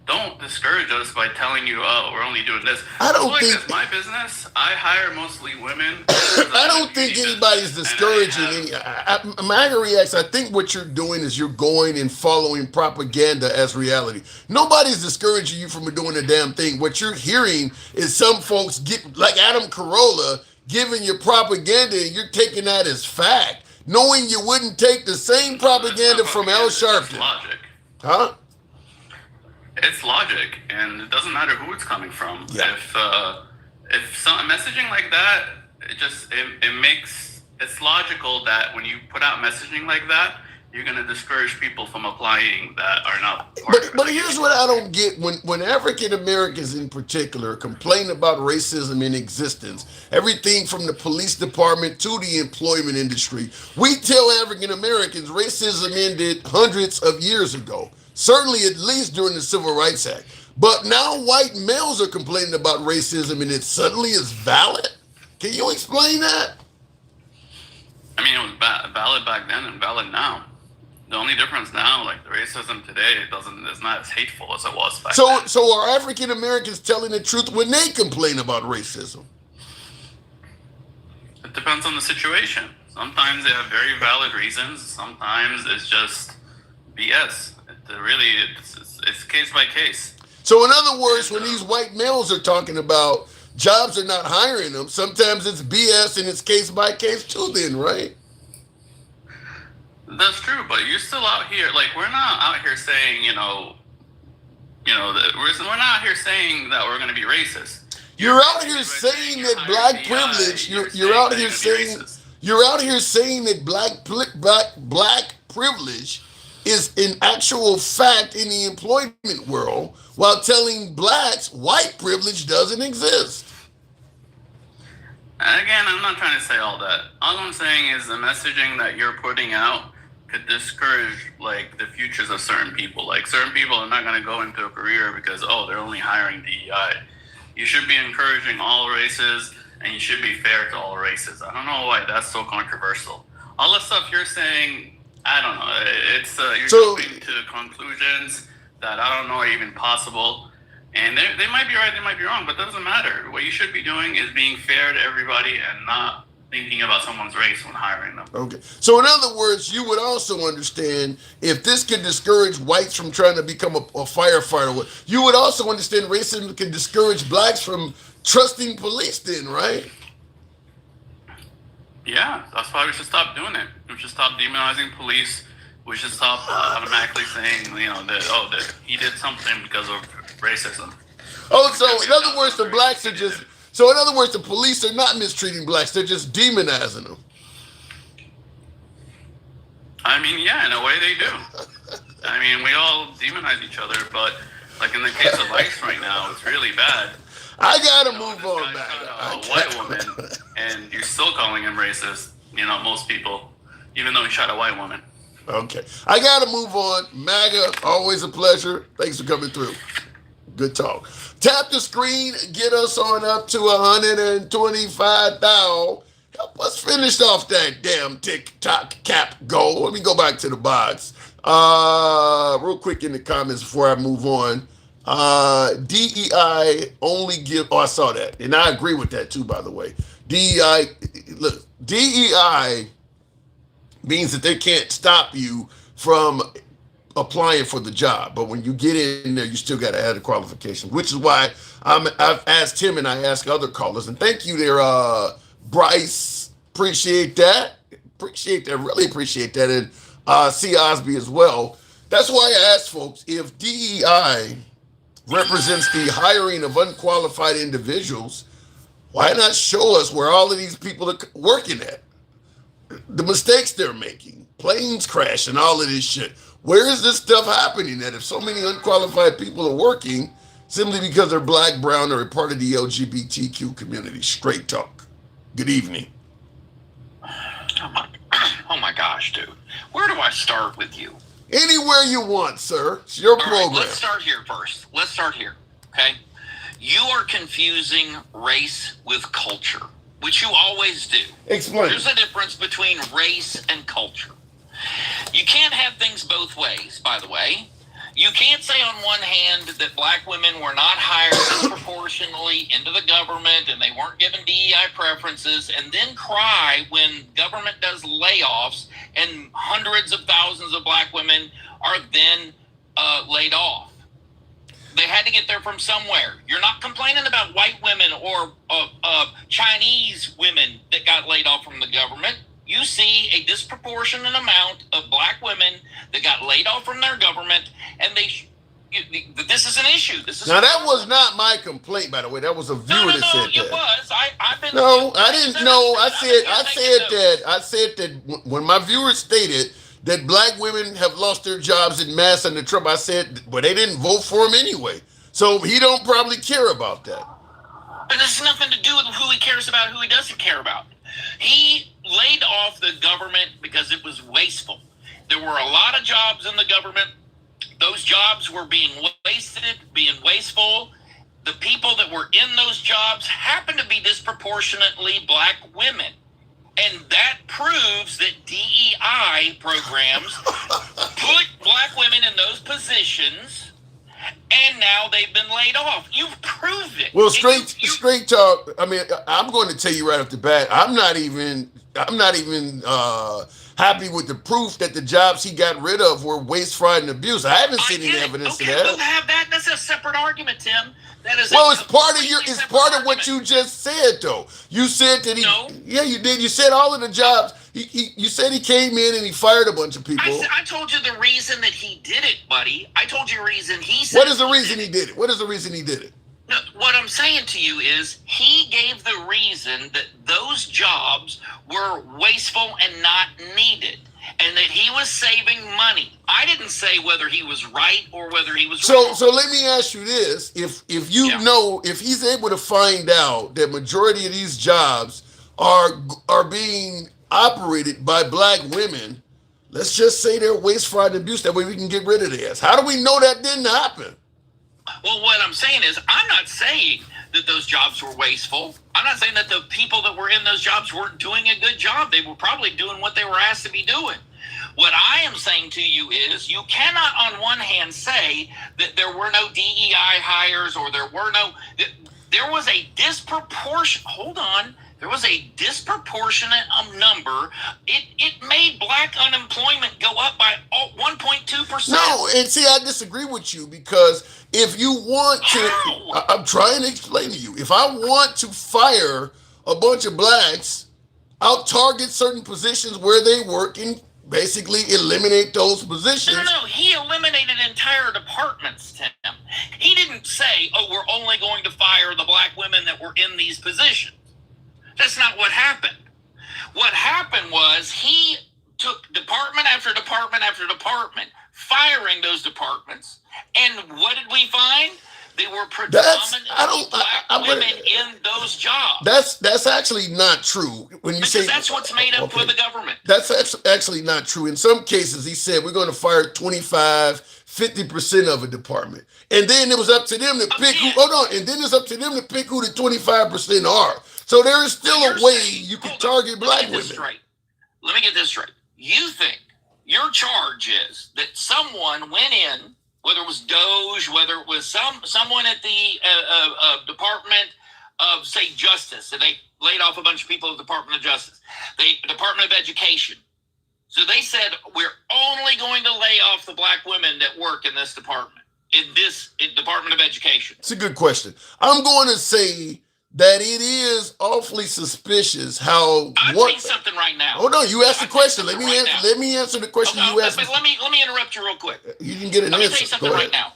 don't discourage us by telling you, oh, we're only doing this. I don't think it's my business. I hire mostly women. I don't think anybody's discouraging any. MAGA reacts. I think what you're doing is you're going and following propaganda as reality. Nobody's discouraging you from doing a damn thing. What you're hearing is some folks get like Adam Carolla giving you propaganda, and you're taking that as fact, knowing you wouldn't take the same propaganda from Al Sharpton. That's logic. Huh? It's logic, and it doesn't matter who it's coming from. Yeah. If some messaging like that, it's logical that when you put out messaging like that, you're going to discourage people from applying that are not part of it. But here's what I don't get. When African Americans in particular complain about racism in existence, everything from the police department to the employment industry, we tell African Americans racism ended hundreds of years ago. Certainly at least during the Civil Rights Act. But now white males are complaining about racism and it suddenly is valid? Can you explain that? I mean, it was valid back then and valid now. The only difference now, like the racism today, is not as hateful as it was back then. So are African Americans telling the truth when they complain about racism? It depends on the situation. Sometimes they have very valid reasons. Sometimes it's just BS. It's case by case. So in other words, when these white males are talking about jobs are not hiring them, sometimes it's BS and it's case by case too then, right? That's true, but you're still out here. Like, we're not out here saying, we're not out here saying that we're going to be racist. You're out here saying that black privilege. You're out here saying that black privilege is an actual fact in the employment world, while telling blacks white privilege doesn't exist. Again, I'm not trying to say all that. All I'm saying is the messaging that you're putting out could discourage, like, the futures of certain people. Like, certain people are not going to go into a career because, they're only hiring DEI. You should be encouraging all races, and you should be fair to all races. I don't know why that's so controversial. All the stuff you're saying, I don't know. It's you're jumping to conclusions that I don't know are even possible. And they might be right, they might be wrong, but it doesn't matter. What you should be doing is being fair to everybody and not thinking about someone's race when hiring them. Okay. So in other words, you would also understand if this could discourage whites from trying to become a firefighter, you would also understand racism can discourage blacks from trusting police then, right? Yeah, that's why we should stop doing it. We should stop demonizing police. We should stop automatically saying, that he did something because of racism. Oh, so in other words, the blacks are just... So in other words, the police are not mistreating blacks. They're just demonizing them. I mean, yeah, in a way they do. I mean, we all demonize each other, but like in the case of ICE right now, it's really bad. I gotta move on back. A white woman, and you're still calling him racist. Most people, even though he shot a white woman. Okay, I gotta move on. MAGA, always a pleasure. Thanks for coming through. Good talk. Tap the screen, get us on up to 125,000. Help us finish off that damn TikTok cap goal. Let me go back to the box. Real quick in the comments before I move on. DEI only give, I saw that. And I agree with that too, by the way. DEI means that they can't stop you from applying for the job. But when you get in there, you still got to add a qualification, which is why I've asked him and I ask other callers. And thank you there, Bryce. Appreciate that. Really appreciate that. And C. Osby as well. That's why I asked folks, if DEI represents the hiring of unqualified individuals, why not show us where all of these people are working at? The mistakes they're making, planes crash and all of this shit. Where is this stuff happening that if so many unqualified people are working simply because they're black, brown, or a part of the LGBTQ community? Straight talk. Good evening. Oh my gosh, dude. Where do I start with you? Anywhere you want, sir. It's your All program. right, let's start here first. Let's start here, okay? You are confusing race with culture, which you always do. Explain. There's a difference between race and culture. You can't have things both ways, by the way. You can't say on one hand that black women were not hired disproportionately into the government and they weren't given DEI preferences, and then cry when government does layoffs and hundreds of thousands of black women are then laid off. They had to get there from somewhere. You're not complaining about white women or Chinese women that got laid off from the government. You see a disproportionate amount of black women that got laid off from their government, and this is an issue. Now that was not my complaint, by the way. That was a viewer that said that. It was. I've been. No, I didn't know. I said that when my viewers stated that black women have lost their jobs in mass under Trump, I said, but they didn't vote for him anyway. So he don't probably care about that. But this has nothing to do with who he cares about, who he doesn't care about. He laid off the government because it was wasteful. There were a lot of jobs in the government. Those jobs were being wasted, being wasteful. The people that were in those jobs happened to be disproportionately black women. And that proves that DEI programs put black women in those positions, and now they've been laid off. You've proved it. Well, straight talk. I mean, I'm going to tell you right off the bat. I'm not even happy with the proof that the jobs he got rid of were waste, fraud, and abuse. I haven't seen any evidence of that. We'll have that. That's a separate argument, Tim. That is well, it's part of what you just said, though. You said that yeah, you did. You said all of the jobs. You said he came in and he fired a bunch of people. I told you the reason that he did it, buddy. I told you the reason he said. What is the reason he did it? What is the reason he did it? No, what I'm saying to you is he gave the reason that those jobs were wasteful and not needed, and that he was saving money. I didn't say whether he was right or whether he was wrong. So let me ask you this: if he's able to find out that majority of these jobs are being operated by black women, let's just say they're waste, fraud, and abuse. That way we can get rid of this. How do we know that didn't happen? Well, what I'm saying is, I'm not saying that those jobs were wasteful. I'm not saying that the people that were in those jobs weren't doing a good job. They were probably doing what they were asked to be doing. What I am saying to you is, you cannot on one hand say that there were no DEI hires or there was a disproportionate number. It made black unemployment go up by 1.2%. No, and see, I disagree with you because if you want to, I'm trying to explain to you. If I want to fire a bunch of blacks, I'll target certain positions where they work and basically eliminate those positions. No, he eliminated entire departments, Tim. He didn't say, we're only going to fire the black women that were in these positions. That's not what happened. What happened was he took department after department after department, firing those departments. And what did we find? They were predominantly black women in those jobs. That's actually not true. When you say that's what's made up for the government. That's actually not true. In some cases, he said we're going to fire 25-50% of a department, and then it was up to them to pick who. Hold on, and then it's up to them to pick who the 25% are. So there is still a way you can target black women. Let me get this straight. You think your charge is that someone went in, whether it was Doge, whether it was someone at the Department of, say, Justice, and they laid off a bunch of people at the Department of Justice, the Department of Education. So they said, we're only going to lay off the black women that work in this department, in Department of Education. It's a good question. I'm going to say that it is awfully suspicious how. I'll tell you something right now. Hold on, you asked the question. Let me answer the question you asked. But let me interrupt you real quick. You can get an answer. Let me tell you something right now.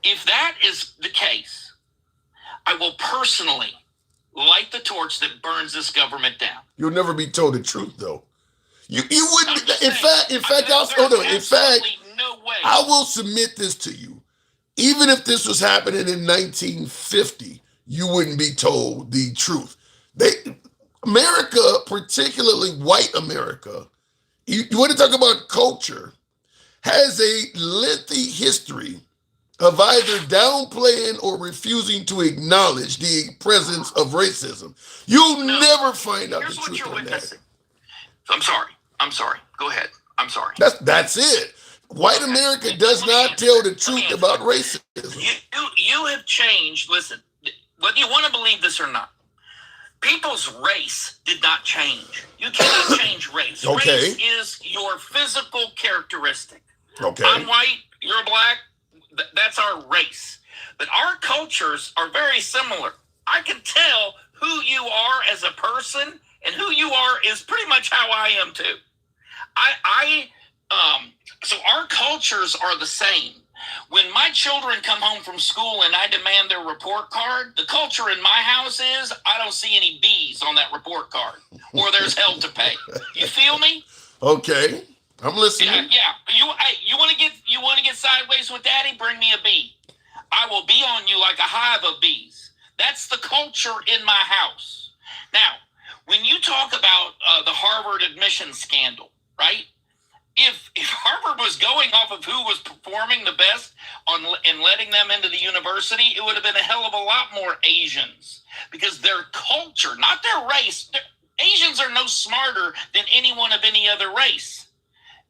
If that is the case, I will personally light the torch that burns this government down. You'll never be told the truth, though. You wouldn't. In fact, hold on. In fact, no way. I will submit this to you. Even if this was happening in 1950, you wouldn't be told the truth. America, particularly white America, you want to talk about culture, has a lengthy history of either downplaying or refusing to acknowledge the presence of racism. You'll never find out the truth on that. I'm sorry. Go ahead. I'm sorry. That's it. White America does not tell the truth about racism. You have changed. Listen, whether you want to believe this or not, people's race did not change. You cannot change race. Okay. Race is your physical characteristic. Okay. I'm white, you're black, that's our race. But our cultures are very similar. I can tell who you are as a person, and who you are is pretty much how I am too. So our cultures are the same. When my children come home from school and I demand their report card, the culture in my house is I don't see any B's on that report card, or there's hell to pay. You feel me? Okay, I'm listening. Yeah. You want to get sideways with Daddy? Bring me a B. I will be on you like a hive of bees. That's the culture in my house. Now, when you talk about the Harvard admission scandal, right? If Harvard was going off of who was performing the best and letting them into the university, it would have been a hell of a lot more Asians, because their culture, not their race. Asians are no smarter than anyone of any other race.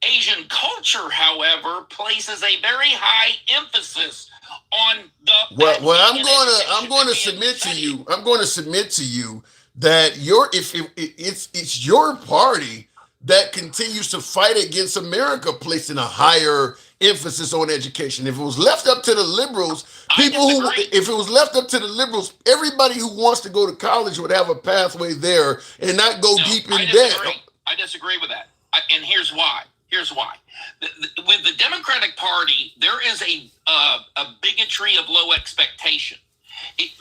Asian culture, however, places a very high emphasis on the. Well, I'm going to submit to you. I'm going to submit to you that it's your party that continues to fight against America placing a higher emphasis on education. If it was left up to the liberals, if it was left up to the liberals, everybody who wants to go to college would have a pathway there and not go deep in debt. I disagree with that. And here's why. With the Democratic Party, there is a bigotry of low expectation.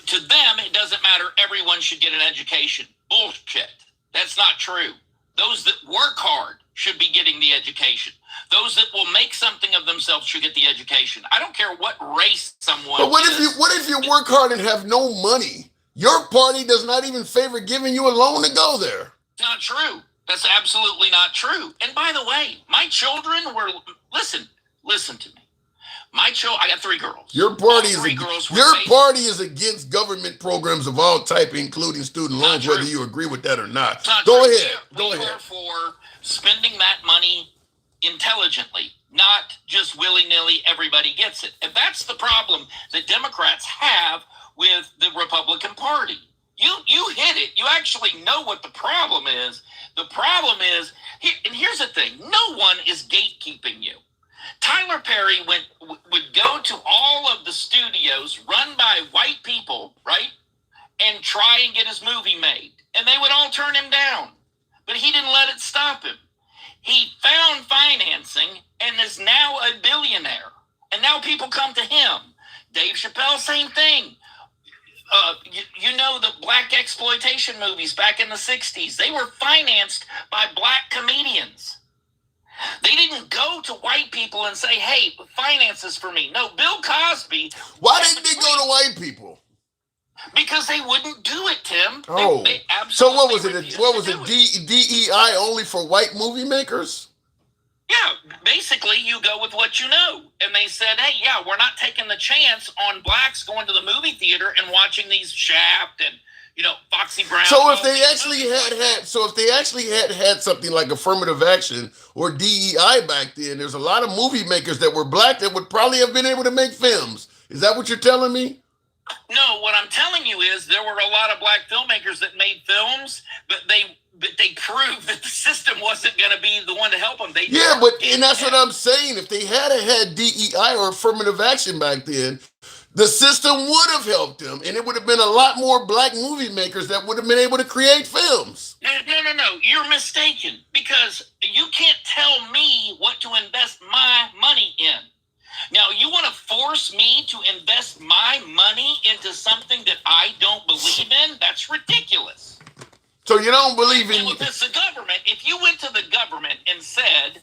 To them, it doesn't matter. Everyone should get an education. Bullshit. That's not true. Those that work hard should be getting the education. Those that will make something of themselves should get the education. I don't care what race someone But what if you work hard and have no money? Your party does not even favor giving you a loan to go there. It's not true. That's absolutely not true. And by the way, my children were listen to me. I got 3 girls. Your party is against government programs of all type, including student loans, whether you agree with that or not. Go ahead. We are for spending that money intelligently, not just willy-nilly, everybody gets it. And that's the problem that Democrats have with the Republican Party. You hit it. You actually know what the problem is. The problem is, and here's the thing, no one is gatekeeping you. Tyler Perry would go to all of the studios run by white people, right, and try and get his movie made. And they would all turn him down. But he didn't let it stop him. He found financing and is now a billionaire. And now people come to him. Dave Chappelle, same thing. You know the black exploitation movies back in the 60s. They were financed by black comedians. They didn't go to white people and say, hey, finance this for me. No, Bill Cosby. Why didn't they go to white people? Because they wouldn't do it, Tim. Oh. They so what was it? What was it? DEI only for white movie makers? Yeah, basically you go with what you know. And they said, hey, yeah, we're not taking the chance on blacks going to the movie theater and watching these Shaft and, Foxy Brown. So if they actually had something like affirmative action or DEI back then, there's a lot of movie makers that were black that would probably have been able to make films. Is that what you're telling me? No, what I'm telling you is there were a lot of black filmmakers that made films, but they proved that the system wasn't going to be the one to help them. And that's what I'm saying. If they had DEI or affirmative action back then, the system would have helped them, and it would have been a lot more black movie makers that would have been able to create films. No. You're mistaken, because you can't tell me what to invest my money in. Now, you want to force me to invest my money into something that I don't believe in? That's ridiculous. So you don't believe in... It's the government. If you went to the government and said,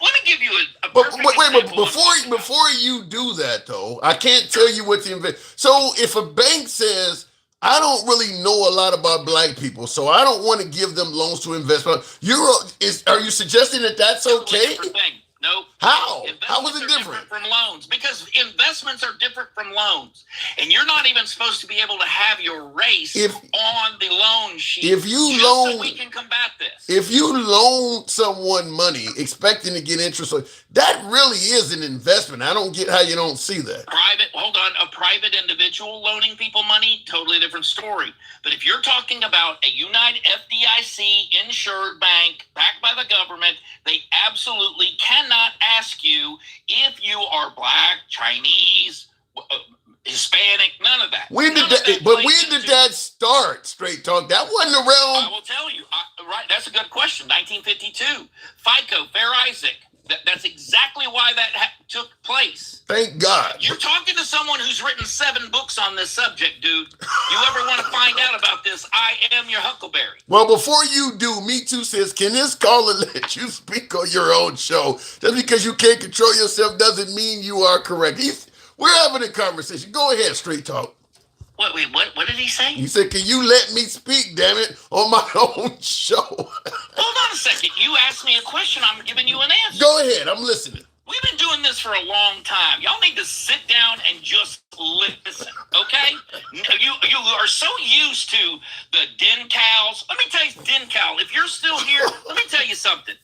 let me give you a But perfect wait, but example. before you do that though, I can't tell you what to invest. So if a bank says, I don't really know a lot about black people, so I don't want to give them loans to invest. Are you suggesting that that's Totally okay? different thing. Nope. How? Investments How is it are different? from loans? Because investments are different from loans, and you're not even supposed to be able to have your race on the loan sheet. If you just loan, so we can combat this. If you loan someone money expecting to get interest, that really is an investment. I don't get how you don't see that. A private individual loaning people money, totally different story. But if you're talking about a United FDIC insured bank backed by the government, they absolutely cannot ask you if you are black, Chinese, Hispanic, none of that. When did that start? Straight talk. That wasn't around. I will tell you. Right, that's a good question. 1952, FICO, Fair Isaac. That's exactly why that took place. Thank God. You're talking to someone who's written 7 books on this subject, dude. You ever want to find out about this? I am your Huckleberry. Well, before you do, Me Too says, can this caller let you speak on your own show? Just because you can't control yourself doesn't mean you are correct. We're having a conversation. Go ahead, Straight Talk. What did he say? He said, can you let me speak, damn it, on my own show? Hold on a second. You asked me a question. I'm giving you an answer. Go ahead. I'm listening. We've been doing this for a long time. Y'all need to sit down and just listen, okay? You are so used to the DENCALs. Let me tell you, DENCAL, if you're still here, let me tell you something.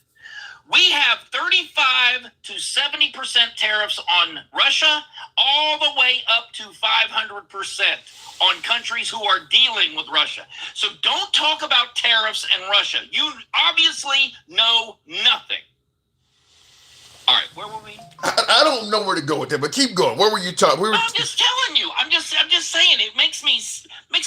We have 35 to 70% tariffs on Russia, all the way up to 500% on countries who are dealing with Russia. So don't talk about tariffs and Russia. You obviously know nothing. All right, where were we? I don't know where to go with that, but keep going. Where were you talking? I'm just telling you. I'm just saying. It makes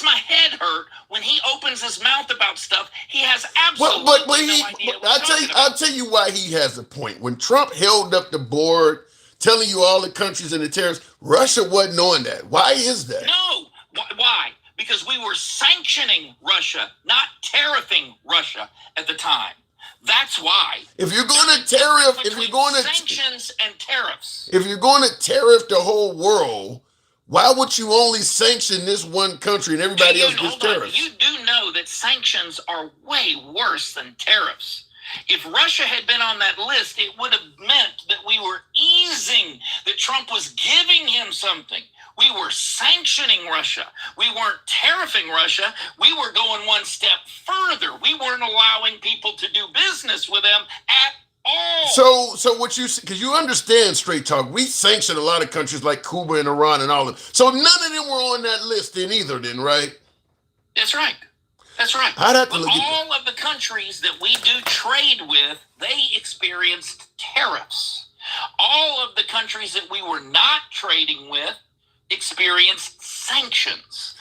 my head hurt when he opens his mouth about stuff. He has absolutely no idea what he's talking about. I'll tell you why he has a point. When Trump held up the board, telling you all the countries and the tariffs, Russia wasn't on that. Why is that? No. Why? Because we were sanctioning Russia, not tariffing Russia at the time. That's why. If you're going to tariff, sanctions and tariffs. If you're going to tariff the whole world, why would you only sanction this one country and everybody else gets tariffs? You do know that sanctions are way worse than tariffs. If Russia had been on that list, it would have meant that we were easing, that Trump was giving him something. We were sanctioning Russia. We weren't tariffing Russia. We were going one step further. We weren't allowing people to do business with them at all. So what you, because you understand, Straight Talk, we sanctioned a lot of countries like Cuba and Iran and all of them. So none of them were on that list then either, right? That's right. That's right. I'd have to look all of the countries that we do trade with, they experienced tariffs. All of the countries that we were not trading with experienced sanctions.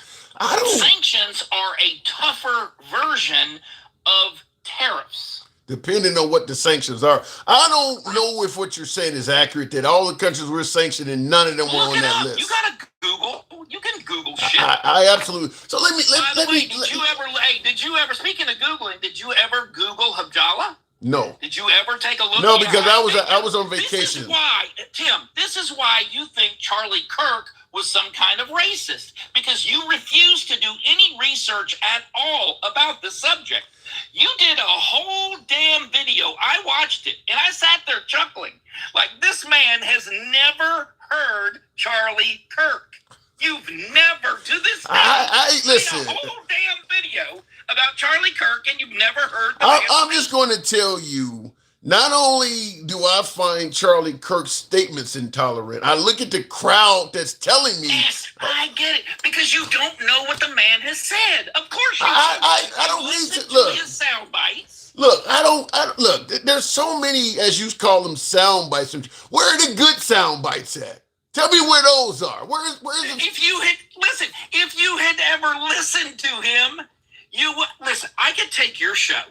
Sanctions are a tougher version of tariffs. Depending on what the sanctions are. I don't know if what you're saying is accurate, that all the countries were sanctioned and none of them were on that list. You got to Google. You can Google shit. I absolutely. So let me. Did you ever, speaking of Googling, did you ever Google Habjala? No. Did you ever take a look? No, because I was on vacation. This is why, Tim, this is why you think Charlie Kirk was some kind of racist, because you refuse to do any research at all about the subject. You did a whole damn video. I watched it, and I sat there chuckling. Like, this man has never heard Charlie Kirk. You've never, to this day, listen. made a whole damn video about Charlie Kirk, and you've never heard the I'm just going to tell you, not only do I find Charlie Kirk's statements intolerant, I look at the crowd that's telling me. Yes, I get it, because you don't know what the man has said. Of course you don't. I don't need to look. His sound bites. Look, I don't look. There's so many, as you call them, sound bites. Where are the good sound bites at? Tell me where those are. Where's the... If you had ever listened to him, you would listen. I could take your show.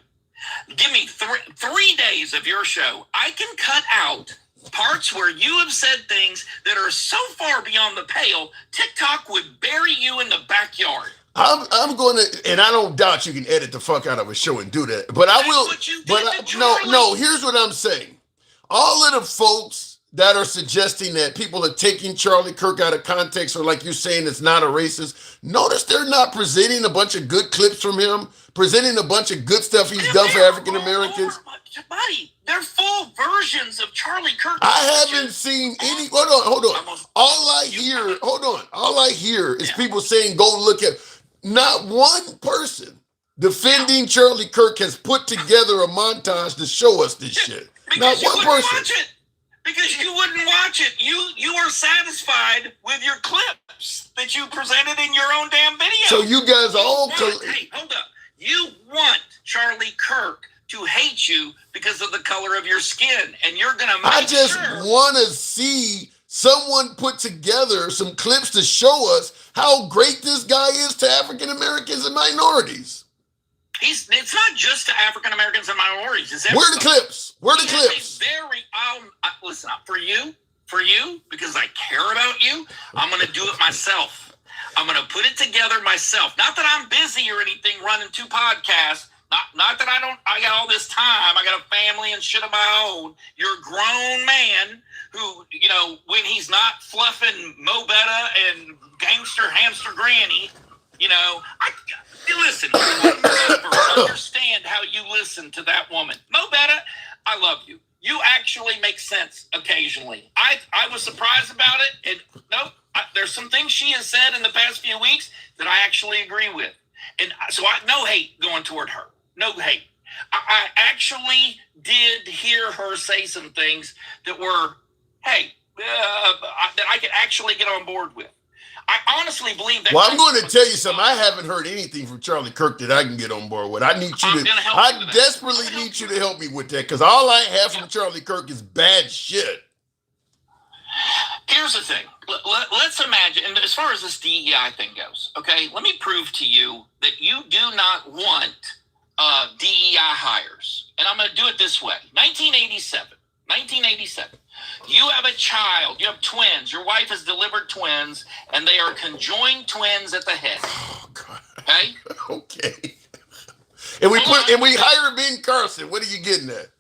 Give me 3 days of your show. I can cut out parts where you have said things that are so far beyond the pale, TikTok would bury you in the backyard. I'm going to, and I don't doubt you can edit the fuck out of a show and do that, but I will. What you did to no. Here's what I'm saying. all of the folks that are suggesting that people are taking Charlie Kirk out of context, or like you're saying, it's not a racist. Notice they're not presenting a bunch of good clips from him, presenting a bunch of good stuff he's done for African Americans. Buddy, they're full versions of Charlie Kirk. I haven't seen any. Hold on. All I hear is people saying, go look at. Not one person defending Charlie Kirk has put together a montage to show us this shit. Not one person. Watch it. Because you wouldn't watch it. You are satisfied with your clips that you presented in your own damn video. So you guys all... Hey, hold up. You want Charlie Kirk to hate you because of the color of your skin, and you're going to make I just want to see someone put together some clips to show us how great this guy is to African Americans and minorities. It's not just to African Americans and minorities. It's where are the clips? Listen up, for you, because I care about you, I'm going to do it myself. I'm going to put it together myself. Not that I'm busy or anything running 2 podcasts. Not that I got all this time. I got a family and shit of my own. You're a grown man who, when he's not fluffing Mo Betta and gangster hamster granny, listen, you will never understand how you listen to that woman. Mo Betta, I love you. You actually make sense occasionally. I was surprised about it. And there's some things she has said in the past few weeks that I actually agree with. And so no hate going toward her. No hate. I actually did hear her say some things that were, that I could actually get on board with. I honestly believe that. Well, I'm going to tell you something. I haven't heard anything from Charlie Kirk that I can get on board with. I desperately need you to help me with that, because all I have from Charlie Kirk is bad shit. Here's the thing. Let's imagine, and as far as this DEI thing goes, okay, let me prove to you that you do not want DEI hires. And I'm going to do it this way. 1987. You have a child. You have twins. Your wife has delivered twins, and they are conjoined twins at the head. Oh, God. Okay? Okay. And we hire Ben Carson. What are you getting at?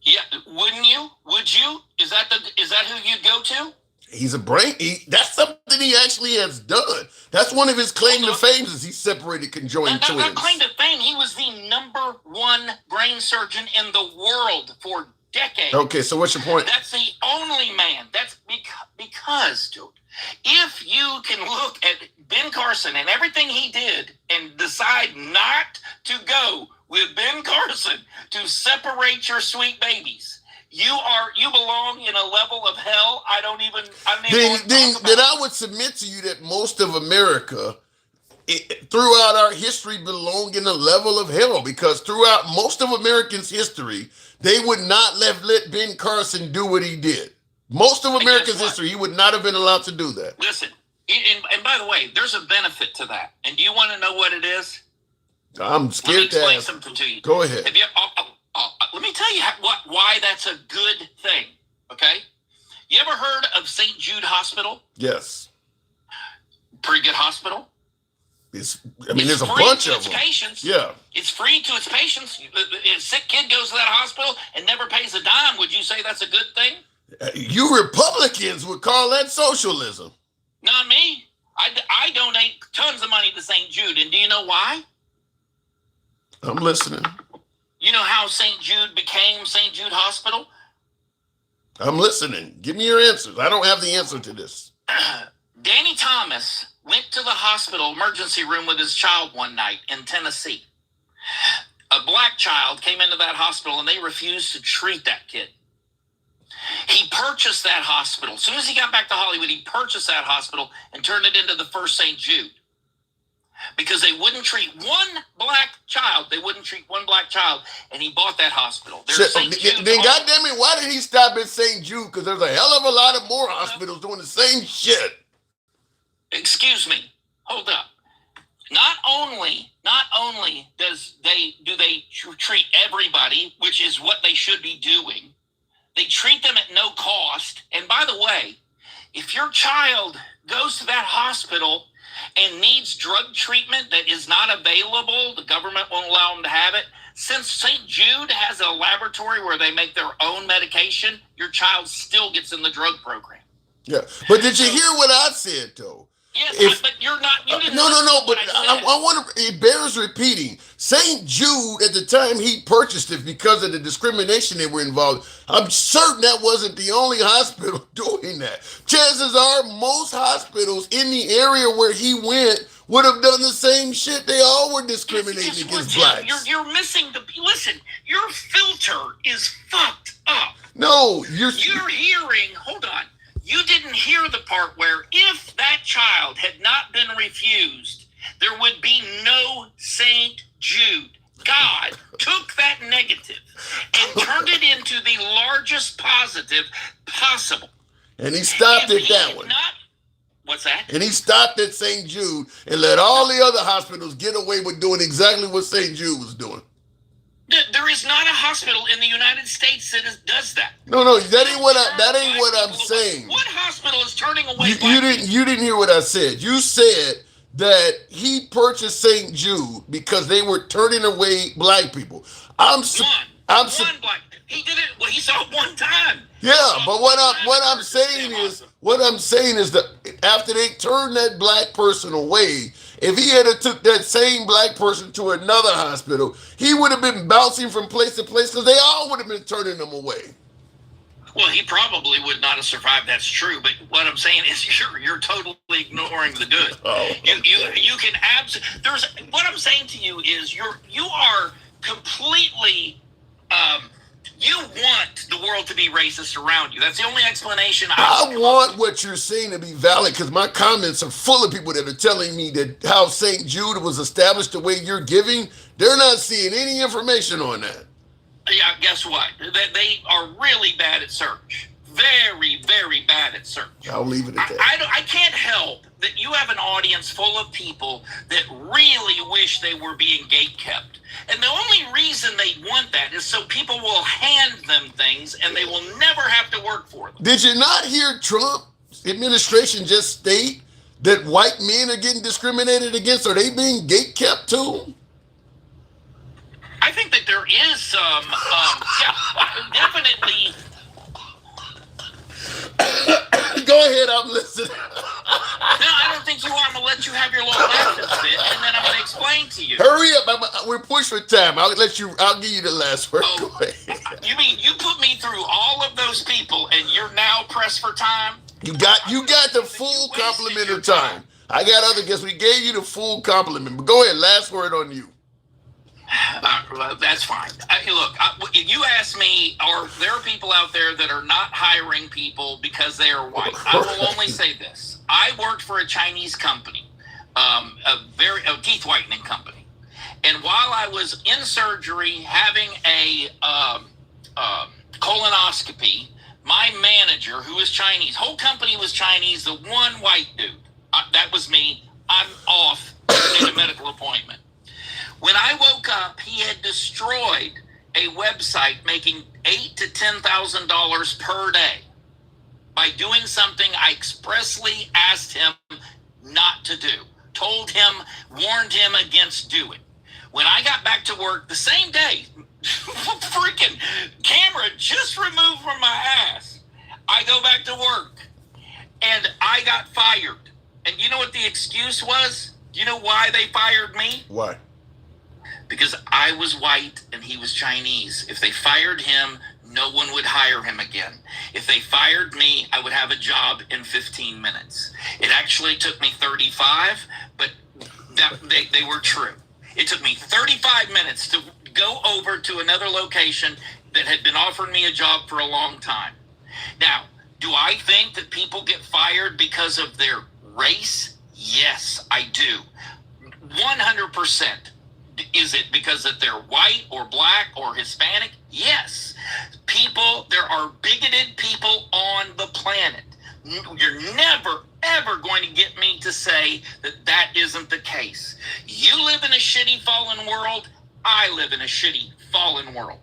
Yeah, wouldn't you? Would you? Is that who you'd go to? He's a brain. That's something he actually has done. That's one of his claim to fame, is he separated conjoined twins. Not claim to fame. He was the #1 brain surgeon in the world for decades. Okay, so what's your point? That's the only man. That's because, dude, if you can look at Ben Carson and everything he did and decide not to go with Ben Carson to separate your sweet babies, you belong in a level of hell I don't even then I would submit to you that most of America throughout our history belong in a level of hell, because throughout most of Americans' history, they would not let Ben Carson do what he did. Most of America's history, he would not have been allowed to do that. Listen, and by the way, there's a benefit to that. And do you want to know what it is? I'm scared to explain ask. Something to you. Go ahead. Let me tell you why that's a good thing, okay? You ever heard of St. Jude Hospital? Yes. Pretty good hospital. There's a bunch of them. Patients. Yeah. It's free to its patients. If a sick kid goes to that hospital and never pays a dime, would you say that's a good thing? You Republicans would call that socialism. Not me. I donate tons of money to St. Jude, and do you know why? I'm listening. You know how St. Jude became St. Jude Hospital? I'm listening. Give me your answers. I don't have the answer to this. Danny Thomas went to the hospital emergency room with his child one night in Tennessee. A black child came into that hospital, and they refused to treat that kid. He purchased that hospital. As soon as he got back to Hollywood, he purchased that hospital and turned it into the first St. Jude. Because they wouldn't treat one black child. And he bought that hospital. Then goddamn it, why did he stop at St. Jude? Because there's a hell of a lot of more hospitals doing the same shit. Excuse me. Hold up. Not only do they treat everybody, which is what they should be doing, they treat them at no cost. And by the way, if your child goes to that hospital and needs drug treatment that is not available, the government won't allow them to have it, since St. Jude has a laboratory where they make their own medication, your child still gets in the drug program. Yeah, but did you hear what I said though? Yes, but you're not. You didn't no. But I want to. It bears repeating. St. Jude, at the time he purchased it, because of the discrimination that were involved, I'm certain that wasn't the only hospital doing that. Chances are, most hospitals in the area where he went would have done the same shit. They all were discriminating against blacks. You're missing the. Listen, your filter is fucked up. No, you're hearing. Hold on. You didn't hear the part where if that child had not been refused, there would be no St. Jude. God took that negative and turned it into the largest positive possible. And he stopped at that one. What's that? And he stopped at St. Jude and let all the other hospitals get away with doing exactly what St. Jude was doing. There is not a hospital in the United States that does that. No, that ain't what I'm saying. What hospital is turning away? You didn't hear what I said. You said that he purchased St. Jude because they were turning away black people. One black. He did it. Well, he saw it one time. Yeah, but what I'm saying is that after they turned that black person away, if he had took that same black person to another hospital, he would have been bouncing from place to place because they all would have been turning him away. Well, he probably would not have survived. That's true. But what I'm saying is, you're totally ignoring the good. Oh, you can what I'm saying to you is you are completely. You want the world to be racist around you. That's the only explanation. I want what you're saying to be valid, because my comments are full of people that are telling me that how St. Jude was established the way you're giving. They're not seeing any information on that. Yeah, guess what? They are really bad at search. Very, very bad at search. I'll leave it at that. I can't help that you have an audience full of people that really wish they were being gatekept. And the only reason they want that is so people will hand them things and they will never have to work for them. Did you not hear Trump's administration just state that white men are getting discriminated against? Are they being gatekept too? I think that there is some, definitely. Go ahead, I'm listening. No, I don't think you are. I'm going to let you have your little lesson bit, and then I'm going to explain to you. Hurry up. We're pushed for time. I'll give you the last word. Oh, you mean you put me through all of those people, and you're now pressed for time? You got the full complement of time. I got other guests. We gave you the full compliment. But go ahead, last word on you. That's fine. Look, you asked me, there are people out there that are not hiring people because they are white. I will only say this. I worked for a Chinese company, a teeth whitening company. And while I was in surgery having a colonoscopy, my manager, who was Chinese, whole company was Chinese, the one white dude, that was me. I'm off to a medical appointment. When I woke up, he had destroyed a website making $8,000 to $10,000 per day by doing something I expressly asked him not to do, told him, warned him against doing. When I got back to work the same day, freaking camera just removed from my ass, I go back to work and I got fired. And you know what the excuse was? You know why they fired me? Why? Because I was white and he was Chinese. If they fired him, no one would hire him again. If they fired me, I would have a job in 15 minutes. It actually took me 35, but they were true. It took me 35 minutes to go over to another location that had been offering me a job for a long time. Now, do I think that people get fired because of their race? Yes, I do. 100%. Is it because that they're white or black or Hispanic? Yes. There are bigoted people on the planet. You're never, ever going to get me to say that isn't the case. You live in a shitty fallen world. I live in a shitty fallen world.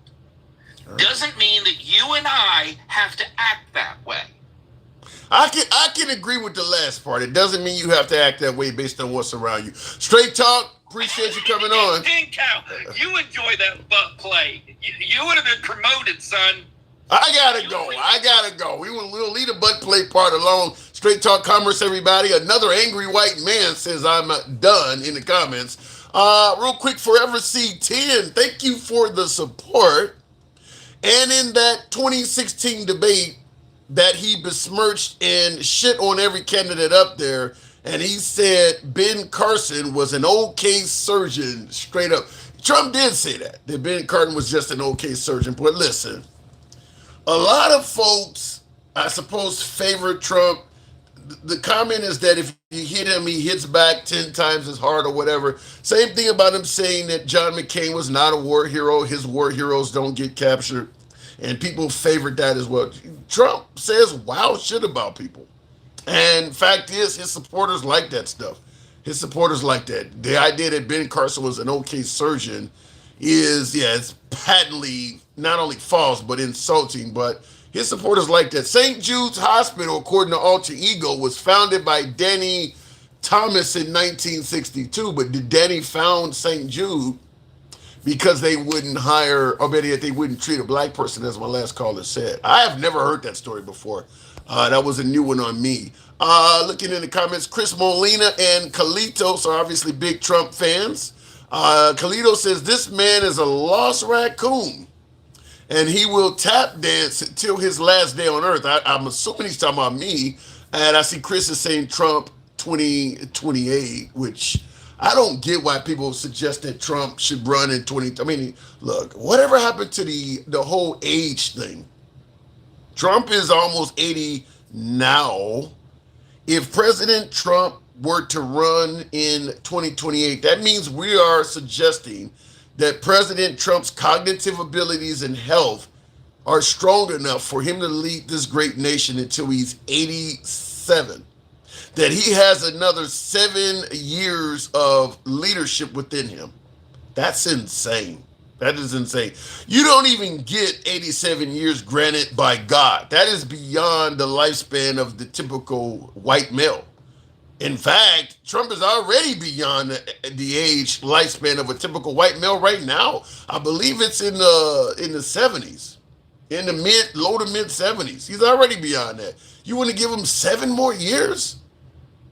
Doesn't mean that you and I have to act that way. I can agree with the last part. It doesn't mean you have to act that way based on what's around you. Straight talk, Appreciate you coming on. Cow, you enjoy that butt play. You would have been promoted, son. I gotta go. We'll leave the butt play part alone. Straight Talk Commerce, everybody. Another angry white man says I'm done in the comments. Real quick, Forever C10, thank you for the support. And in that 2016 debate that he besmirched and shit on every candidate up there, and he said Ben Carson was an okay surgeon, straight up. Trump did say that Ben Carson was just an okay surgeon. But listen, a lot of folks, I suppose, favor Trump. The comment is that if you hit him, he hits back 10 times as hard or whatever. Same thing about him saying that John McCain was not a war hero. His war heroes don't get captured. And people favored that as well. Trump says wild shit about people. And fact is, his supporters like that stuff. His supporters like that. The idea that Ben Carson was an okay surgeon is, it's patently not only false, but insulting. But his supporters like that. St. Jude's Hospital, according to Alter Ego, was founded by Danny Thomas in 1962. But did Danny found St. Jude because they wouldn't hire, or better yet, they wouldn't treat a black person, as my last caller said? I have never heard that story before. That was a new one on me. Looking in the comments, Chris Molina and Kalitos are obviously big Trump fans. Kalito says, this man is a lost raccoon, and he will tap dance until his last day on earth. I'm assuming he's talking about me. And I see Chris is saying Trump 2028, which I don't get why people suggest that Trump should run in 20. I mean, look, whatever happened to the whole age thing? Trump is almost 80 now. If President Trump were to run in 2028, that means we are suggesting that President Trump's cognitive abilities and health are strong enough for him to lead this great nation until he's 87. That he has another 7 years of leadership within him. That's insane. That is insane. You don't even get 87 years granted by God. That is beyond the lifespan of the typical white male. In fact, Trump is already beyond the age lifespan of a typical white male right now. I believe it's in the 70s, in the low to mid 70s. He's already beyond that. You want to give him 7 more years?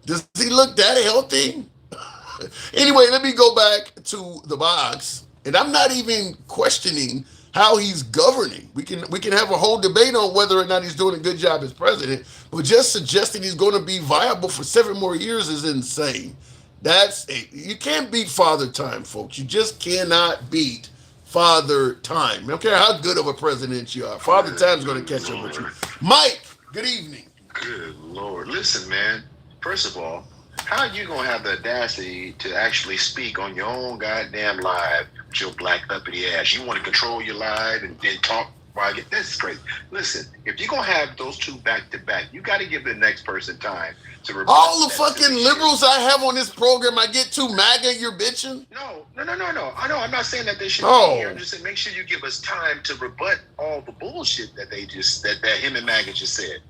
Does he look that healthy? Anyway, let me go back to the box. And I'm not even questioning how he's governing. We can have a whole debate on whether or not he's doing a good job as president, but just suggesting he's going to be viable for 7 more years is insane. You can't beat Father Time, folks. You just cannot beat Father Time. I don't care how good of a president you are. Father Time's going to catch up with you. Mike, good evening. Good Lord. Listen, man. First of all, how are you going to have the audacity to actually speak on your own goddamn live with your black uppity ass? You want to control your live and then talk while I get this is crazy. Listen, if you're going to have those two back to back, you got to give the next person time to rebut. All the fucking liberals I have on this program, I get too MAGA, you're bitching? No. I know, I'm not saying that they should be here. I'm just saying make sure you give us time to rebut all the bullshit that that him and MAGA just said.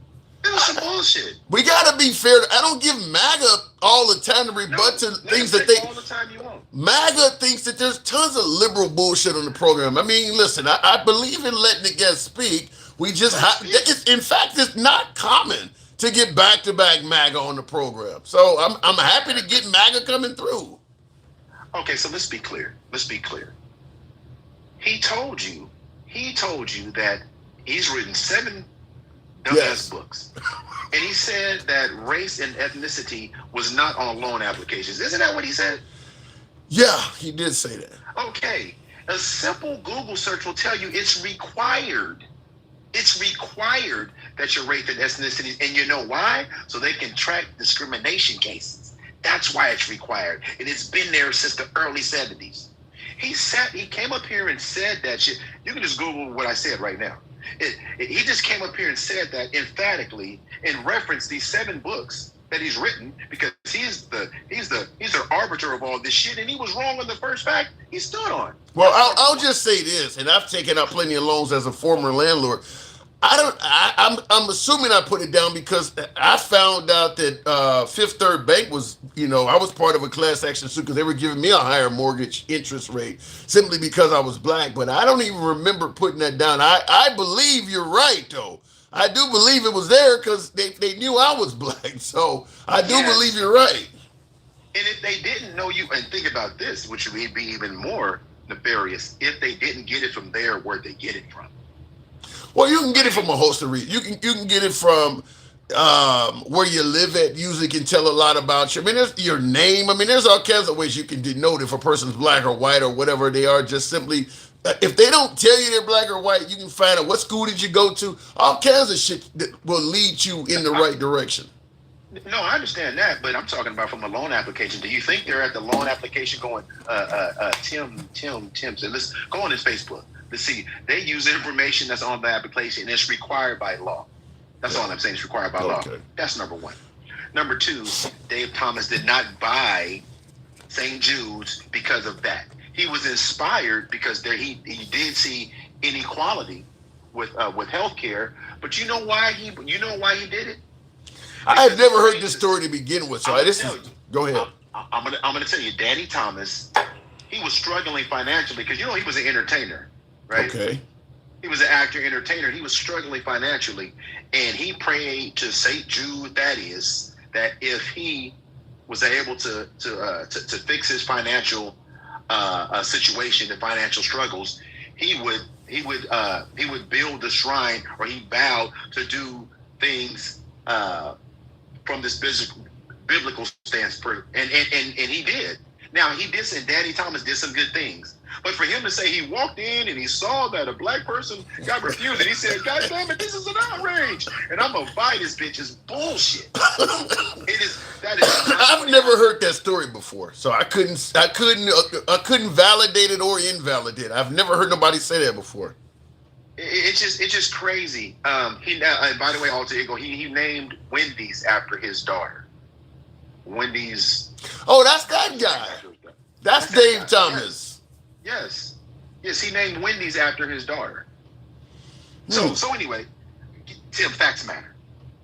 It was some bullshit. We gotta be fair. I don't give MAGA all the time to rebut to things that they. All the time you want. MAGA thinks that there's tons of liberal bullshit on the program. I mean, listen, I believe in letting the guests speak. We just in fact, it's not common to get back-to-back MAGA on the program. So I'm happy to get MAGA coming through. Okay, so let's be clear. He told you that he's written 7 dumbass books. And he said that race and ethnicity was not on loan applications. Isn't that what he said? Yeah, he did say that. Okay. A simple Google search will tell you it's required. It's required that your race and ethnicity, and you know why? So they can track discrimination cases. That's why it's required. And it's been there since the early 70s. He came up here and said that shit. You can just Google what I said right now. He just came up here and said that emphatically and referenced these 7 books that he's written because he's the arbiter of all this shit, and he was wrong on the first fact he stood on. Well, I'll just say this, and I've taken out plenty of loans as a former landlord. I don't. I'm assuming I put it down because I found out that Fifth Third Bank was, I was part of a class action suit because they were giving me a higher mortgage interest rate simply because I was black. But I don't even remember putting that down. I believe you're right though. I do believe it was there because they knew I was black. So I do believe Yes. you're right. And if they didn't know you, and think about this, which would be even more nefarious, if they didn't get it from there, where'd they get it from? Well, you can get it from a host of reasons. You can get it from where you live at. Usually can tell a lot about you. I mean, there's your name. I mean, there's all kinds of ways you can denote if a person's black or white or whatever they are. Just simply, if they don't tell you they're black or white, you can find out what school did you go to. All kinds of shit that will lead you in the right direction. No, I understand that, but I'm talking about from a loan application. Do you think they're at the loan application going, Tim, so let's go on his Facebook. Let's see. They use information that's on the application and it's required by law. That's all I'm saying. It's required by law. That's number one. Number two, Dave Thomas did not buy St. Jude's because of that. He was inspired because he did see inequality with healthcare. But you know why he did it? I had never heard this story to begin with, so go ahead. I'm gonna tell you, Danny Thomas, he was struggling financially because he was an entertainer, right? Okay. He was an actor, entertainer. He was struggling financially, and he prayed to St. Jude. That if he was able to fix his financial situation and financial struggles, he would build the shrine, or he vowed to do things from this biblical stance, and he did. Now he did, and Danny Thomas did some good things. But for him to say he walked in and he saw that a black person got refused, and he said, "God damn it, this is an outrage, and I'm gonna buy this bitch," is bullshit. I've never heard that story before, so I couldn't validate it or invalidate it. I've never heard nobody say that before. It's just crazy. By the way, alter ego, he named Wendy's after his daughter. Wendy's. Oh, that's that guy. That's Dave Thomas. Yes, he named Wendy's after his daughter. So anyway, Tim, facts matter.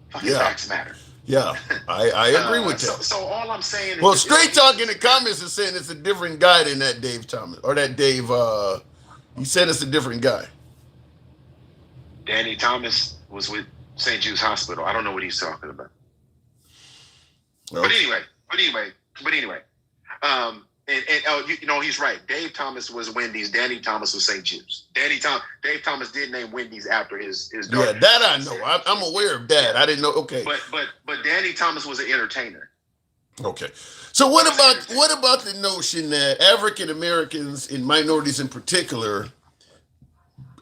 Facts matter. Yeah, I agree with that. So all I'm saying is, well, Straight Talk in the comments is saying it's a different guy than that Dave Thomas, or that Dave. He said it's a different guy. Danny Thomas was with St. Jude's Hospital. I don't know what he's talking about. Okay. But anyway, he's right. Dave Thomas was Wendy's. Danny Thomas was St. Jude's. Dave Thomas did name Wendy's after his daughter. Yeah, that I know. I'm aware of that. I didn't know. Okay. But Danny Thomas was an entertainer. Okay. So what about the notion that African Americans and minorities in particular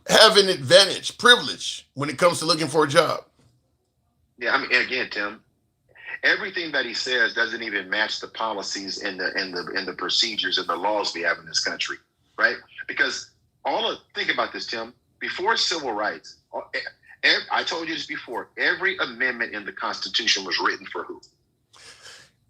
have an advantage, privilege when it comes to looking for a job? Yeah, I mean, again, Tim, everything that he says doesn't even match the policies and the procedures and the laws we have in this country, right? Because think about this, Tim. Before civil rights, I told you this before. Every amendment in the Constitution was written for who?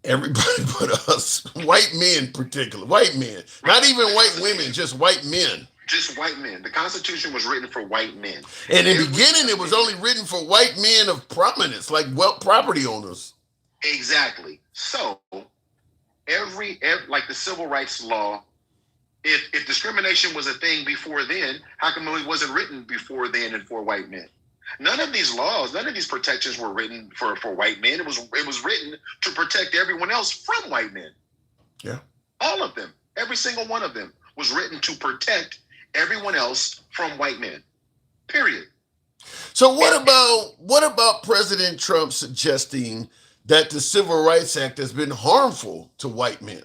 Everybody but us, white men, particularly white men, not even white women, just white men. Just white men. The Constitution was written for white men. And in the beginning, it was only written for white men of prominence, like property owners. Exactly. So every like the civil rights law, if discrimination was a thing before then, how come it wasn't written before then and for white men? None of these laws, none of these protections were written for white men. It was written to protect everyone else from white men. Yeah. All of them. Every single one of them was written to protect everyone else from white men. Period. So what about President Trump suggesting that the Civil Rights Act has been harmful to white men?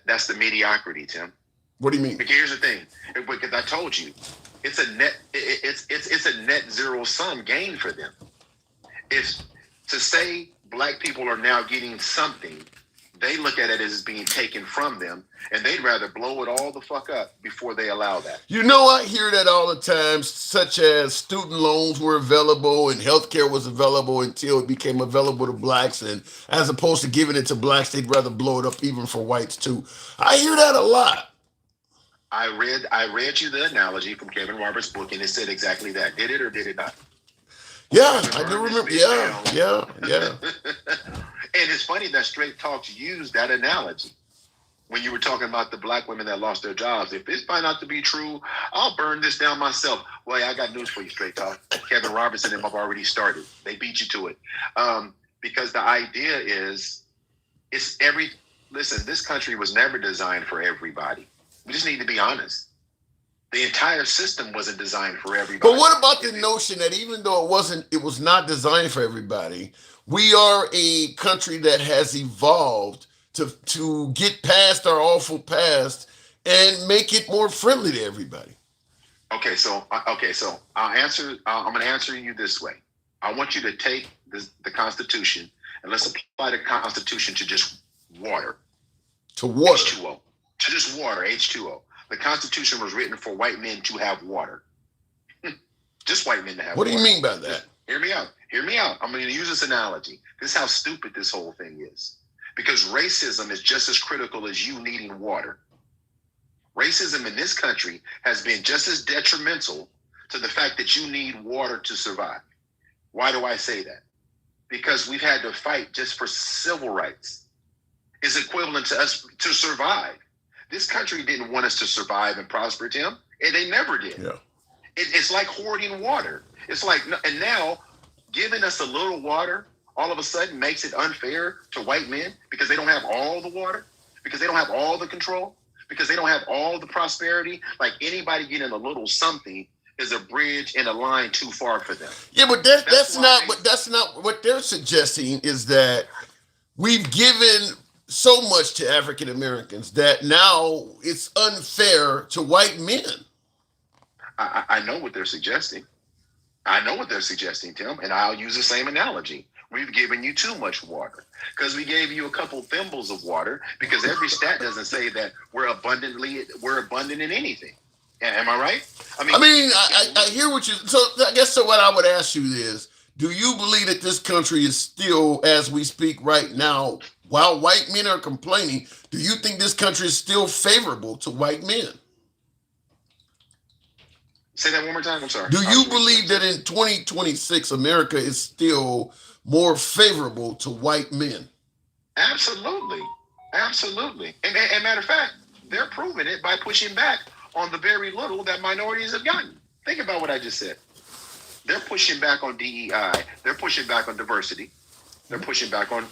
That's the mediocrity, Tim. What do you mean? Because here's the thing. Because I told you, it's a net zero sum gain for them. It's to say black people are now getting something. They look at it as being taken from them, and they'd rather blow it all the fuck up before they allow that. I hear that all the time, such as student loans were available and healthcare was available until it became available to blacks, and as opposed to giving it to blacks, they'd rather blow it up even for whites too. I hear that a lot. I read you the analogy from Kevin Roberts' book, and it said exactly that. Did it or did it not? Yeah, I do remember. Yeah. And it's funny that Straight Talks used that analogy when you were talking about the black women that lost their jobs. If this find out to be true, I'll burn this down myself. Well, I got news for you, Straight Talk. Kevin Roberts and them have already started. They beat you to it. Because the idea is, listen, this country was never designed for everybody. We just need to be honest. The entire system wasn't designed for everybody. But what about the notion that even though it was not designed for everybody, we are a country that has evolved to get past our awful past and make it more friendly to everybody? Okay, so I'll answer. I'm going to answer you this way. I want you to take the Constitution and let's apply the Constitution to just water. To water. H2O. To just water. H2O. The Constitution was written for white men to have water. Just white men to have water. What do you mean by that? Just hear me out. Hear me out. I'm going to use this analogy. This is how stupid this whole thing is. Because racism is just as critical as you needing water. Racism in this country has been just as detrimental to the fact that you need water to survive. Why do I say that? Because we've had to fight just for civil rights. It's equivalent to us to survive. This country didn't want us to survive and prosper, Tim, and they never did. Yeah. It's like hoarding water. It's like, and now giving us a little water all of a sudden makes it unfair to white men because they don't have all the water, because they don't have all the control, because they don't have all the prosperity. Like anybody getting a little something is a bridge and a line too far for them. Yeah, but that's not what they're suggesting. Is that we've given so much to African Americans that now it's unfair to white men. I know what they're suggesting. I know what they're suggesting, Tim, and I'll use the same analogy. We've given you too much water because we gave you a couple thimbles of water because every stat doesn't say that we're abundant in anything. Am I right? I hear what you. So I guess what I would ask you is, do you believe that this country is still, as we speak right now, while white men are complaining, do you think this country is still favorable to white men? Say that one more time. I'm sorry. Do you believe that in 2026, America is still more favorable to white men? Absolutely. Absolutely. And matter of fact, they're proving it by pushing back on the very little that minorities have gotten. Think about what I just said. They're pushing back on DEI. They're pushing back on diversity. They're pushing back on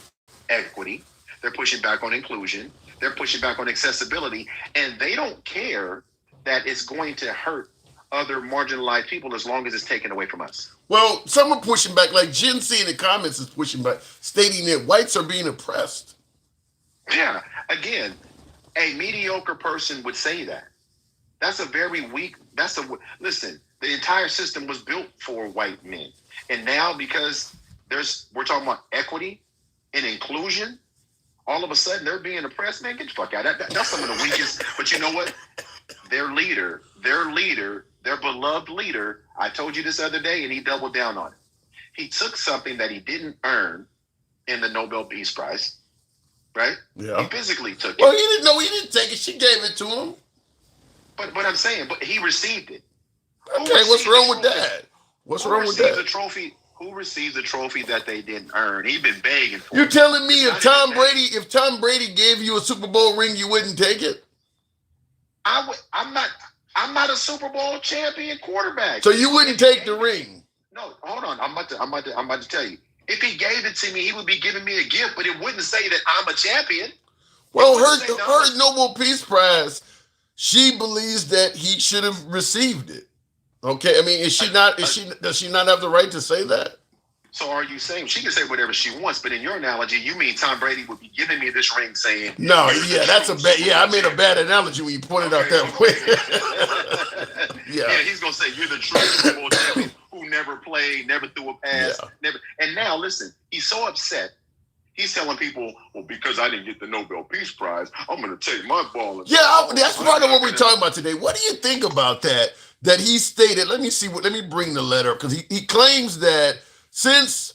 equity. They're pushing back on inclusion. They're pushing back on accessibility. And they don't care that it's going to hurt other marginalized people as long as it's taken away from us. Well, some are pushing back, like Gen Z in the comments is pushing back, stating that whites are being oppressed. Yeah. Again, a mediocre person would say that. That's a very weak, listen, the entire system was built for white men. And now because we're talking about equity and inclusion, all of a sudden they're being oppressed. Man, get the fuck out. That's some of the weakest. But you know what? Their beloved leader, I told you this other day and he doubled down on it. He took something that he didn't earn in the Nobel Peace Prize, right? Yeah. He physically took it. Well, he didn't take it. She gave it to him. But I'm saying, but he received it. Okay, what's wrong with that? What's wrong with that? Who received the trophy that they didn't earn? He's been begging for it. You're telling me if Tom Brady gave you a Super Bowl ring, you wouldn't take it? I'm not a Super Bowl champion quarterback. So you wouldn't take the ring? No, hold on. I'm about to tell you. If he gave it to me, he would be giving me a gift, but it wouldn't say that I'm a champion. Well, her Nobel Peace Prize, she believes that he should have received it. Okay, I mean, does she not have the right to say that? So are you saying she can say whatever she wants, but in your analogy, you mean Tom Brady would be giving me this ring saying no, yeah, that's a bad. Yeah, I made a bad analogy when you pointed out that way. Yeah, he's gonna say you're the true Super Bowl champion who never played, never threw a pass, never. And now listen, he's so upset. He's telling people, well, because I didn't get the Nobel Peace Prize, I'm going to take my ball. That's part of what we're talking about today. What do you think about that? That he stated, let me bring the letter up, because he claims that since,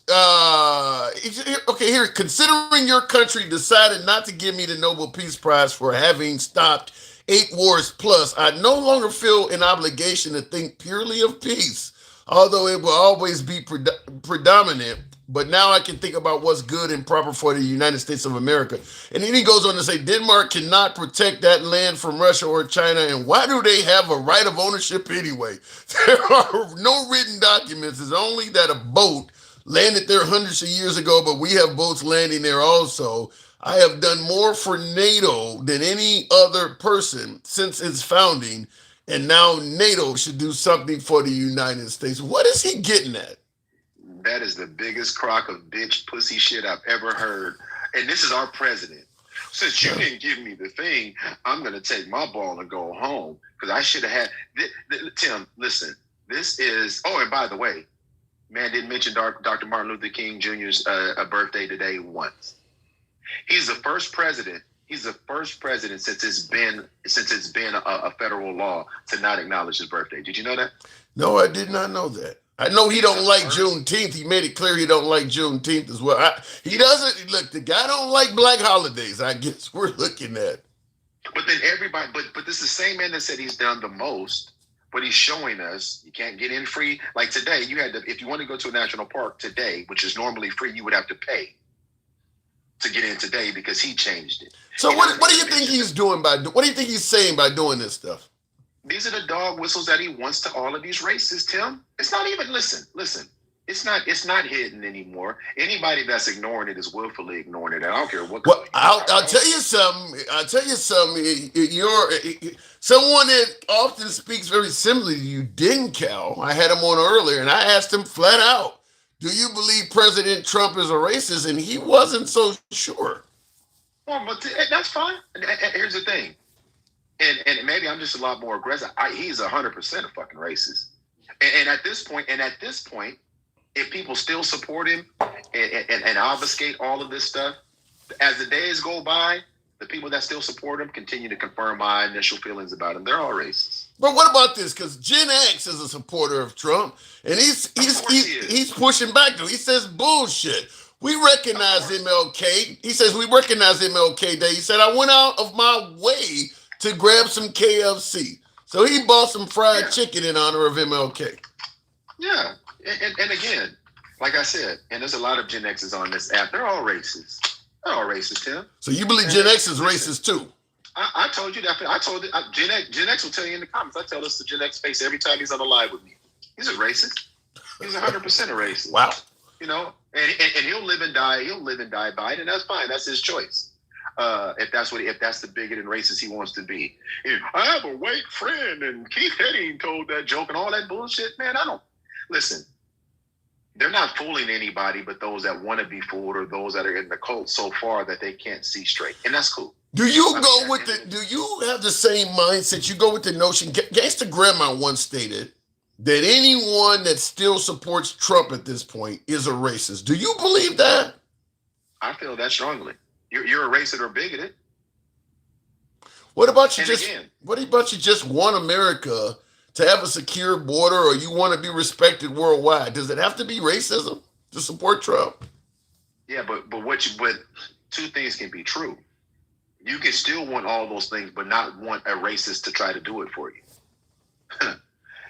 considering your country decided not to give me the Nobel Peace Prize for having stopped 8 wars plus, I no longer feel an obligation to think purely of peace, although it will always be predominant. But now I can think about what's good and proper for the United States of America. And then he goes on to say Denmark cannot protect that land from Russia or China. And why do they have a right of ownership anyway? There are no written documents. It's only that a boat landed there hundreds of years ago, but we have boats landing there also. I have done more for NATO than any other person since its founding, and now NATO should do something for the United States. What is he getting at? That is the biggest crock of bitch pussy shit I've ever heard. And this is our president. Since you didn't give me the thing, I'm going to take my ball and go home because I should have had. Tim, listen, this is. Oh, and by the way, man didn't mention Dr. Martin Luther King Jr.'s birthday today once. He's the first president. He's the first president since it's been a federal law to not acknowledge his birthday. Did you know that? No, I did not know that. I know he don't like Juneteenth. He made it clear he don't like Juneteenth as well. He doesn't. Look, the guy don't like black holidays. I guess we're looking at. But then everybody, but this is the same man that said he's done the most. But he's showing us you can't get in free. Like today, you had to, if you want to go to a national park today, which is normally free, you would have to pay to get in today because he changed it. So what do you think he's doing what do you think he's saying by doing this stuff? These are the dog whistles that he wants to all of these races, Tim. It's not even, listen. It's not hidden anymore. Anybody that's ignoring it is willfully ignoring it. I don't care what. Well, I'll tell you something. You're someone that often speaks very similarly to you, Cal. I had him on earlier, and I asked him flat out, do you believe President Trump is a racist? And he wasn't so sure. Well, but that's fine. And here's the thing. And maybe I'm just a lot more aggressive. He's 100% a fucking racist. And at this point, if people still support him and obfuscate all of this stuff, as the days go by, the people that still support him continue to confirm my initial feelings about him. They're all racist. But what about this? Because Gen X is a supporter of Trump, and he's pushing back though. He says bullshit. We recognize MLK. He says we recognize MLK Day. He said I went out of my way to grab some KFC. So he bought some fried chicken in honor of MLK. Yeah. And again, like I said, and there's a lot of Gen X's on this app. They're all racist. They're all racist, Tim. So you believe Gen X is racist too? I told you that. I told it. Gen X will tell you in the comments. I tell this to Gen X face every time he's on the live with me. He's a racist. He's 100% a racist. Wow. You know, and he'll live and die. He'll live and die by it, and that's fine. That's his choice. If that's the bigot and racist he wants to be. I have a white friend, and Keith Haring told that joke and all that bullshit. Man, I don't listen. They're not fooling anybody but those that want to be fooled or those that are in the cult so far that they can't see straight, and that's cool. Do you have the same mindset? You go with the notion. Gangsta Grandma once stated that anyone that still supports Trump at this point is a racist. Do you believe that? I feel that strongly. You're a racist or bigoted. What about you just want America to have a secure border, or you want to be respected worldwide? Does it have to be racism to support Trump? Yeah, but two things can be true. You can still want all those things, but not want a racist to try to do it for you.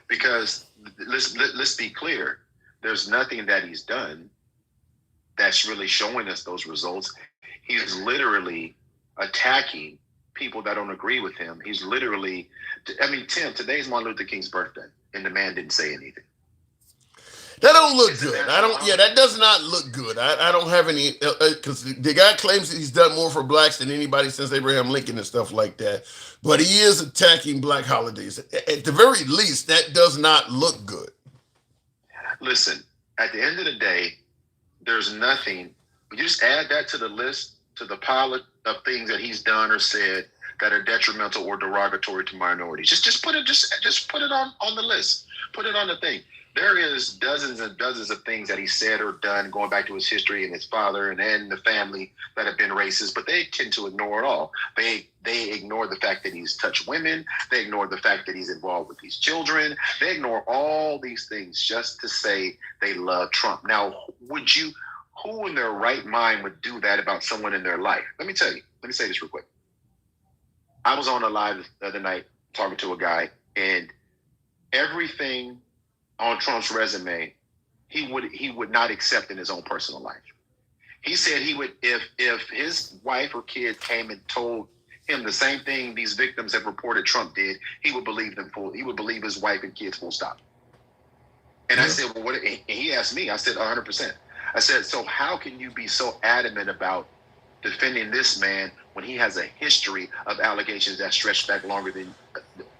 Because let's be clear, there's nothing that he's done that's really showing us those results. He's literally attacking people that don't agree with him. He's literally, Tim, today's Martin Luther King's birthday, and the man didn't say anything. That don't look good. That does not look good. I don't have any, because the guy claims that he's done more for blacks than anybody since Abraham Lincoln and stuff like that. But he is attacking black holidays. At the very least, that does not look good. Listen, at the end of the day, there's nothing. You just add that to the list, to the pile of things that he's done or said that are detrimental or derogatory to minorities. Just put it on the list. Put it on the thing. There is dozens and dozens of things that he said or done going back to his history and his father and the family that have been racist, but they tend to ignore it all. They ignore the fact that he's touched women. They ignore the fact that he's involved with these children. They ignore all these things just to say they love Trump. Now, who in their right mind would do that about someone in their life? Let me say this real quick. I was on a live the other night talking to a guy, and everything on Trump's resume, he would not accept in his own personal life. He said he would, if his wife or kid came and told him the same thing these victims have reported Trump did, he would believe them full. He would believe his wife and kids full stop. And I said, well, what? And he asked me. I said, 100%. I said, so how can you be so adamant about defending this man when he has a history of allegations that stretch back longer than?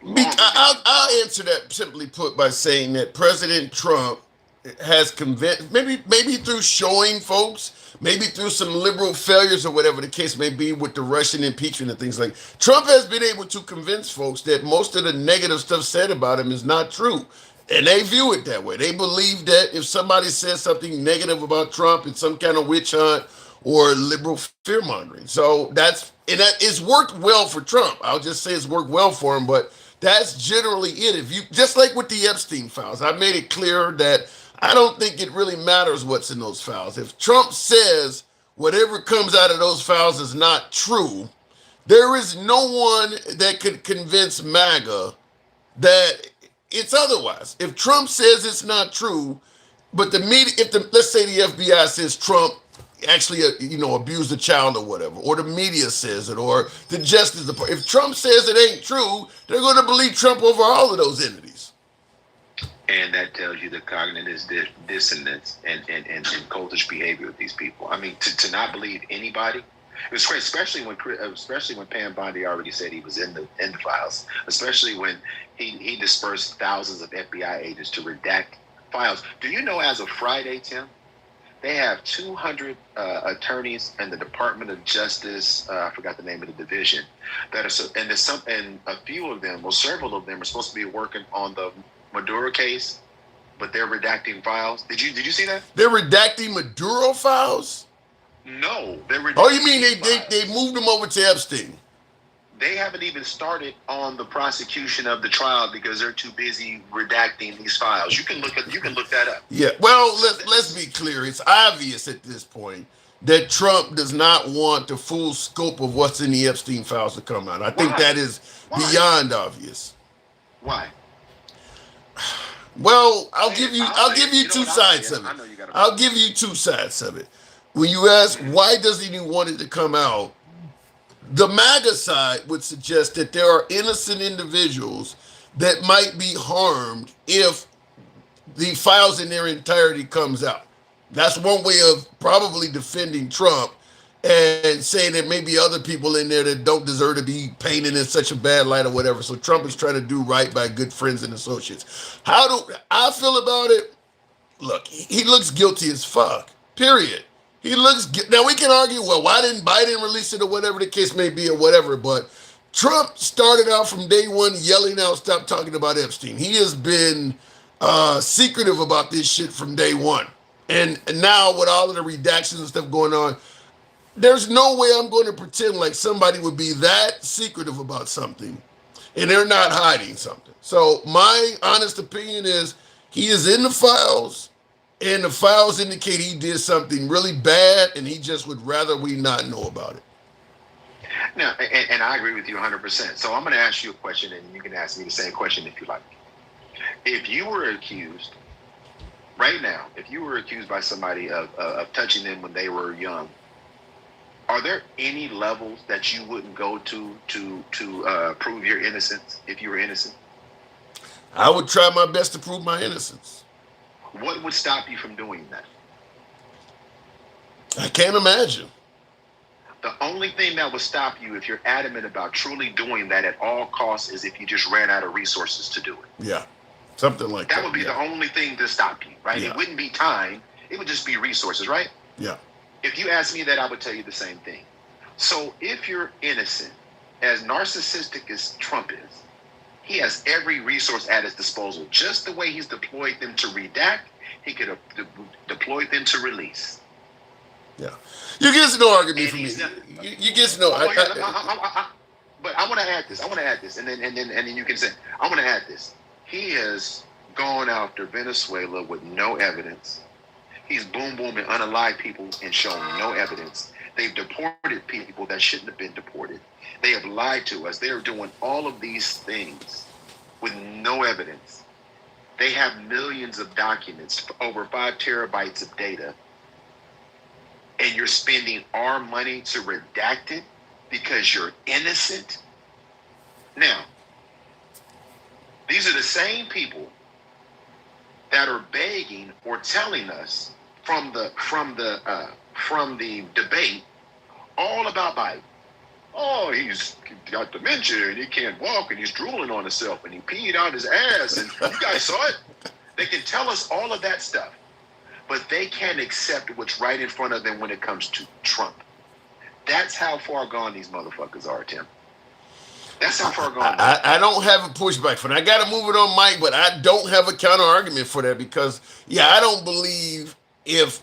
I'll answer that simply put by saying that President Trump has convinced, maybe through showing folks, maybe through some liberal failures or whatever the case may be with the Russian impeachment and things like. Trump has been able to convince folks that most of the negative stuff said about him is not true. And they view it that way. They believe that if somebody says something negative about Trump, it's some kind of witch hunt or liberal fear mongering. So it's worked well for Trump. I'll just say it's worked well for him, but that's generally it. If you just like with the Epstein files, I made it clear that I don't think it really matters what's in those files. If Trump says whatever comes out of those files is not true, there is no one that could convince MAGA that it's otherwise. If Trump says it's not true, but the media, let's say the FBI says Trump actually, abused a child or whatever, or the media says it, or the Justice Department. If Trump says it ain't true, they're going to believe Trump over all of those entities. And that tells you the cognitive dissonance and cultish behavior of these people. I mean, to not believe anybody. It was crazy, especially when Pam Bondi already said he was in the files. Especially when he dispersed thousands of FBI agents to redact files. Do you know, as of Friday, Tim, they have 200 attorneys in the Department of Justice. I forgot the name of the division. And a few of them, or several of them, are supposed to be working on the Maduro case, but they're redacting files. Did you see that? They're redacting Maduro files? No, they're redacting. Oh, you mean they moved them over to Epstein? They haven't even started on the prosecution of the trial because they're too busy redacting these files. You can look that up. Yeah. Well, let's be clear. It's obvious at this point that Trump does not want the full scope of what's in the Epstein files to come out. I think that is beyond obvious. Why? Well, I'll give you two sides of it. I'll give you two sides of it. When you ask why doesn't he want it to come out, the MAGA side would suggest that there are innocent individuals that might be harmed if the files in their entirety comes out. That's one way of probably defending Trump and saying that maybe other people in there that don't deserve to be painted in such a bad light or whatever. So Trump is trying to do right by good friends and associates. How do I feel about it? Look, he looks guilty as fuck, period. Now we can argue, well, why didn't Biden release it or whatever the case may be or whatever, but Trump started out from day one yelling out, stop talking about Epstein. He has been secretive about this shit from day one. And now with all of the redactions and stuff going on, there's no way I'm going to pretend like somebody would be that secretive about something and they're not hiding something. So my honest opinion is he is in the files. And the files indicate he did something really bad, and he just would rather we not know about it. No, and I agree with you 100%. So I'm going to ask you a question, and you can ask me the same question if you like. If you were accused right now, by somebody of touching them when they were young, are there any levels that you wouldn't go to prove your innocence if you were innocent? I would try my best to prove my innocence. What would stop you from doing that? I can't imagine. The only thing that would stop you if you're adamant about truly doing that at all costs is if you just ran out of resources to do it. Yeah, something like that. That would be the only thing to stop you, right? Yeah. It wouldn't be time. It would just be resources, right? Yeah. If you ask me that, I would tell you the same thing. So if you're innocent, as narcissistic as Trump is, he has every resource at his disposal. Just the way he's deployed them to redact, he could have deployed them to release. Yeah. You get no argument from me. You get no. But I want to add this. And then you can say, I want to add this. He has gone after Venezuela with no evidence. He's boom booming unalive people and shown no evidence. They've deported people that shouldn't have been deported. They have lied to us. They are doing all of these things with no evidence. They have millions of documents, over 5 terabytes of data, and you're spending our money to redact it because you're innocent. Now, these are the same people that are begging or telling us from the debate all about Biden. Oh, he's got dementia and he can't walk and he's drooling on himself and he peed out his ass and you guys saw it. They can tell us all of that stuff, but they can't accept what's right in front of them when it comes to Trump. That's how far gone these motherfuckers are, Tim. That's how far gone. I don't have a pushback for that. I got to move it on, Mike, but I don't have a counter argument for that because, yeah, I don't believe if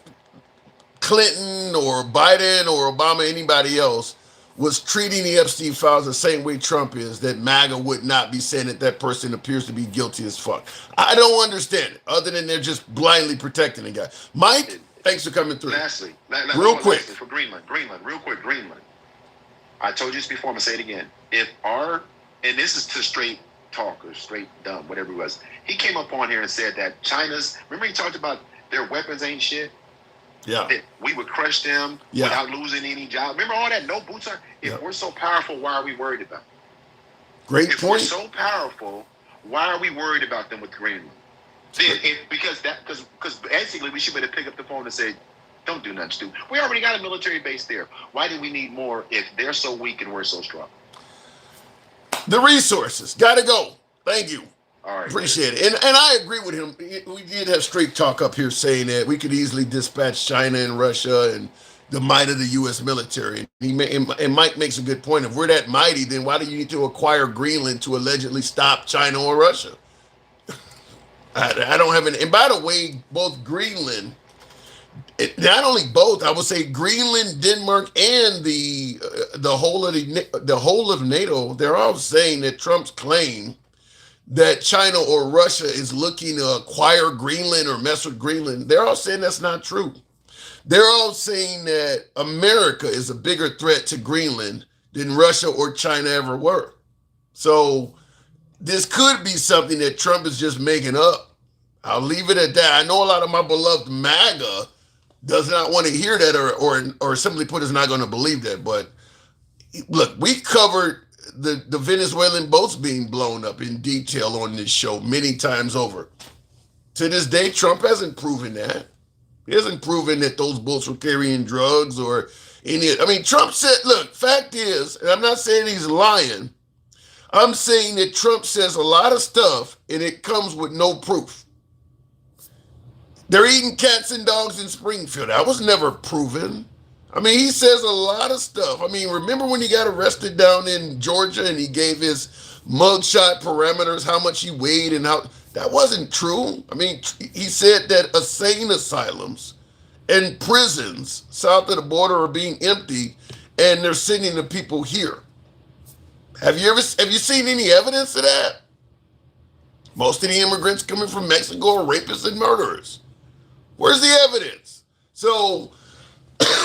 Clinton or Biden or Obama, anybody else, was treating the Epstein files the same way Trump is, that MAGA would not be saying that that person appears to be guilty as fuck. I don't understand it, other than they're just blindly protecting the guy. Mike, thanks for coming through. Lastly, real quick. For Greenland, real quick, Greenland. I told you this before, I'm going to say it again. And this is to straight talk or straight dumb, whatever it was. He came up on here and said that remember he talked about their weapons ain't shit? Yeah. That we would crush them without losing any job. Remember all that? No boots on. If we're so powerful, why are we worried about them? Great if point. We're so powerful, why are we worried about them with Greenland? Because basically we should better pick up the phone and say, don't do nothing stupid. We already got a military base there. Why do we need more if they're so weak and we're so strong? The resources. Gotta go. Thank you. All right, appreciate it. And I agree with him. We did have straight talk up here saying that we could easily dispatch China and Russia and the might of the U.S. military. And Mike makes a good point. If we're that mighty, then why do you need to acquire Greenland to allegedly stop China or Russia? I don't have any. And by the way, both Greenland, not only both, I would say Greenland, Denmark, and the whole of NATO, they're all saying that Trump's claim that China or Russia is looking to acquire Greenland or mess with Greenland, they're all saying that's not true. They're all saying that America is a bigger threat to Greenland than Russia or China ever were. So this could be something that Trump is just making up. I'll leave it at that. I know a lot of my beloved MAGA does not want to hear that or simply put is not going to believe that. But look, we covered the Venezuelan boats being blown up in detail on this show many times over. To this day, Trump hasn't proven that. He hasn't proven that those boats were carrying drugs or any. I mean, Trump said, look, fact is, and I'm not saying he's lying. I'm saying that Trump says a lot of stuff and it comes with no proof. They're eating cats and dogs in Springfield. That was never proven. I mean, he says a lot of stuff. I mean, remember when he got arrested down in Georgia and he gave his mugshot parameters, how much he weighed and how... That wasn't true. I mean, he said that insane asylums and prisons south of the border are being emptied and they're sending the people here. Have you seen any evidence of that? Most of the immigrants coming from Mexico are rapists and murderers. Where's the evidence? So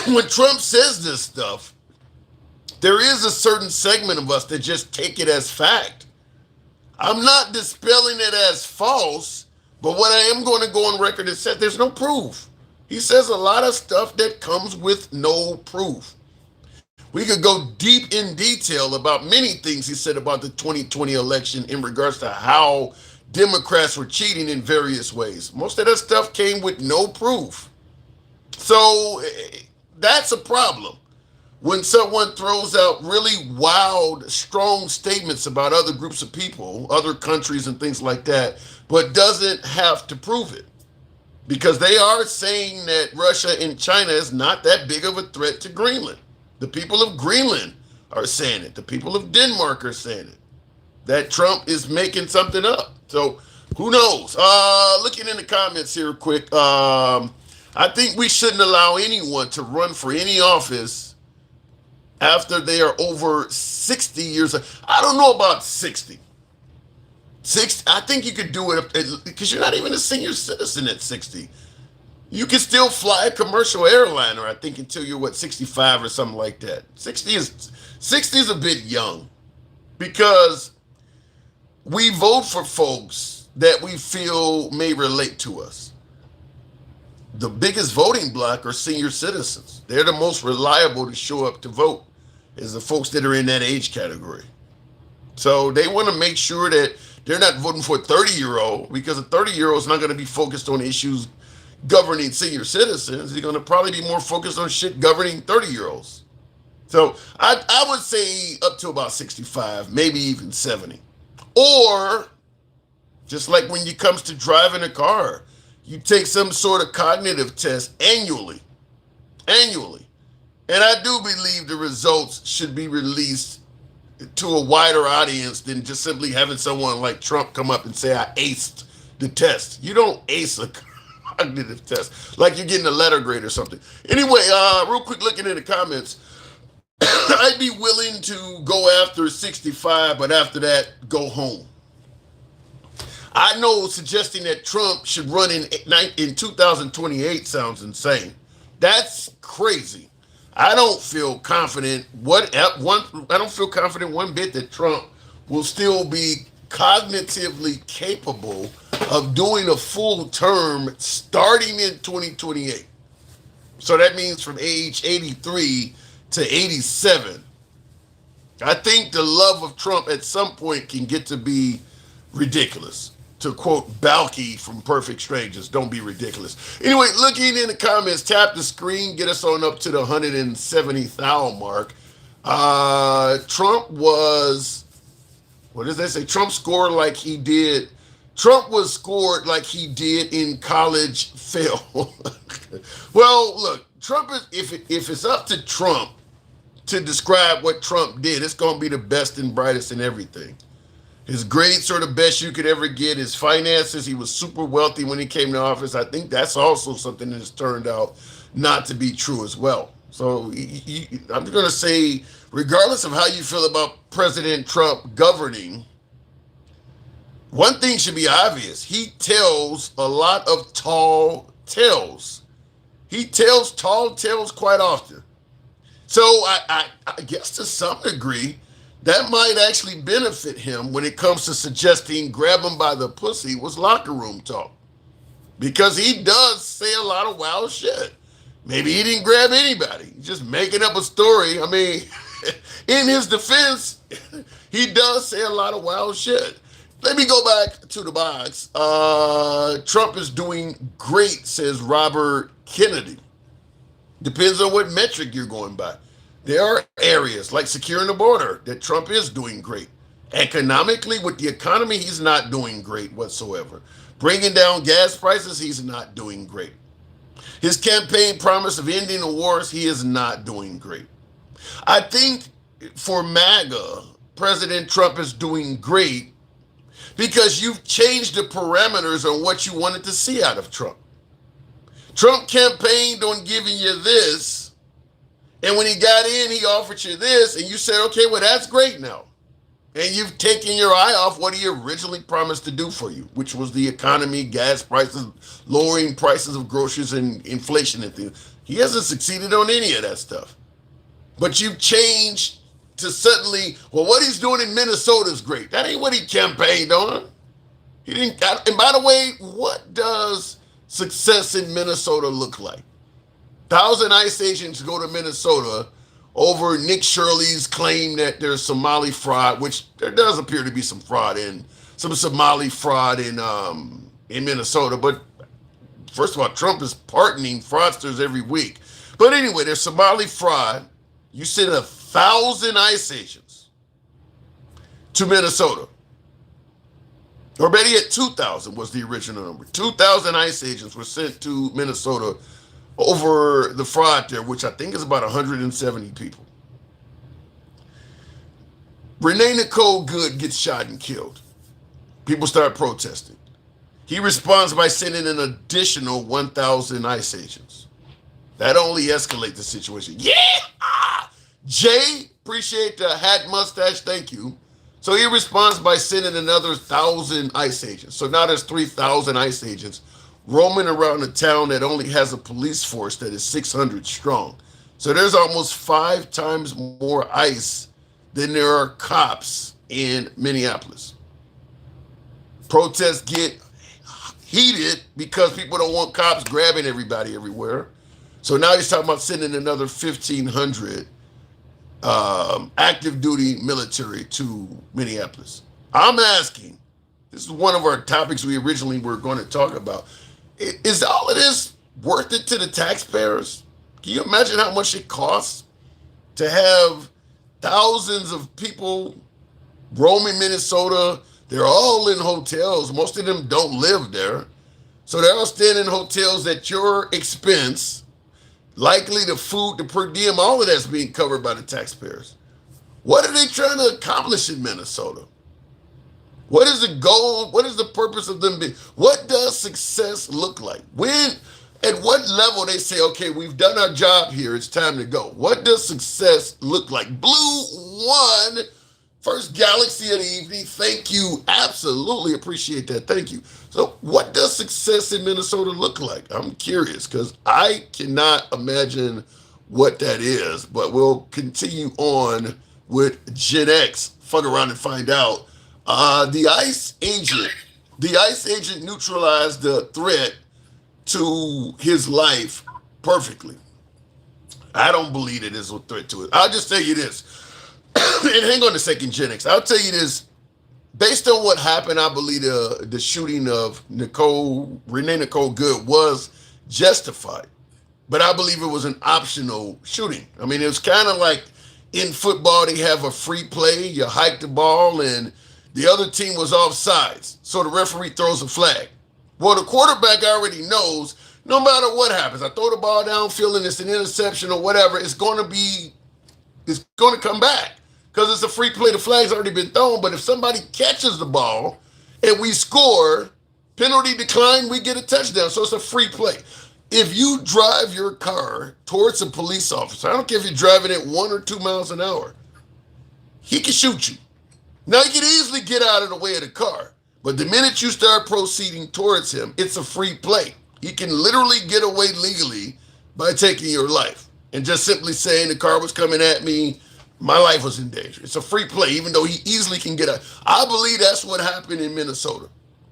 when Trump says this stuff, there is a certain segment of us that just take it as fact. I'm not dispelling it as false, but what I am going to go on record and say, there's no proof. He says a lot of stuff that comes with no proof. We could go deep in detail about many things he said about the 2020 election in regards to how Democrats were cheating in various ways. Most of that stuff came with no proof. So that's a problem. When someone throws out really wild, strong statements about other groups of people, other countries and things like that, but doesn't have to prove it. Because they are saying that Russia and China is not that big of a threat to Greenland. The people of Greenland are saying it. The people of Denmark are saying it. That Trump is making something up. So who knows? Looking in the comments here quick. I think we shouldn't allow anyone to run for any office after they are over 60 years old. I don't know about 60. I think you could do it because you're not even a senior citizen at 60. You can still fly a commercial airliner, I think, until you're what, 65 or something like that. 60 is a bit young because we vote for folks that we feel may relate to us. The biggest voting bloc are senior citizens. They're the most reliable to show up to vote, is the folks that are in that age category. So they want to make sure that they're not voting for a 30-year-old, because a 30-year-old is not going to be focused on issues governing senior citizens. They're going to probably be more focused on shit governing 30-year-olds. So I would say up to about 65, maybe even 70. Or just like when it comes to driving a car, you take some sort of cognitive test annually. Annually. And I do believe the results should be released to a wider audience than just simply having someone like Trump come up and say, I aced the test. You don't ace a cognitive test like you're getting a letter grade or something. Anyway, real quick looking in the comments, I'd be willing to go after 65, but after that, go home. I know suggesting that Trump should run in 2028 sounds insane. That's crazy. I don't feel confident. I don't feel confident one bit that Trump will still be cognitively capable of doing a full term starting in 2028. So that means from age 83 to 87. I think the love of Trump at some point can get to be ridiculous. To quote Balky from Perfect Strangers, don't be ridiculous. Anyway, looking in the comments, tap the screen, get us on up to the 170,000 mark. Trump was, what does that say? Trump scored like he did. Trump was scored like he did in college fail. Well, look, Trump is, if it's up to Trump to describe what Trump did, it's going to be the best and brightest in everything. His grades are the best you could ever get. His finances, he was super wealthy when he came to office. I think that's also something that has turned out not to be true as well. So I'm going to say, regardless of how you feel about President Trump governing, one thing should be obvious. He tells a lot of tall tales. He tells tall tales quite often. So I guess to some degree, that might actually benefit him when it comes to suggesting grab him by the pussy was locker room talk. Because he does say a lot of wild shit. Maybe he didn't grab anybody. He's just making up a story. I mean, in his defense, he does say a lot of wild shit. Let me go back to the box. Trump is doing great, says Robert Kennedy. Depends on what metric you're going by. There are areas like securing the border that Trump is doing great. Economically, with the economy, he's not doing great whatsoever. Bringing down gas prices, he's not doing great. His campaign promise of ending the wars, he is not doing great. I think for MAGA, President Trump is doing great because you've changed the parameters on what you wanted to see out of Trump. Trump campaigned on giving you this, and when he got in, he offered you this, and you said, okay, well, that's great now. And you've taken your eye off what he originally promised to do for you, which was the economy, gas prices, lowering prices of groceries and inflation and things. He hasn't succeeded on any of that stuff. But you've changed to suddenly, well, what he's doing in Minnesota is great. That ain't what he campaigned on. He didn't. And by the way, what does success in Minnesota look like? 1,000 ICE agents go to Minnesota over Nick Shirley's claim that there's Somali fraud, which there does appear to be some fraud in some Somali fraud in Minnesota. But first of all, Trump is pardoning fraudsters every week. But anyway, there's Somali fraud. You send 1,000 ICE agents to Minnesota. Or better yet, 2,000 was the original number. 2,000 ICE agents were sent to Minnesota over the fraud there, which I think is about 170 people. Renee Nicole Good gets shot and killed. People start protesting. He responds by sending an additional 1,000 ICE agents. That only escalates the situation. Yeah! Jay, appreciate the hat mustache, thank you. So he responds by sending another 1,000 ICE agents. So now there's 3,000 ICE agents roaming around a town that only has a police force that is 600 strong. So there's almost 5 times more ICE than there are cops in Minneapolis. Protests get heated because people don't want cops grabbing everybody everywhere. So now he's talking about sending another 1,500 active duty military to Minneapolis. I'm asking, this is one of our topics we originally were going to talk about. Is all of this worth it to the taxpayers? Can you imagine how much it costs to have thousands of people roaming Minnesota? They're all in hotels. Most of them don't live there. So they're all staying in hotels at your expense. Likely the food, the per diem, all of that's being covered by the taxpayers. What are they trying to accomplish in Minnesota? What is the goal? What is the purpose of them being? What does success look like? When, at what level they say, okay, we've done our job here, it's time to go. What does success look like? Blue one, first galaxy of the evening. Thank you. Absolutely appreciate that. Thank you. So what does success in Minnesota look like? I'm curious because I cannot imagine what that is, but we'll continue on with Gen X. Fuck around and find out. The ICE agent neutralized the threat to his life perfectly. I don't believe it is a threat to it. I'll just tell you this, and hang on a second, Gen X. I'll tell you this. Based on what happened, I believe the shooting of Renee Nicole Good was justified. But I believe it was an optional shooting. I mean, it was kind of like in football, they have a free play. You hike the ball, and the other team was offsides. So the referee throws a flag. Well, the quarterback already knows no matter what happens, I throw the ball downfield and it's an interception or whatever, it's going to come back because it's a free play. The flag's already been thrown. But if somebody catches the ball and we score, penalty decline, we get a touchdown. So it's a free play. If you drive your car towards a police officer, I don't care if you're driving at 1 or 2 miles an hour, he can shoot you. Now, he can easily get out of the way of the car. But the minute you start proceeding towards him, it's a free play. He can literally get away legally by taking your life and just simply saying the car was coming at me, my life was in danger. It's a free play, even though he easily can get out. I believe that's what happened in Minnesota.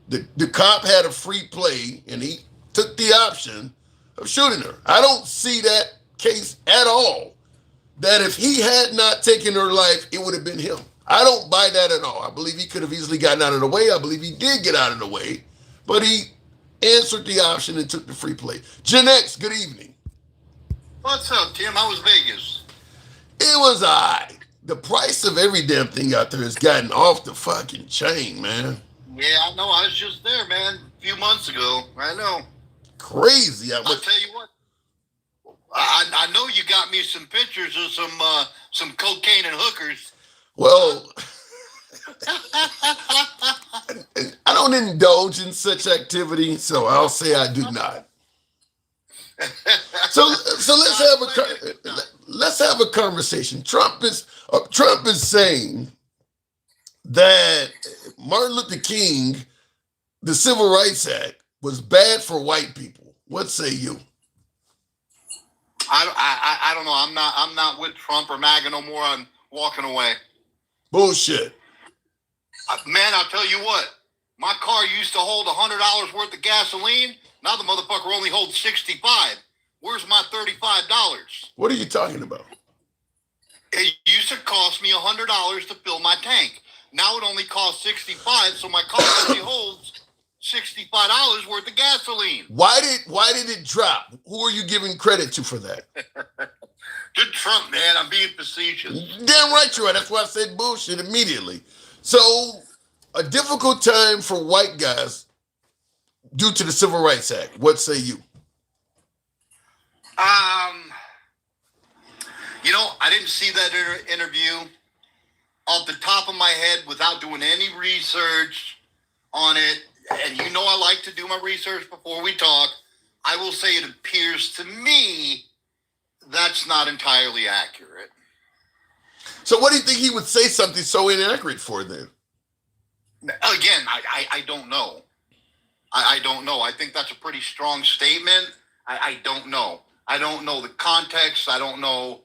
The cop had a free play, and he took the option of shooting her. I don't see that case at all, that if he had not taken her life, it would have been him. I don't buy that at all. I believe he could have easily gotten out of the way. I believe he did get out of the way, but he answered the option and took the free play. Gen X, good evening. What's up, Tim? How was Vegas? It was all right. The price of every damn thing out there has gotten off the fucking chain, man. Yeah, I know. I was just there, man, a few months ago. I know. Crazy. I'll tell you what. I know you got me some pictures of some cocaine and hookers. Well, I don't indulge in such activity, so I'll say I do not. So let's have a conversation. Trump is saying that Martin Luther King, the Civil Rights Act, was bad for white people. What say you? I don't know. I'm not with Trump or MAGA no more. I'm walking away. Bullshit. Man, I'll tell you what. My car used to hold $100 worth of gasoline. Now the motherfucker only holds $65. Where's my $35? What are you talking about? It used to cost me $100 to fill my tank. Now it only costs $65, so my car only holds $65 worth of gasoline. Why did it drop? Who are you giving credit to for that? Good Trump, man. I'm being facetious. Damn right you are. That's why I said bullshit immediately. So, a difficult time for white guys due to the Civil Rights Act. What say you? I didn't see that interview off the top of my head without doing any research on it. And I like to do my research before we talk. I will say it appears to me that's not entirely accurate. So what do you think he would say something so inaccurate for then? Again, I don't know. I don't know. I think that's a pretty strong statement. I don't know. I don't know the context. I don't know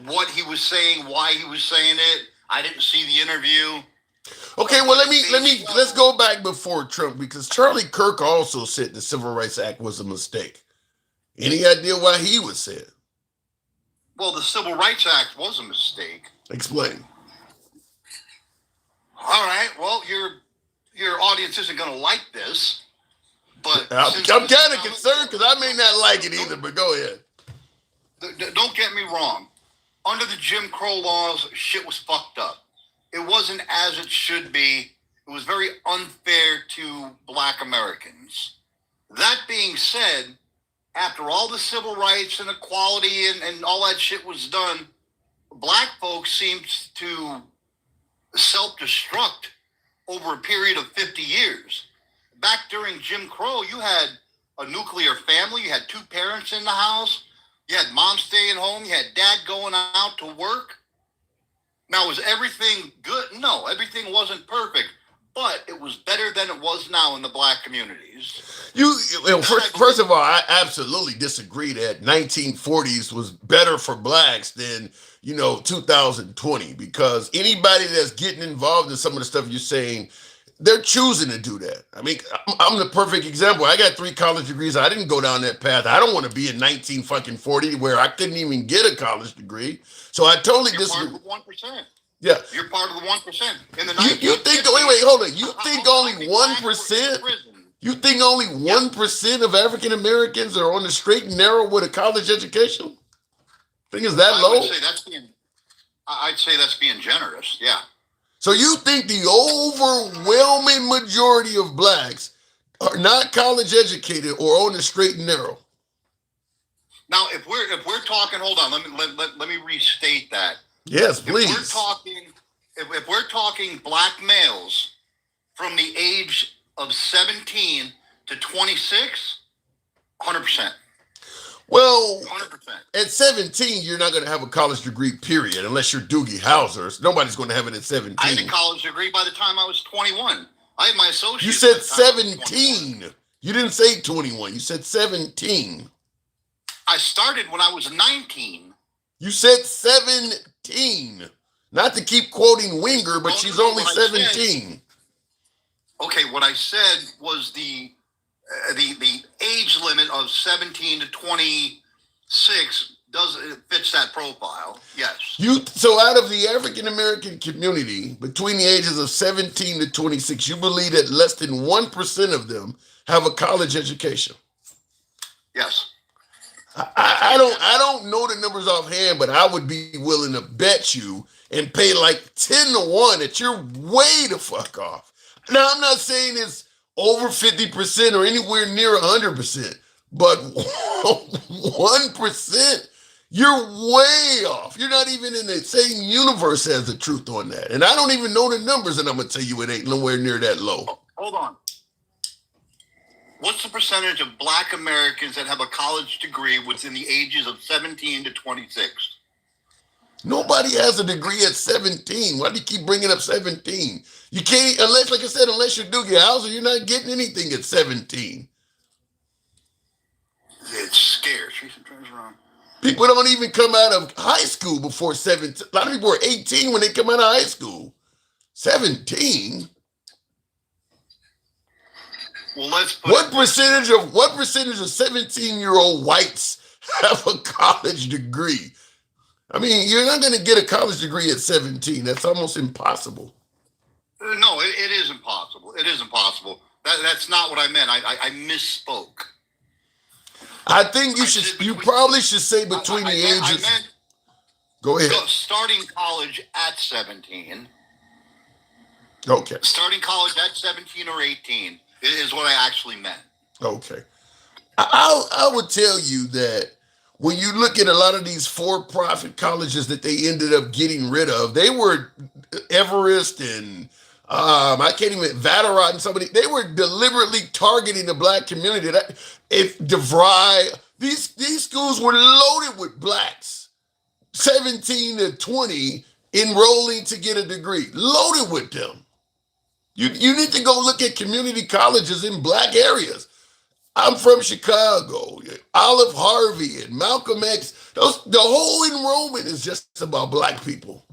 what he was saying, why he was saying it. I didn't see the interview. Okay, well let's go back before Trump, because Charlie Kirk also said the Civil Rights Act was a mistake. Any idea why he would say it? Well, the Civil Rights Act was a mistake. Explain. All right. Well, your audience isn't going to like this, but I'm kind of concerned because I may not like it either. But go ahead. Don't get me wrong. Under the Jim Crow laws, shit was fucked up. It wasn't as it should be. It was very unfair to Black Americans. That being said, after all the civil rights and equality and all that shit was done, Black folks seemed to self-destruct over a period of 50 years. Back during Jim Crow, you had a nuclear family. You had two parents in the house. You had mom staying home. You had dad going out to work. Now, was everything good? No, everything wasn't perfect, but it was better than it was now in the Black communities. First of all, I absolutely disagree that 1940s was better for Blacks than 2020, because anybody that's getting involved in some of the stuff you're saying, they're choosing to do that. I mean, I'm the perfect example. I got 3 college degrees. I didn't go down that path. I don't want to be in 1940 where I couldn't even get a college degree. So I totally disagree. You're part of the 1%. Yeah. You're part of the 1%. In the you think, wait, hold on. You think only 1%? You think only 1% of African Americans are on the straight and narrow with a college education? Think is that low? I'd say that's being generous. Yeah. So you think the overwhelming majority of Blacks are not college educated or on the straight and narrow? Now, if we're talking, hold on, let me restate that. Yes, please. If we're talking Black males from the age of 17 to 26, 100%. Well, 100%. At 17, you're not going to have a college degree, period, unless you're Doogie Howser. Nobody's going to have it at 17. I had a college degree by the time I was 21. I had my associate's. You said 17. You didn't say 21. You said 17. I started when I was 19. You said 17. Not to keep quoting Winger, but she's only 17. Okay, what I said was the age limit of 17 to 26 fits that profile. Yes. So out of the African American community between the ages of 17 to 26, you believe that less than 1% of them have a college education? Yes. I don't know the numbers offhand, but I would be willing to bet you and pay like 10 to 1 that you're way the fuck off. Now, I'm not saying it's over 50% or anywhere near 100%, but 1%, you're way off. You're not even in the same universe as the truth on that. And I don't even know the numbers, and I'm going to tell you it ain't nowhere near that low. Hold on. What's the percentage of Black Americans that have a college degree within the ages of 17 to 26? Nobody has a degree at 17. Why do you keep bringing up 17? You can't, unless you're Doogie Howser, you're not getting anything at 17. It's scarce. People don't even come out of high school before 17. A lot of people are 18 when they come out of high school. 17? Well, let's put what percentage of 17-year-old whites have a college degree? I mean, you're not going to get a college degree at 17. That's almost impossible. No, it is impossible. It is impossible. That's not what I meant. I misspoke. I think you probably should say between the ages. I meant go ahead. Starting college at 17. Okay. Starting college at 17 or 18 is what I actually meant. Okay. I would tell you that when you look at a lot of these for-profit colleges that they ended up getting rid of, they were Everest and I can't even Vatterott and somebody. They were deliberately targeting the Black community. If DeVry, these schools were loaded with Blacks, 17 to 20, enrolling to get a degree, loaded with them. You need to go look at community colleges in black areas. I'm from Chicago. Olive Harvey and Malcolm X. The whole enrollment is just about black people.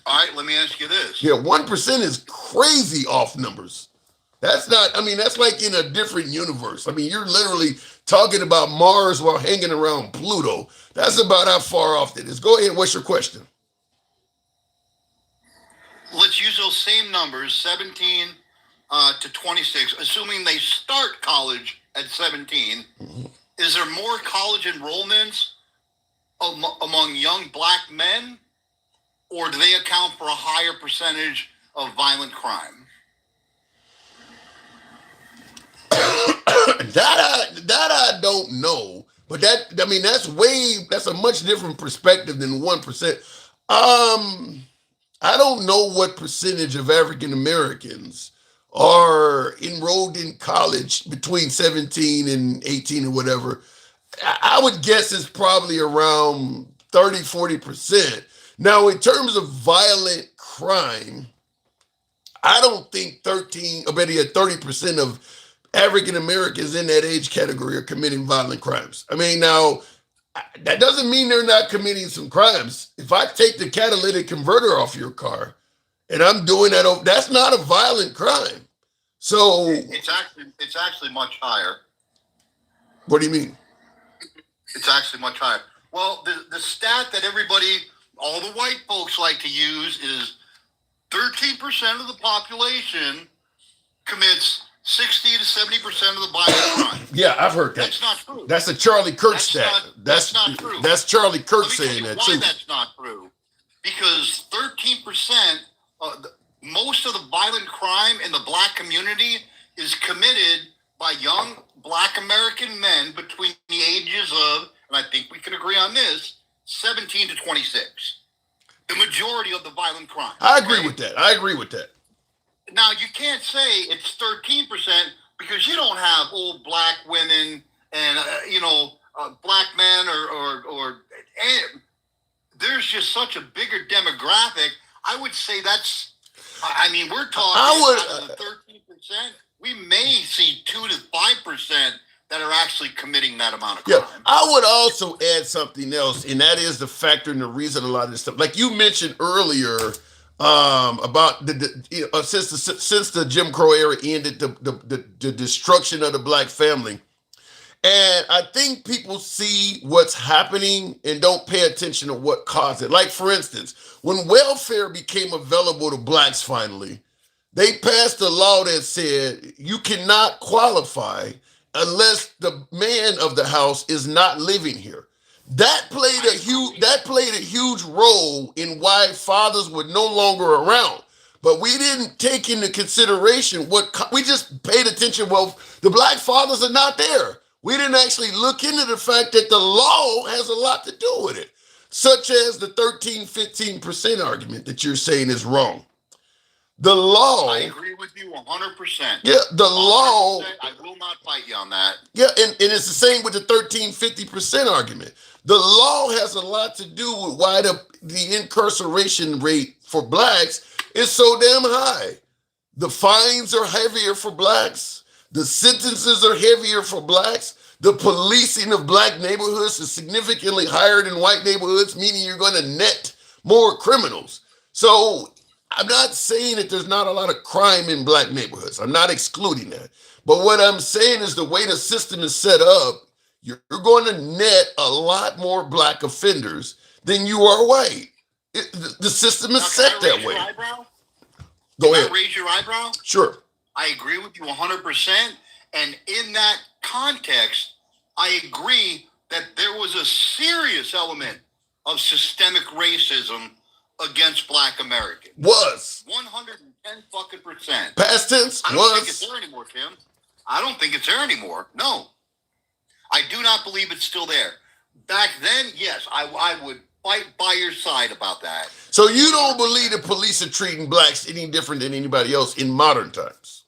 All right, let me ask you this. Yeah, 1% is crazy off numbers. That's not, I mean, that's like in a different universe. I mean, you're literally talking about Mars while hanging around Pluto. That's about how far off it is. Go ahead. What's your question? Let's use those same numbers, 17 to 26, assuming they start college at 17. Mm-hmm. Is there more college enrollments among young black men, or do they account for a higher percentage of violent crime? That I don't know, but that's a much different perspective than 1%. I don't know what percentage of African Americans are enrolled in college between 17 and 18 or whatever. I would guess it's probably around 30-40%. Now, in terms of violent crime, I don't think 30% of African Americans in that age category are committing violent crimes. I mean, now, that doesn't mean they're not committing some crimes. If I take the catalytic converter off your car and I'm doing that, that's not a violent crime. So it's actually much higher. What do you mean? It's actually much higher. Well, the stat that all the white folks like to use is 13% of the population commits 60 to 70% of the violent crime. Yeah, I've heard that. That's not true. That's a Charlie Kirk stat. That's not true. That's Charlie Kirk saying that too. Why that's not true? Because 13%, most of the violent crime in the black community is committed by young black American men between the ages of, and I think we can agree on this, 17 to 26. The majority of the violent crime. I agree with that. Now, you can't say it's 13% because you don't have old black women and, black men or there's just such a bigger demographic. I would say we're talking out of the 13%, we may see 2 to 5% that are actually committing that amount of crime. Yeah, I would also add something else, and that is the factor and the reason a lot of this stuff, like you mentioned earlier, about since the Jim Crow era ended, the destruction of the black family. And I think people see what's happening and don't pay attention to what caused it. Like, for instance, when welfare became available to blacks finally, they passed a law that said you cannot qualify unless the man of the house is not living here. That played a huge role in why fathers were no longer around. But we didn't take into consideration we just paid attention. Well, the black fathers are not there. We didn't actually look into the fact that the law has a lot to do with it, such as the 13-15% argument that you're saying is wrong. The law. I agree with you 100%. Yeah, the law. I will not fight you on that. Yeah, and it's the same with the 13-50% argument. The law has a lot to do with why the incarceration rate for blacks is so damn high. The fines are heavier for blacks. The sentences are heavier for blacks. The policing of black neighborhoods is significantly higher than white neighborhoods, meaning you're going to net more criminals. So I'm not saying that there's not a lot of crime in black neighborhoods. I'm not excluding that. But what I'm saying is the way the system is set up, you're going to net a lot more black offenders than you are white. The system is set that way. Go ahead. Can I raise your eyebrow? Sure. I agree with you 100%. And in that context, I agree that there was a serious element of systemic racism against black Americans. Was. 110%. Past tense? I don't think it's there anymore, Tim. I don't think it's there anymore. No. I do not believe it's still there. Back then, yes, I would fight by your side about that. So you don't believe the police are treating blacks any different than anybody else in modern times?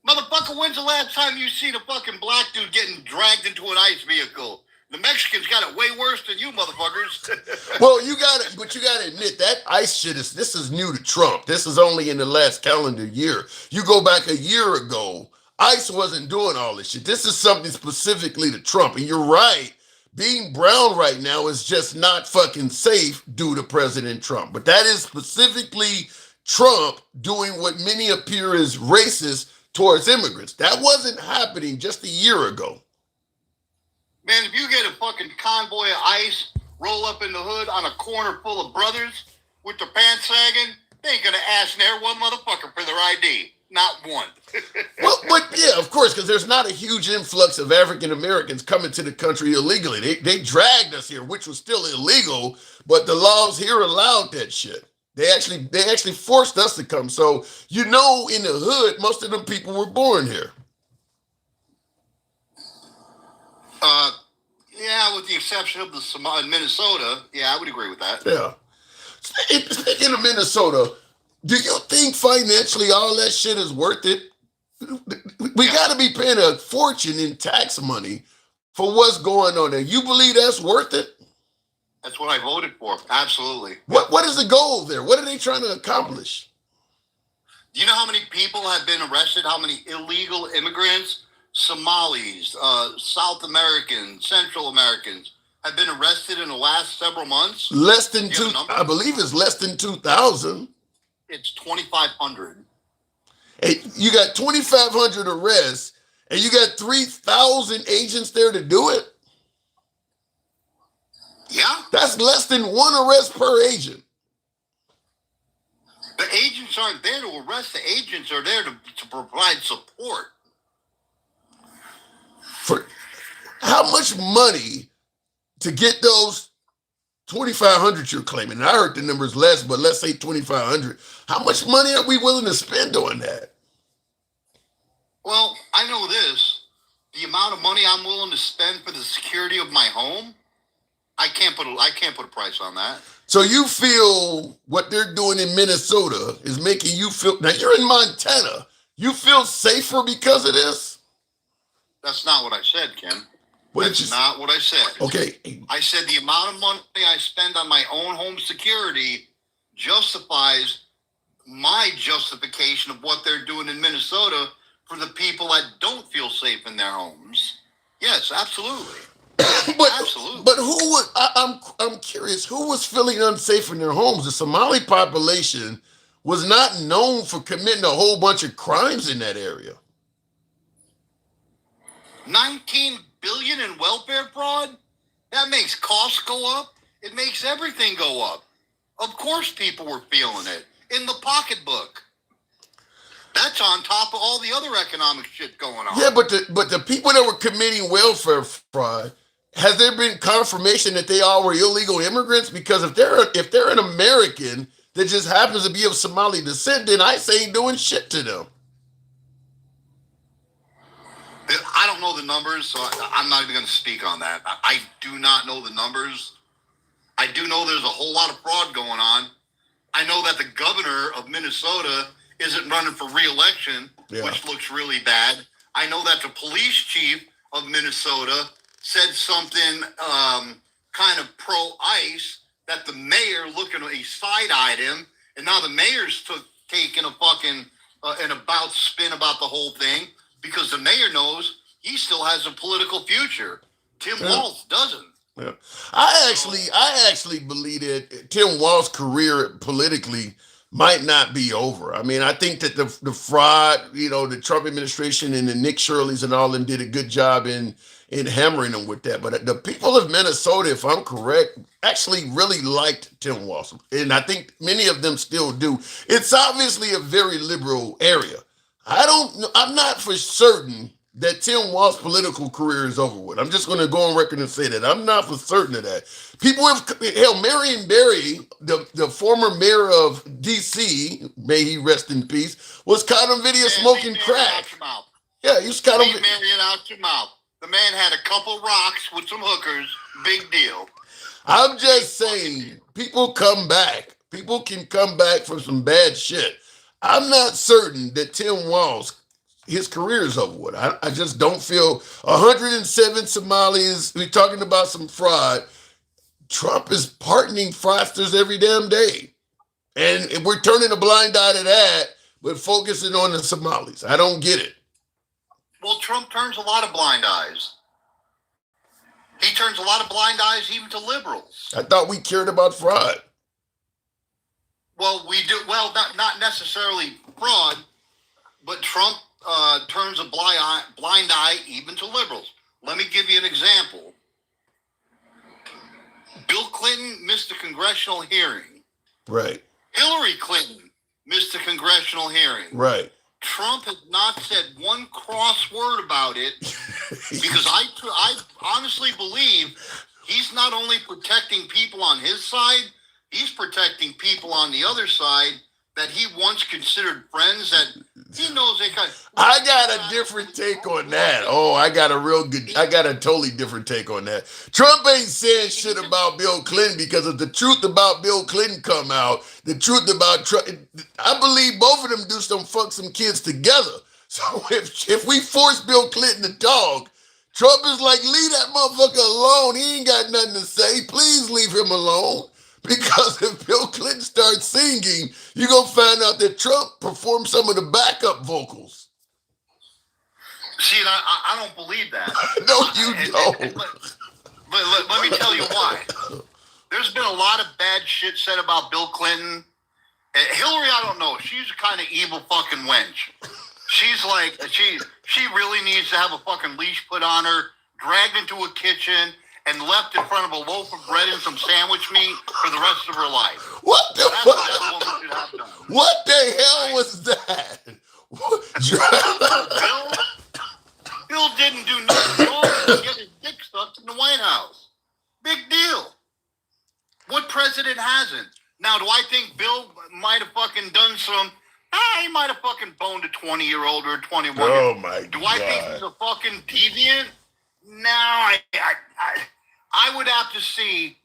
Motherfucker, when's the last time you seen a fucking black dude getting dragged into an ICE vehicle The Mexicans got it way worse than you motherfuckers. Well, you got it, but you got to admit that ICE shit this is new to Trump. This is only in the last calendar year. You go back a year ago, ICE wasn't doing all this shit. This is something specifically to Trump. And you're right. Being brown right now is just not fucking safe due to President Trump. But that is specifically Trump doing what many appear as racist towards immigrants. That wasn't happening just a year ago. Man, if you get a fucking convoy of ICE, roll up in the hood on a corner full of brothers with their pants sagging, they ain't gonna ask near one motherfucker for their ID. Not one. Well, but yeah, of course, because there's not a huge influx of African Americans coming to the country illegally. They dragged us here, which was still illegal, but the laws here allowed that shit. They actually forced us to come. So in the hood, most of them people were born here. Yeah, with the exception of the Minnesota. Yeah, I would agree with that. Yeah. Speaking of Minnesota, do you think financially all that shit is worth it? We got to be paying a fortune in tax money for what's going on there. You believe that's worth it? That's what I voted for. Absolutely. What is the goal there? What are they trying to accomplish? Do you know how many people have been arrested? How many illegal immigrants, Somalis, South Americans, Central Americans have been arrested in the last several months? Less than I believe it's less than 2,000. It's 2,500. Hey, you got 2,500 arrests, and you got 3,000 agents there to do it? Yeah. That's less than one arrest per agent. The agents aren't there to arrest. The agents are there to provide support. For how much money to get those 2,500 you're claiming? And I heard the number's less, but let's say 2,500. How much money are we willing to spend on that? Well, I know this. The amount of money I'm willing to spend for the security of my home, I can't put a price on that. So you feel what they're doing in Minnesota is making you feel, now you're in Montana, you feel safer because of this? That's not what I said, Ken. That's not what I said. Okay. I said the amount of money I spend on my own home security justifies my justification of what they're doing in Minnesota for the people that don't feel safe in their homes. Yes, absolutely. Absolutely. But who would? I'm curious. Who was feeling unsafe in their homes? The Somali population was not known for committing a whole bunch of crimes in that area. 19 billion in welfare fraud? That makes costs go up. It makes everything go up. Of course people were feeling it in the pocketbook. That's on top of all the other economic shit going on. Yeah, but the people that were committing welfare fraud, has there been confirmation that they all were illegal immigrants? Because if they're an American that just happens to be of Somali descent, then ICE ain't doing shit to them. I don't know the numbers, so I'm not even going to speak on that. I do not know the numbers. I do know there's a whole lot of fraud going on. I know that the governor of Minnesota isn't running for re-election, which looks really bad. I know that the police chief of Minnesota said something kind of pro-ICE, that the mayor he side-eyed him, and now the mayor's taking a fucking an about spin about the whole thing, because the mayor knows he still has a political future. Tim Walz doesn't. Yeah. I actually believe that Tim Walz's career politically might not be over. I mean, I think that the fraud, the Trump administration and the Nick Shirleys and all of them did a good job in hammering them with that. But the people of Minnesota, if I'm correct, actually really liked Tim Walz. And I think many of them still do. It's obviously a very liberal area. I'm not for certain that Tim Walz's political career is over with. I'm just going to go on record and say that. I'm not for certain of that. People Marion Barry, the former mayor of D.C., may he rest in peace, was caught on video smoking crack. Yeah, he was caught on video. Marion out your mouth. The man had a couple rocks with some hookers. Big deal. I'm just saying, people come back. People can come back from some bad shit. I'm not certain that Tim Walz, his career is over with. I just don't feel 107 Somalis. We're talking about some fraud. Trump is pardoning fraudsters every damn day. And we're turning a blind eye to that, but focusing on the Somalis. I don't get it. Well, Trump turns a lot of blind eyes. He turns a lot of blind eyes even to liberals. I thought we cared about fraud. Well, we do. Well, not necessarily fraud, but Trump turns a blind eye even to liberals. Let me give you an example. Bill Clinton missed a congressional hearing. Right. Hillary Clinton missed a congressional hearing. Right. Trump has not said one cross word about it because I honestly believe he's not only protecting people on his side, he's protecting people on the other side that he once considered friends that he knows they kind of... I got a different take on that. Oh, I got a totally different take on that. Trump ain't saying shit about Bill Clinton because if the truth about Bill Clinton come out, the truth about Trump, I believe both of them do some kids together. So if we force Bill Clinton to talk, Trump is like, leave that motherfucker alone. He ain't got nothing to say. Please leave him alone. Because if Bill Clinton starts singing, you're going to find out that Trump performed some of the backup vocals. See, I don't believe that. No, you don't. But let me tell you why. There's been a lot of bad shit said about Bill Clinton. Hillary, I don't know. She's a kind of evil fucking wench. She's like, she really needs to have a fucking leash put on her, dragged into a kitchen, and left in front of a loaf of bread and some sandwich meat for the rest of her life. What the fuck? What that woman should have done. What the hell was that? Bill didn't do nothing wrong to get his dick sucked in the White House. Big deal. What president hasn't? Now, do I think Bill might have fucking done some... he might have fucking boned a 20-year-old or a 21-year-old. Oh, my God. Do I think he's a fucking deviant? No, I would have to see.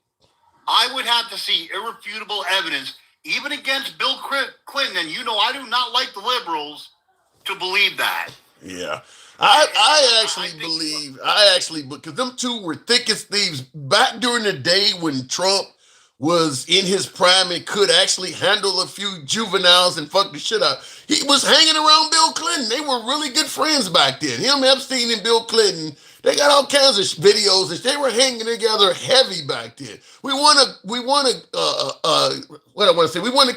I would have to see irrefutable evidence, even against Bill Clinton. And I do not like the liberals to believe that. Yeah, I actually because them two were thick as thieves back during the day when Trump was in his prime and could actually handle a few juveniles and fuck the shit out. He was hanging around Bill Clinton. They were really good friends back then. Him, Epstein, and Bill Clinton. They got all kinds of videos that they were hanging together heavy back then. We want to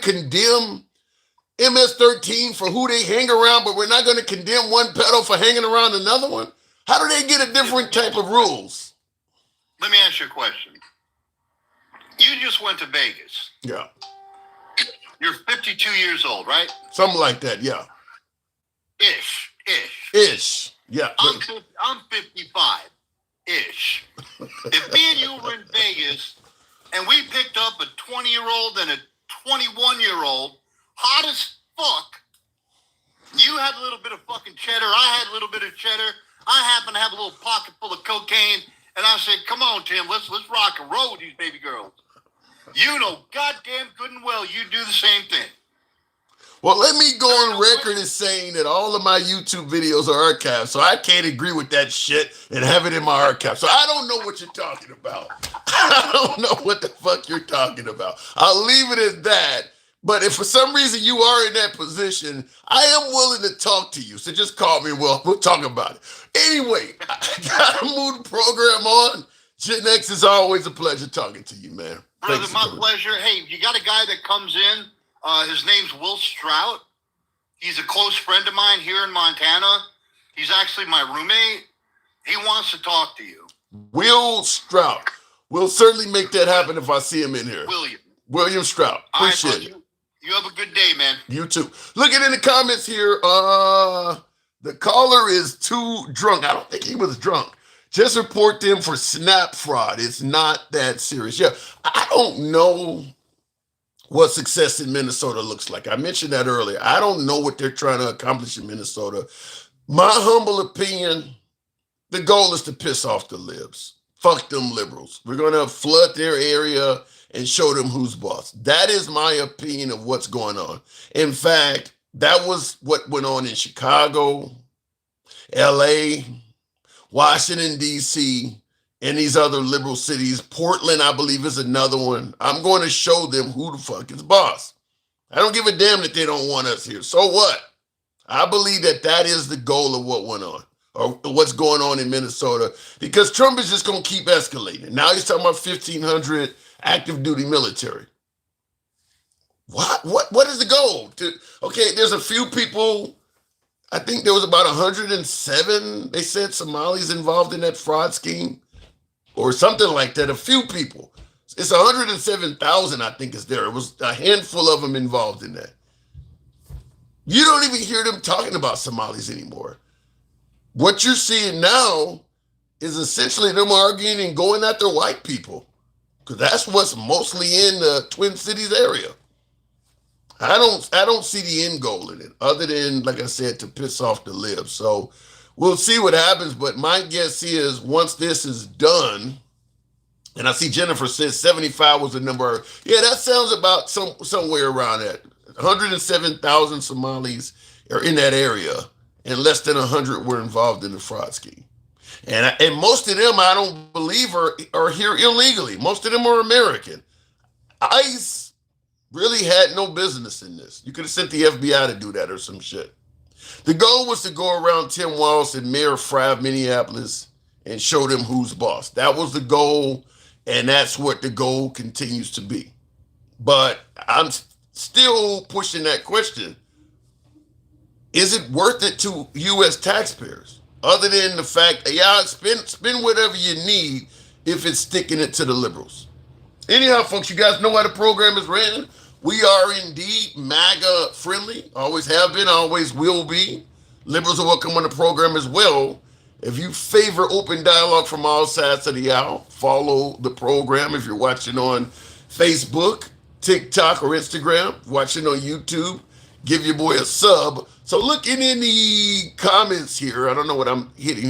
condemn MS-13 for who they hang around, but we're not going to condemn one pedo for hanging around another one. How do they get a different type of rules? Let me ask you a question. You just went to Vegas. Yeah. You're 52 years old, right? Something like that, yeah. Ish. Yeah. I'm 55-ish. If me and you were in Vegas and we picked up a 20-year-old and a 21-year-old, hot as fuck, you had a little bit of fucking cheddar, I had a little bit of cheddar, I happen to have a little pocket full of cocaine, and I said, come on, Tim, let's rock and roll with these baby girls. You know goddamn good and well you do the same thing. Well, let me go on record as saying that all of my YouTube videos are archived, so I can't agree with that shit and have it in my archive. So I don't know what you're talking about. I don't know what the fuck you're talking about. I'll leave it at that. But if for some reason you are in that position, I am willing to talk to you. So just call me and we'll talk about it. Anyway, I gotta move the program on. Gen X, is always a pleasure talking to you, man. Brother, my pleasure. Hey, you got a guy that comes in. His name's Will Strout. He's a close friend of mine here in Montana. He's actually my roommate. He wants to talk to you. Will Strout. We'll certainly make that happen if I see him in here. William Strout. Appreciate it. You have a good day, man. You too. Looking in the comments here, the caller is too drunk. I don't think he was drunk. Just report them for SNAP fraud. It's not that serious. Yeah, I don't know what success in Minnesota looks like. I mentioned that earlier. I don't know what they're trying to accomplish in Minnesota. My humble opinion, the goal is to piss off the libs. Fuck them liberals. We're going to flood their area and show them who's boss. That is my opinion of what's going on. In fact, that was what went on in Chicago. LA, Washington, D.C., and these other liberal cities. Portland, I believe, is another one. I'm going to show them who the fuck is boss. I don't give a damn that they don't want us here. So what? I believe that that is the goal of what went on, or what's going on in Minnesota, because Trump is just going to keep escalating. Now he's talking about 1,500 active duty military. What is the goal? Okay, there's a few people. I think there was about 107, they said, Somalis involved in that fraud scheme or something like that. A few people. It's 107,000, I think, is there. It was a handful of them involved in that. You don't even hear them talking about Somalis anymore. What you're seeing now is essentially them arguing and going after white people, because that's what's mostly in the Twin Cities area. I don't see the end goal in it, other than, like I said, to piss off the libs. So we'll see what happens. But my guess is once this is done, and I see Jennifer says 75 was the number. Yeah, that sounds about somewhere around that. 107,000 Somalis are in that area, and less than 100 were involved in the fraud scheme. And most of them, I don't believe, are here illegally. Most of them are American. ICE really had no business in this. You could have sent the FBI to do that or some shit. The goal was to go around Tim Walz and Mayor Frey of Minneapolis and show them who's boss. That was the goal, and that's what the goal continues to be. But I'm still pushing that question. Is it worth it to U.S. taxpayers? Other than the fact that, yeah, spend whatever you need if it's sticking it to the liberals. Anyhow, folks, you guys know how the program is ran. We are indeed MAGA friendly. Always have been, always will be. Liberals are welcome on the program as well. If you favor open dialogue from all sides of the aisle, follow the program. If you're watching on Facebook, TikTok, or Instagram, watching on YouTube, give your boy a sub. So looking in the comments here, I don't know what I'm hitting here.